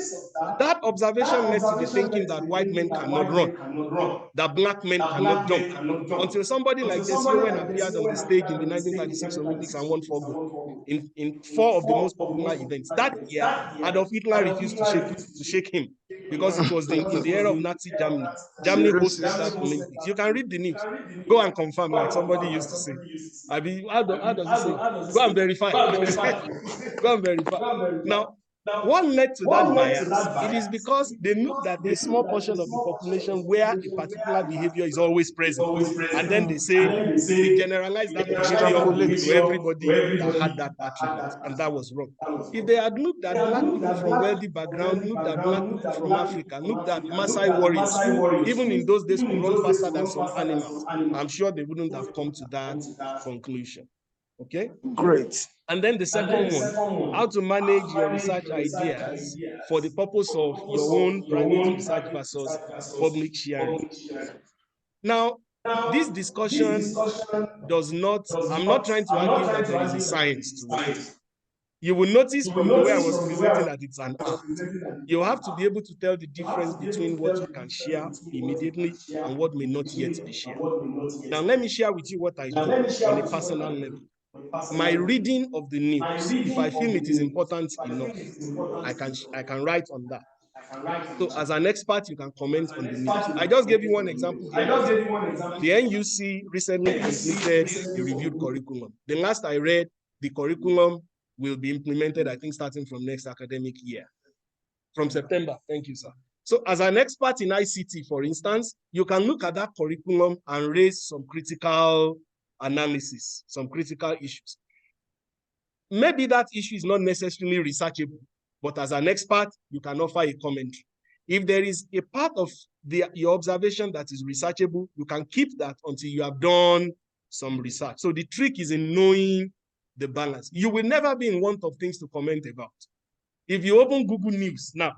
that observation led to the thinking that white men cannot run, that Black men cannot jump, until somebody like Jesse Owens appeared on the stage in the 1936 Olympics and won 4 gold in 4 of the most popular events. That year, Adolf Hitler refused to shake him because it was in the era of Nazi Germany. Germany hosted that Olympics. You can read the news. Go and confirm, like somebody used to say. I mean, how does it say? Go and verify. Go and verify. Now, what led to that bias? It is because they looked at a small portion of the population where a particular behavior is always present. And then they say, they generalize that behavior to everybody that had that attribute. And that was wrong. If they had looked at Black people from wealthy background, looked at Black people from Africa, looked at Maasai warriors, who even in those days could run faster than some animals, I'm sure they wouldn't have come to that conclusion. Okay? Great. And then the second one, how to manage your research ideas for the purpose of your own private research versus public sharing. Now, this discussion does not, I'm not trying to argue that there is a science to it. You will notice from the way I was presenting that it's an art. You have to be able to tell the difference between what you can share immediately and what may not yet be shared. Now, let me share with you what I do on a personal level. My reading of the news, if I feel it is important enough, I can write on that. So as an expert, you can comment on the news. I just gave you one example the other day. The NUC recently completed a reviewed curriculum. The last I read, the curriculum will be implemented, I think, starting from next academic year, from September. Thank you, sir. So as an expert in ICT, for instance, you can look at that curriculum and raise some critical analysis, some critical issues. Maybe that issue is not necessarily researchable, but as an expert, you can offer a commentary. If there is a part of your observation that is researchable, you can keep that until you have done some research. So the trick is in knowing the balance. You will never be in want of things to comment about. If you open Google News now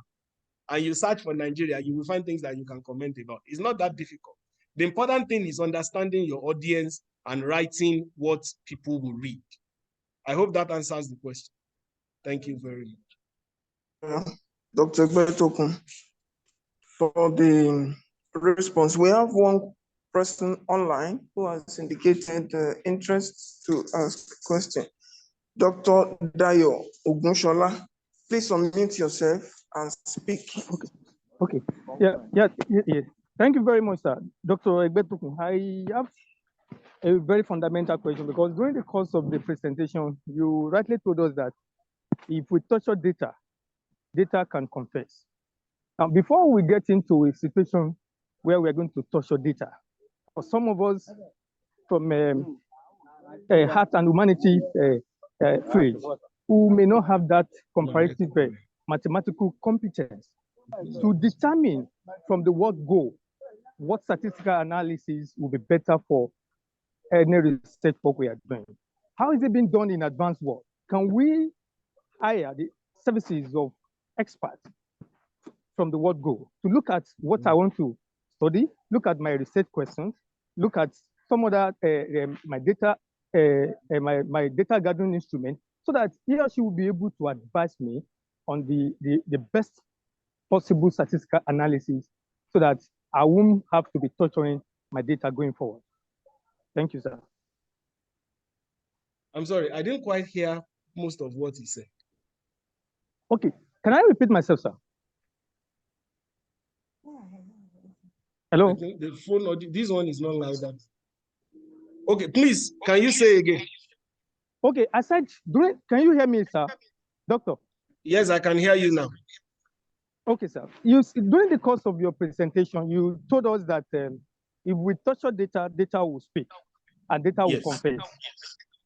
and you search for Nigeria, you will find things that you can comment about. It's not that difficult. The important thing is understanding your audience and writing what people will read. I hope that answers the question. Thank you very much. Dr. Gbetokun, for the response, we have one person online who has indicated interest to ask a question. Dr. Dayo Ogunshola, please unmute yourself and speak. Okay. Yeah. Thank you very much, sir. Dr. Gbetokun, I have a very fundamental question, because during the course of the presentation, you rightly told us that if we touch on data, data can confess. Now, before we get into a situation where we're going to touch on data, for some of us from heart and humanity field, who may not have that comparative mathematical competence to determine from the word go, what statistical analysis will be better for any research work we are doing. How is it being done in advanced work? Can we hire the services of experts from the word go to look at what I want to study, look at my research questions, look at some other my data gathering instrument, so that he or she will be able to advise me on the best possible statistical analysis, so that I won't have to be torturing my data going forward. Thank you, sir. I'm sorry, I didn't quite hear most of what he said. Okay, can I repeat myself, sir? Hello? The phone, this one is not louder. Okay, please, can you say again? Okay, I said, can you hear me, sir? Doctor? Yes, I can hear you now. Okay, sir. During the course of your presentation, you told us that if we touch on data, data will speak and data will confess.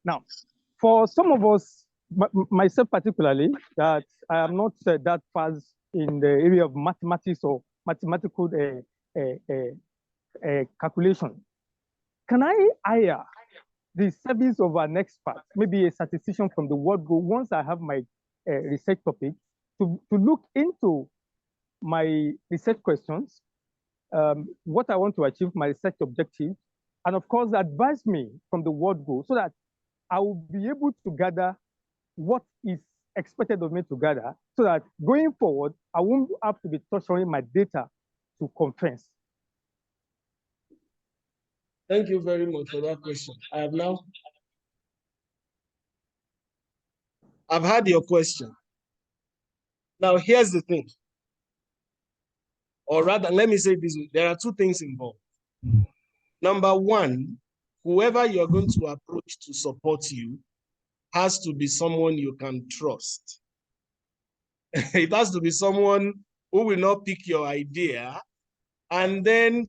Now, for some of us, myself particularly, that I am not that fast in the area of mathematics or mathematical calculation, can I hire the service of an expert, maybe a statistician from the word go, once I have my research topic, to look into my research questions, what I want to achieve, my research objective, and of course, advise me from the word go, so that I will be able to gather what is expected of me to gather, so that going forward, I won't have to be torturing my data to confess. Thank you very much for that question. I've had your question. Now, here's the thing. Or rather, let me say this, there are two things involved. Number one, whoever you're going to approach to support you has to be someone you can trust. It has to be someone who will not pick your idea and then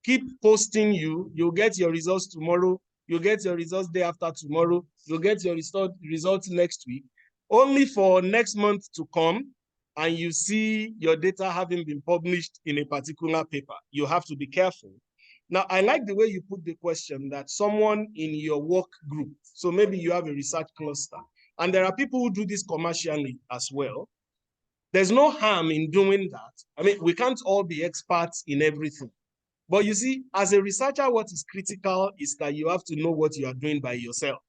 keep posting you. You'll get your results tomorrow. You'll get your results day after tomorrow. You'll get your results next week, only for next month to come and you see your data having been published in a particular paper. You have to be careful. Now, I like the way you put the question that someone in your work group, so maybe you have a research cluster, and there are people who do this commercially as well. There's no harm in doing that. I mean, we can't all be experts in everything. But you see, as a researcher, what is critical is that you have to know what you are doing by yourself.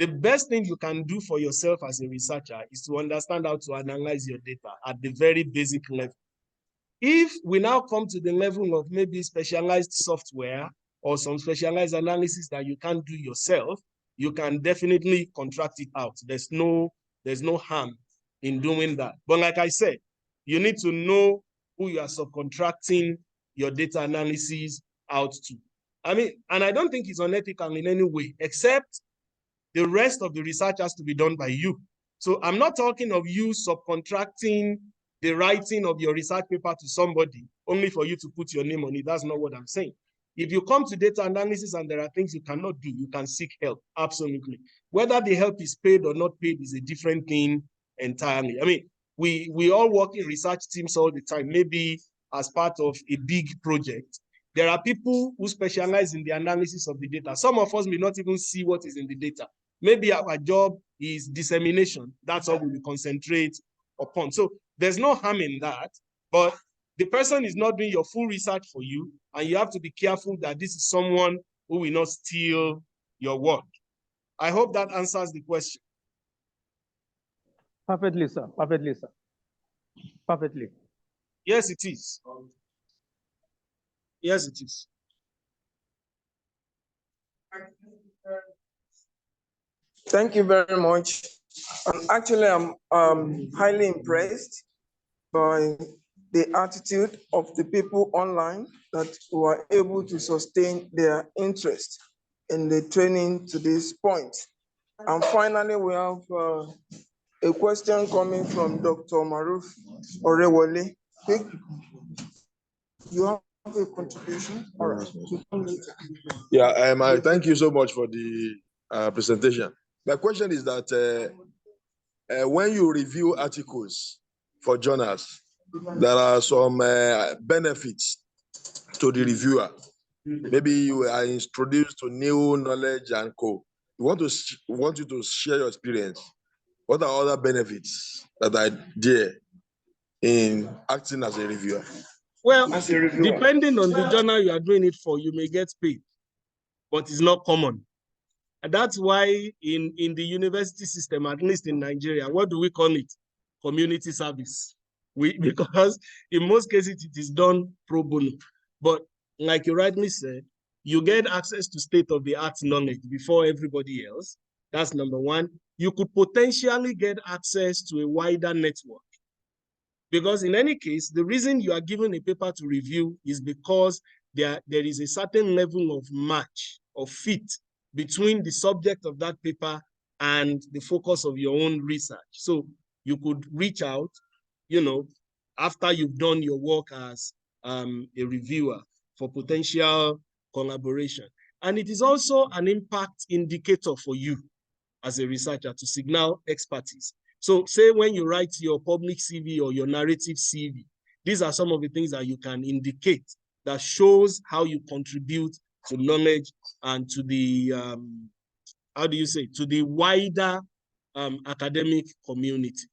The best thing you can do for yourself as a researcher is to understand how to analyze your data at the very basic level. If we now come to the level of maybe specialized software or some specialized analysis that you can't do yourself, you can definitely contract it out. There's no harm in doing that. But like I said, you need to know who you are subcontracting your data analysis out to. I mean, and I don't think it's unethical in any way, except the rest of the research has to be done by you. So I'm not talking of you subcontracting the writing of your research paper to somebody only for you to put your name on it. That's not what I'm saying. If you come to data analysis and there are things you cannot do, you can seek help, absolutely. Whether the help is paid or not paid is a different thing entirely. I mean, we all work in research teams all the time, maybe as part of a big project. There are people who specialize in the analysis of the data. Some of us may not even see what is in the data. Maybe our job is dissemination. That's all we will concentrate upon. So there's no harm in that, but the person is not doing your full research for you, and you have to be careful that this is someone who will not steal your work. I hope that answers the question. Perfectly, sir. Perfectly, sir. Perfectly. Yes, it is. Yes, it is. Thank you very much. Actually, I'm highly impressed by the attitude of the people online that were able to sustain their interest in the training to this point. And finally, we have a question coming from Dr. Maruf Orewole. You have a contribution? All right. Yeah, I thank you so much for the presentation. My question is that when you review articles for journals, there are some benefits to the reviewer. Maybe you are introduced to new knowledge and co. We want you to share your experience. What are other benefits that are there in acting as a reviewer? Well, depending on the journal you are doing it for, you may get paid, but it's not common. And that's why in the university system, at least in Nigeria, what do we call it? Community service. Because in most cases, it is done pro bono. But like you rightly said, you get access to state-of-the-art knowledge before everybody else. That's number one. You could potentially get access to a wider network. Because in any case, the reason you are given a paper to review is because there is a certain level of match or fit between the subject of that paper and the focus of your own research. So you could reach out, after you've done your work as a reviewer for potential collaboration. And it is also an impact indicator for you as a researcher to signal expertise. So say when you write your public CV or your narrative CV, these are some of the things that you can indicate that shows how you contribute to knowledge and to the, to the wider academic community.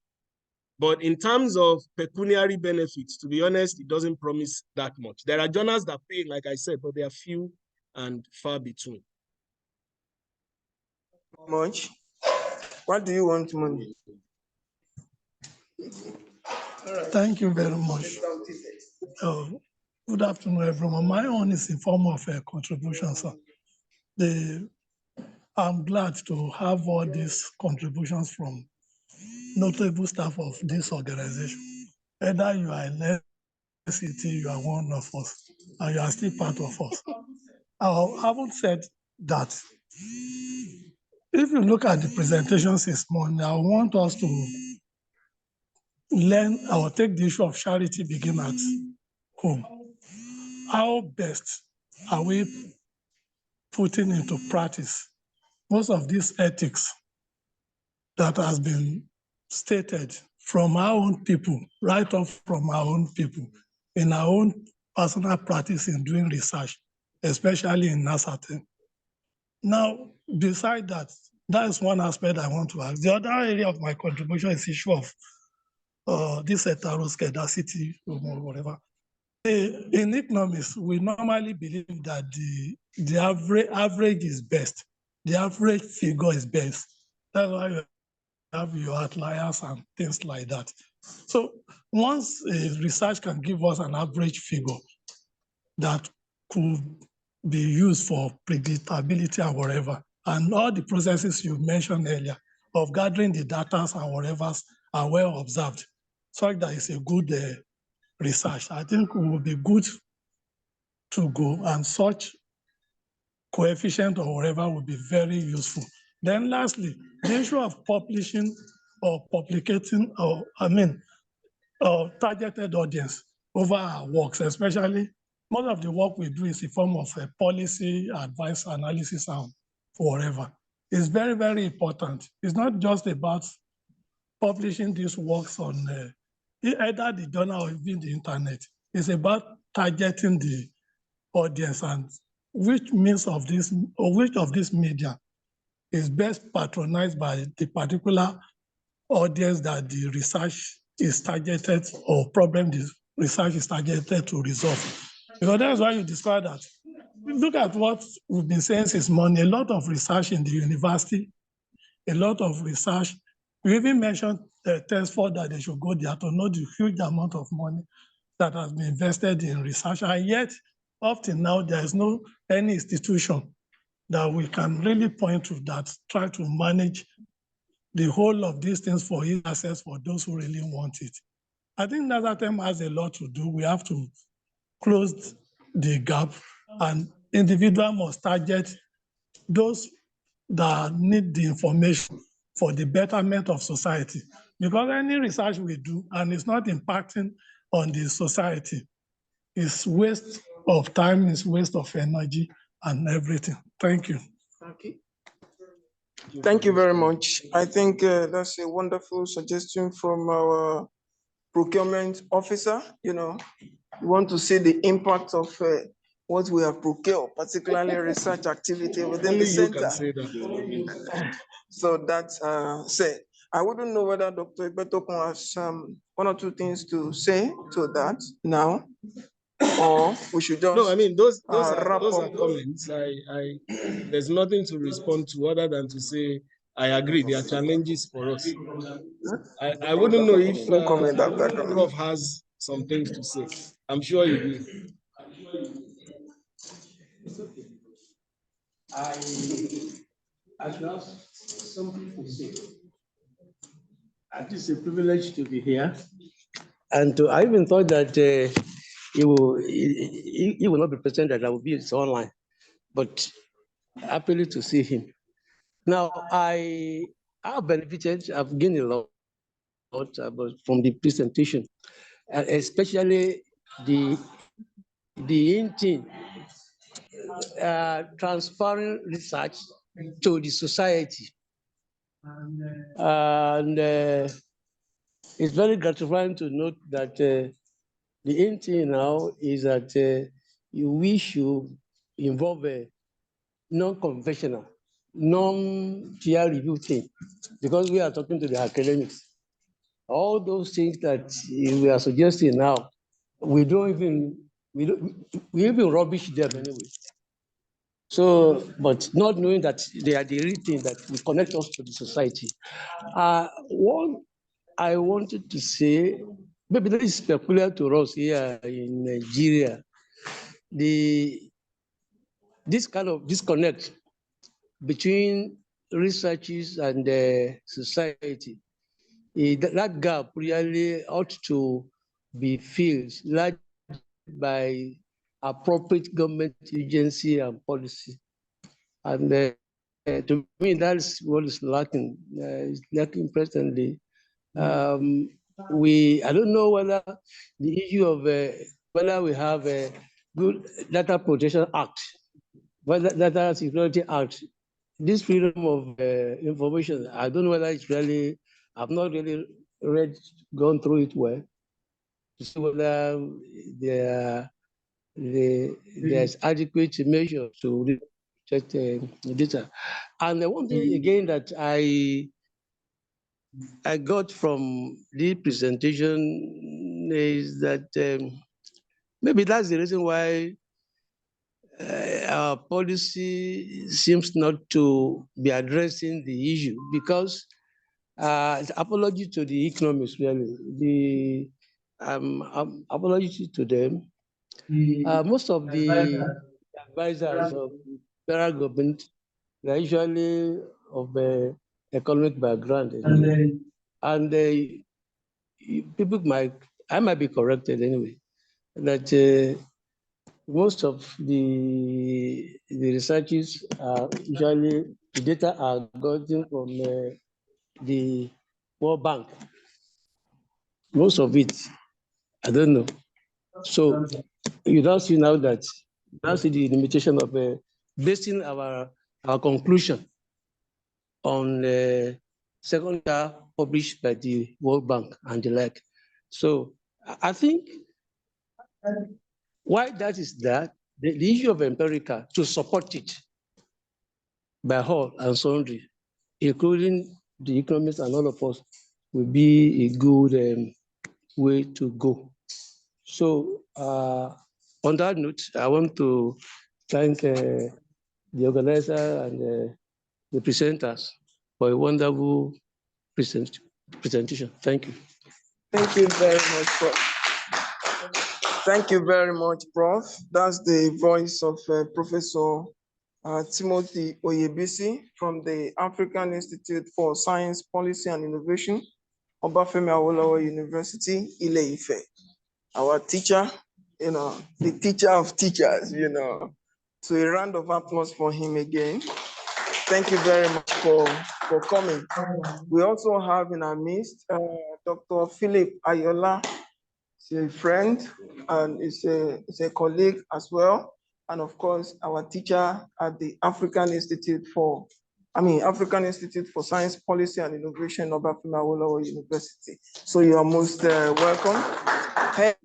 But in terms of pecuniary benefits, to be honest, it doesn't promise that much. There are journals that pay, like I said, but they are few and far between. Much. What do you want, money? Thank you very much. Good afternoon, everyone. My own is in form of a contribution, sir. I'm glad to have all these contributions from notable staff of this organization. Either you are in SCT, you are one of us, and you are still part of us. I haven't said that. If you look at the presentations this morning, I want us to learn or take the issue of charity begin at home. How best are we putting into practice most of these ethics that has been stated from our own people, right off from our own people, in our own personal practice in doing research, especially in NASAT. Now, beside that, that is one aspect I want to ask. The other area of my contribution is the issue of this heteroscedasticity or whatever. In economics, we normally believe that the average is best. The average figure is best. That's why you have your outliers and things like that. So once a research can give us an average figure that could be used for predictability and whatever, and all the processes you mentioned earlier of gathering the data and whatever are well observed, so that is a good research. I think it would be good to go, and such coefficient or whatever would be very useful. Then lastly, the issue of publishing or publicating, or targeted audience over our works, especially most of the work we do is in form of a policy, advice, analysis, and whatever. It's very, very important. It's not just about publishing these works on either the journal or even the internet. It's about targeting the audience and which means of this, or which of this media is best patronized by the particular audience that the research is targeted, or problem the research is targeted to resolve. Because that's why you discover that. Look at what we've been saying since morning, a lot of research in the university, a lot of research. We even mentioned Tesford that they should go there to know the huge amount of money that has been invested in research. And yet, up till now, there is no any institution that we can really point to that try to manage the whole of these things for easy access for those who really want it. I think NASATEM has a lot to do. We have to close the gap, and individual must target those that need the information for the betterment of society. Because any research we do and it's not impacting on the society, is waste of time, is waste of energy and everything. Thank you. Okay. Thank you very much. I think that's a wonderful suggestion from our procurement officer. You know, we want to see the impact of what we have procured, particularly research activity within Only the you center. can say that. So that's said. I wouldn't know whether Dr. Ibetokun has one or two things to say to that now, or we should just No, I mean those wrap are up. comments. There's nothing to respond to other than to say I agree. There are challenges for us. I wouldn't know if No comment after comment. Prof has some things to say. I'm sure he will. I should have something to say. It is a privilege to be here, and I even thought that he will not be present, that I will be online, but happily to see him. Now, I have benefited, I've gained a lot from the presentation, especially the intent transferring research to the society. And it's very gratifying to note that the intent now is that we should involve a non-conventional, non-peer review thing, because we are talking to the academics. All those things that we are suggesting now, we even rubbish them anyway. So, but not knowing that they are the real thing that will connect us to the society. One I wanted to say, maybe that is peculiar to us here in Nigeria, this kind of disconnect between researchers and society. That gap really ought to be filled largely by appropriate government agency and policy. And to me, that's what is lacking. It's lacking presently. I don't know whether the issue of whether we have a good Data Protection Act, whether Data Security Act, this freedom of information, I don't know whether it's really, I've not really gone through it well to see whether there's adequate measures to protect data. And the one thing again that I got from the presentation is that maybe that's the reason why our policy seems not to be addressing the issue because it's apology to the economists, really. The apology to them. Most of the advisors of the federal government are usually of economic background. And people I might be corrected anyway, that most of the researches are usually, the data are gotten from the World Bank. Most of it, I don't know. So you now see now that, now see the limitation of basing our conclusion on second data published by the World Bank and the like. So I think why that is that, the issue of empirical, to support it by all and sundry, including the economists and all of us, will be a good way to go. So on that note, I want to thank the organizer and the presenters for a wonderful presentation. Thank you. Thank you very much, Prof. Thank you very much, Prof. That's the voice of Professor Timothy Oyebisi from the African Institute for Science, Policy and Innovation, Obafemi Awolowo University, Ile-Ife. Our teacher, the teacher of teachers, So a round of applause for him again. Thank you very much for coming. We also have in our midst Dr. Philip Ayola. He's a friend and is a colleague as well. And of course, our teacher at the African Institute for Science, Policy and Innovation, Obafemi Awolowo University. So you are most welcome.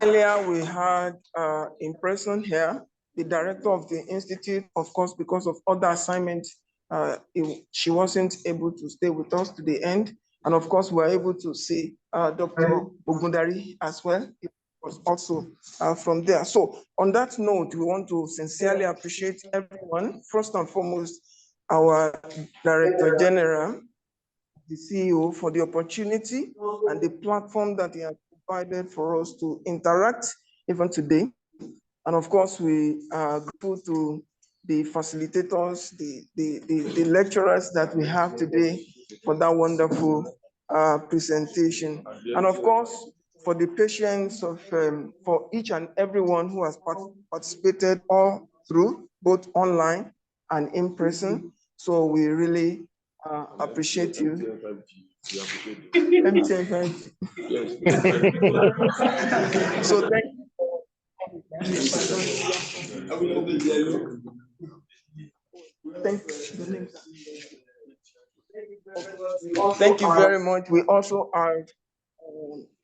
Earlier, we had in person here, the director of the Institute, of course, because of other assignments, she wasn't able to stay with us to the end. And of course, we're able to see Dr. Ogundari as well. It was also from there. So on that note, we want to sincerely appreciate everyone. First and foremost, our Director General, the CEO, for the opportunity and the platform that he has provided for us to interact even today. And of course, we are grateful to the facilitators, the lecturers that we have today for that wonderful presentation. And of course, for the patience of, for each and everyone who has participated all through, both online and in person. So we really appreciate you. So thank you. Thank you very much. We also have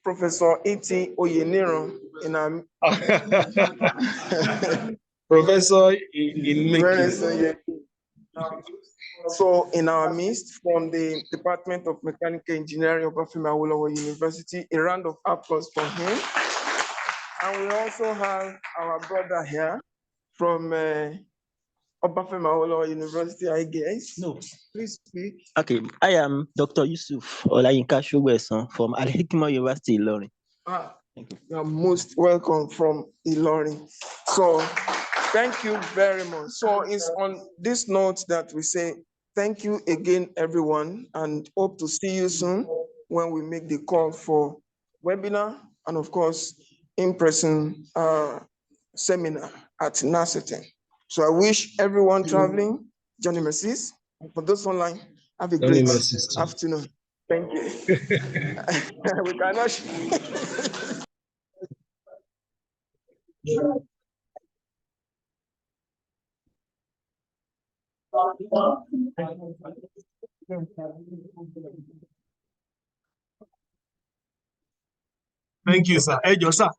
Professor E.T. Oyeniro in our Professor in So in our midst, from the Department of Mechanical Engineering of Obafemi Awolowo University, a round of applause for him. And we also have our brother here from Obafemi Awolowo University, I guess. No. Please speak. Okay, I am Dr. Yusuf Olayinka Shogweson from Al Hikma University, Ilorin. You are most welcome from Ilorin. So thank you very much. So it's on this note that we say thank you again, everyone, and hope to see you soon when we make the call for webinar and of course, in-person seminar at NACETEN. So I wish everyone traveling Johnny Mercies. For those online, have a great afternoon. Thank you. We cannot. Thank you, sir. Hey, sir.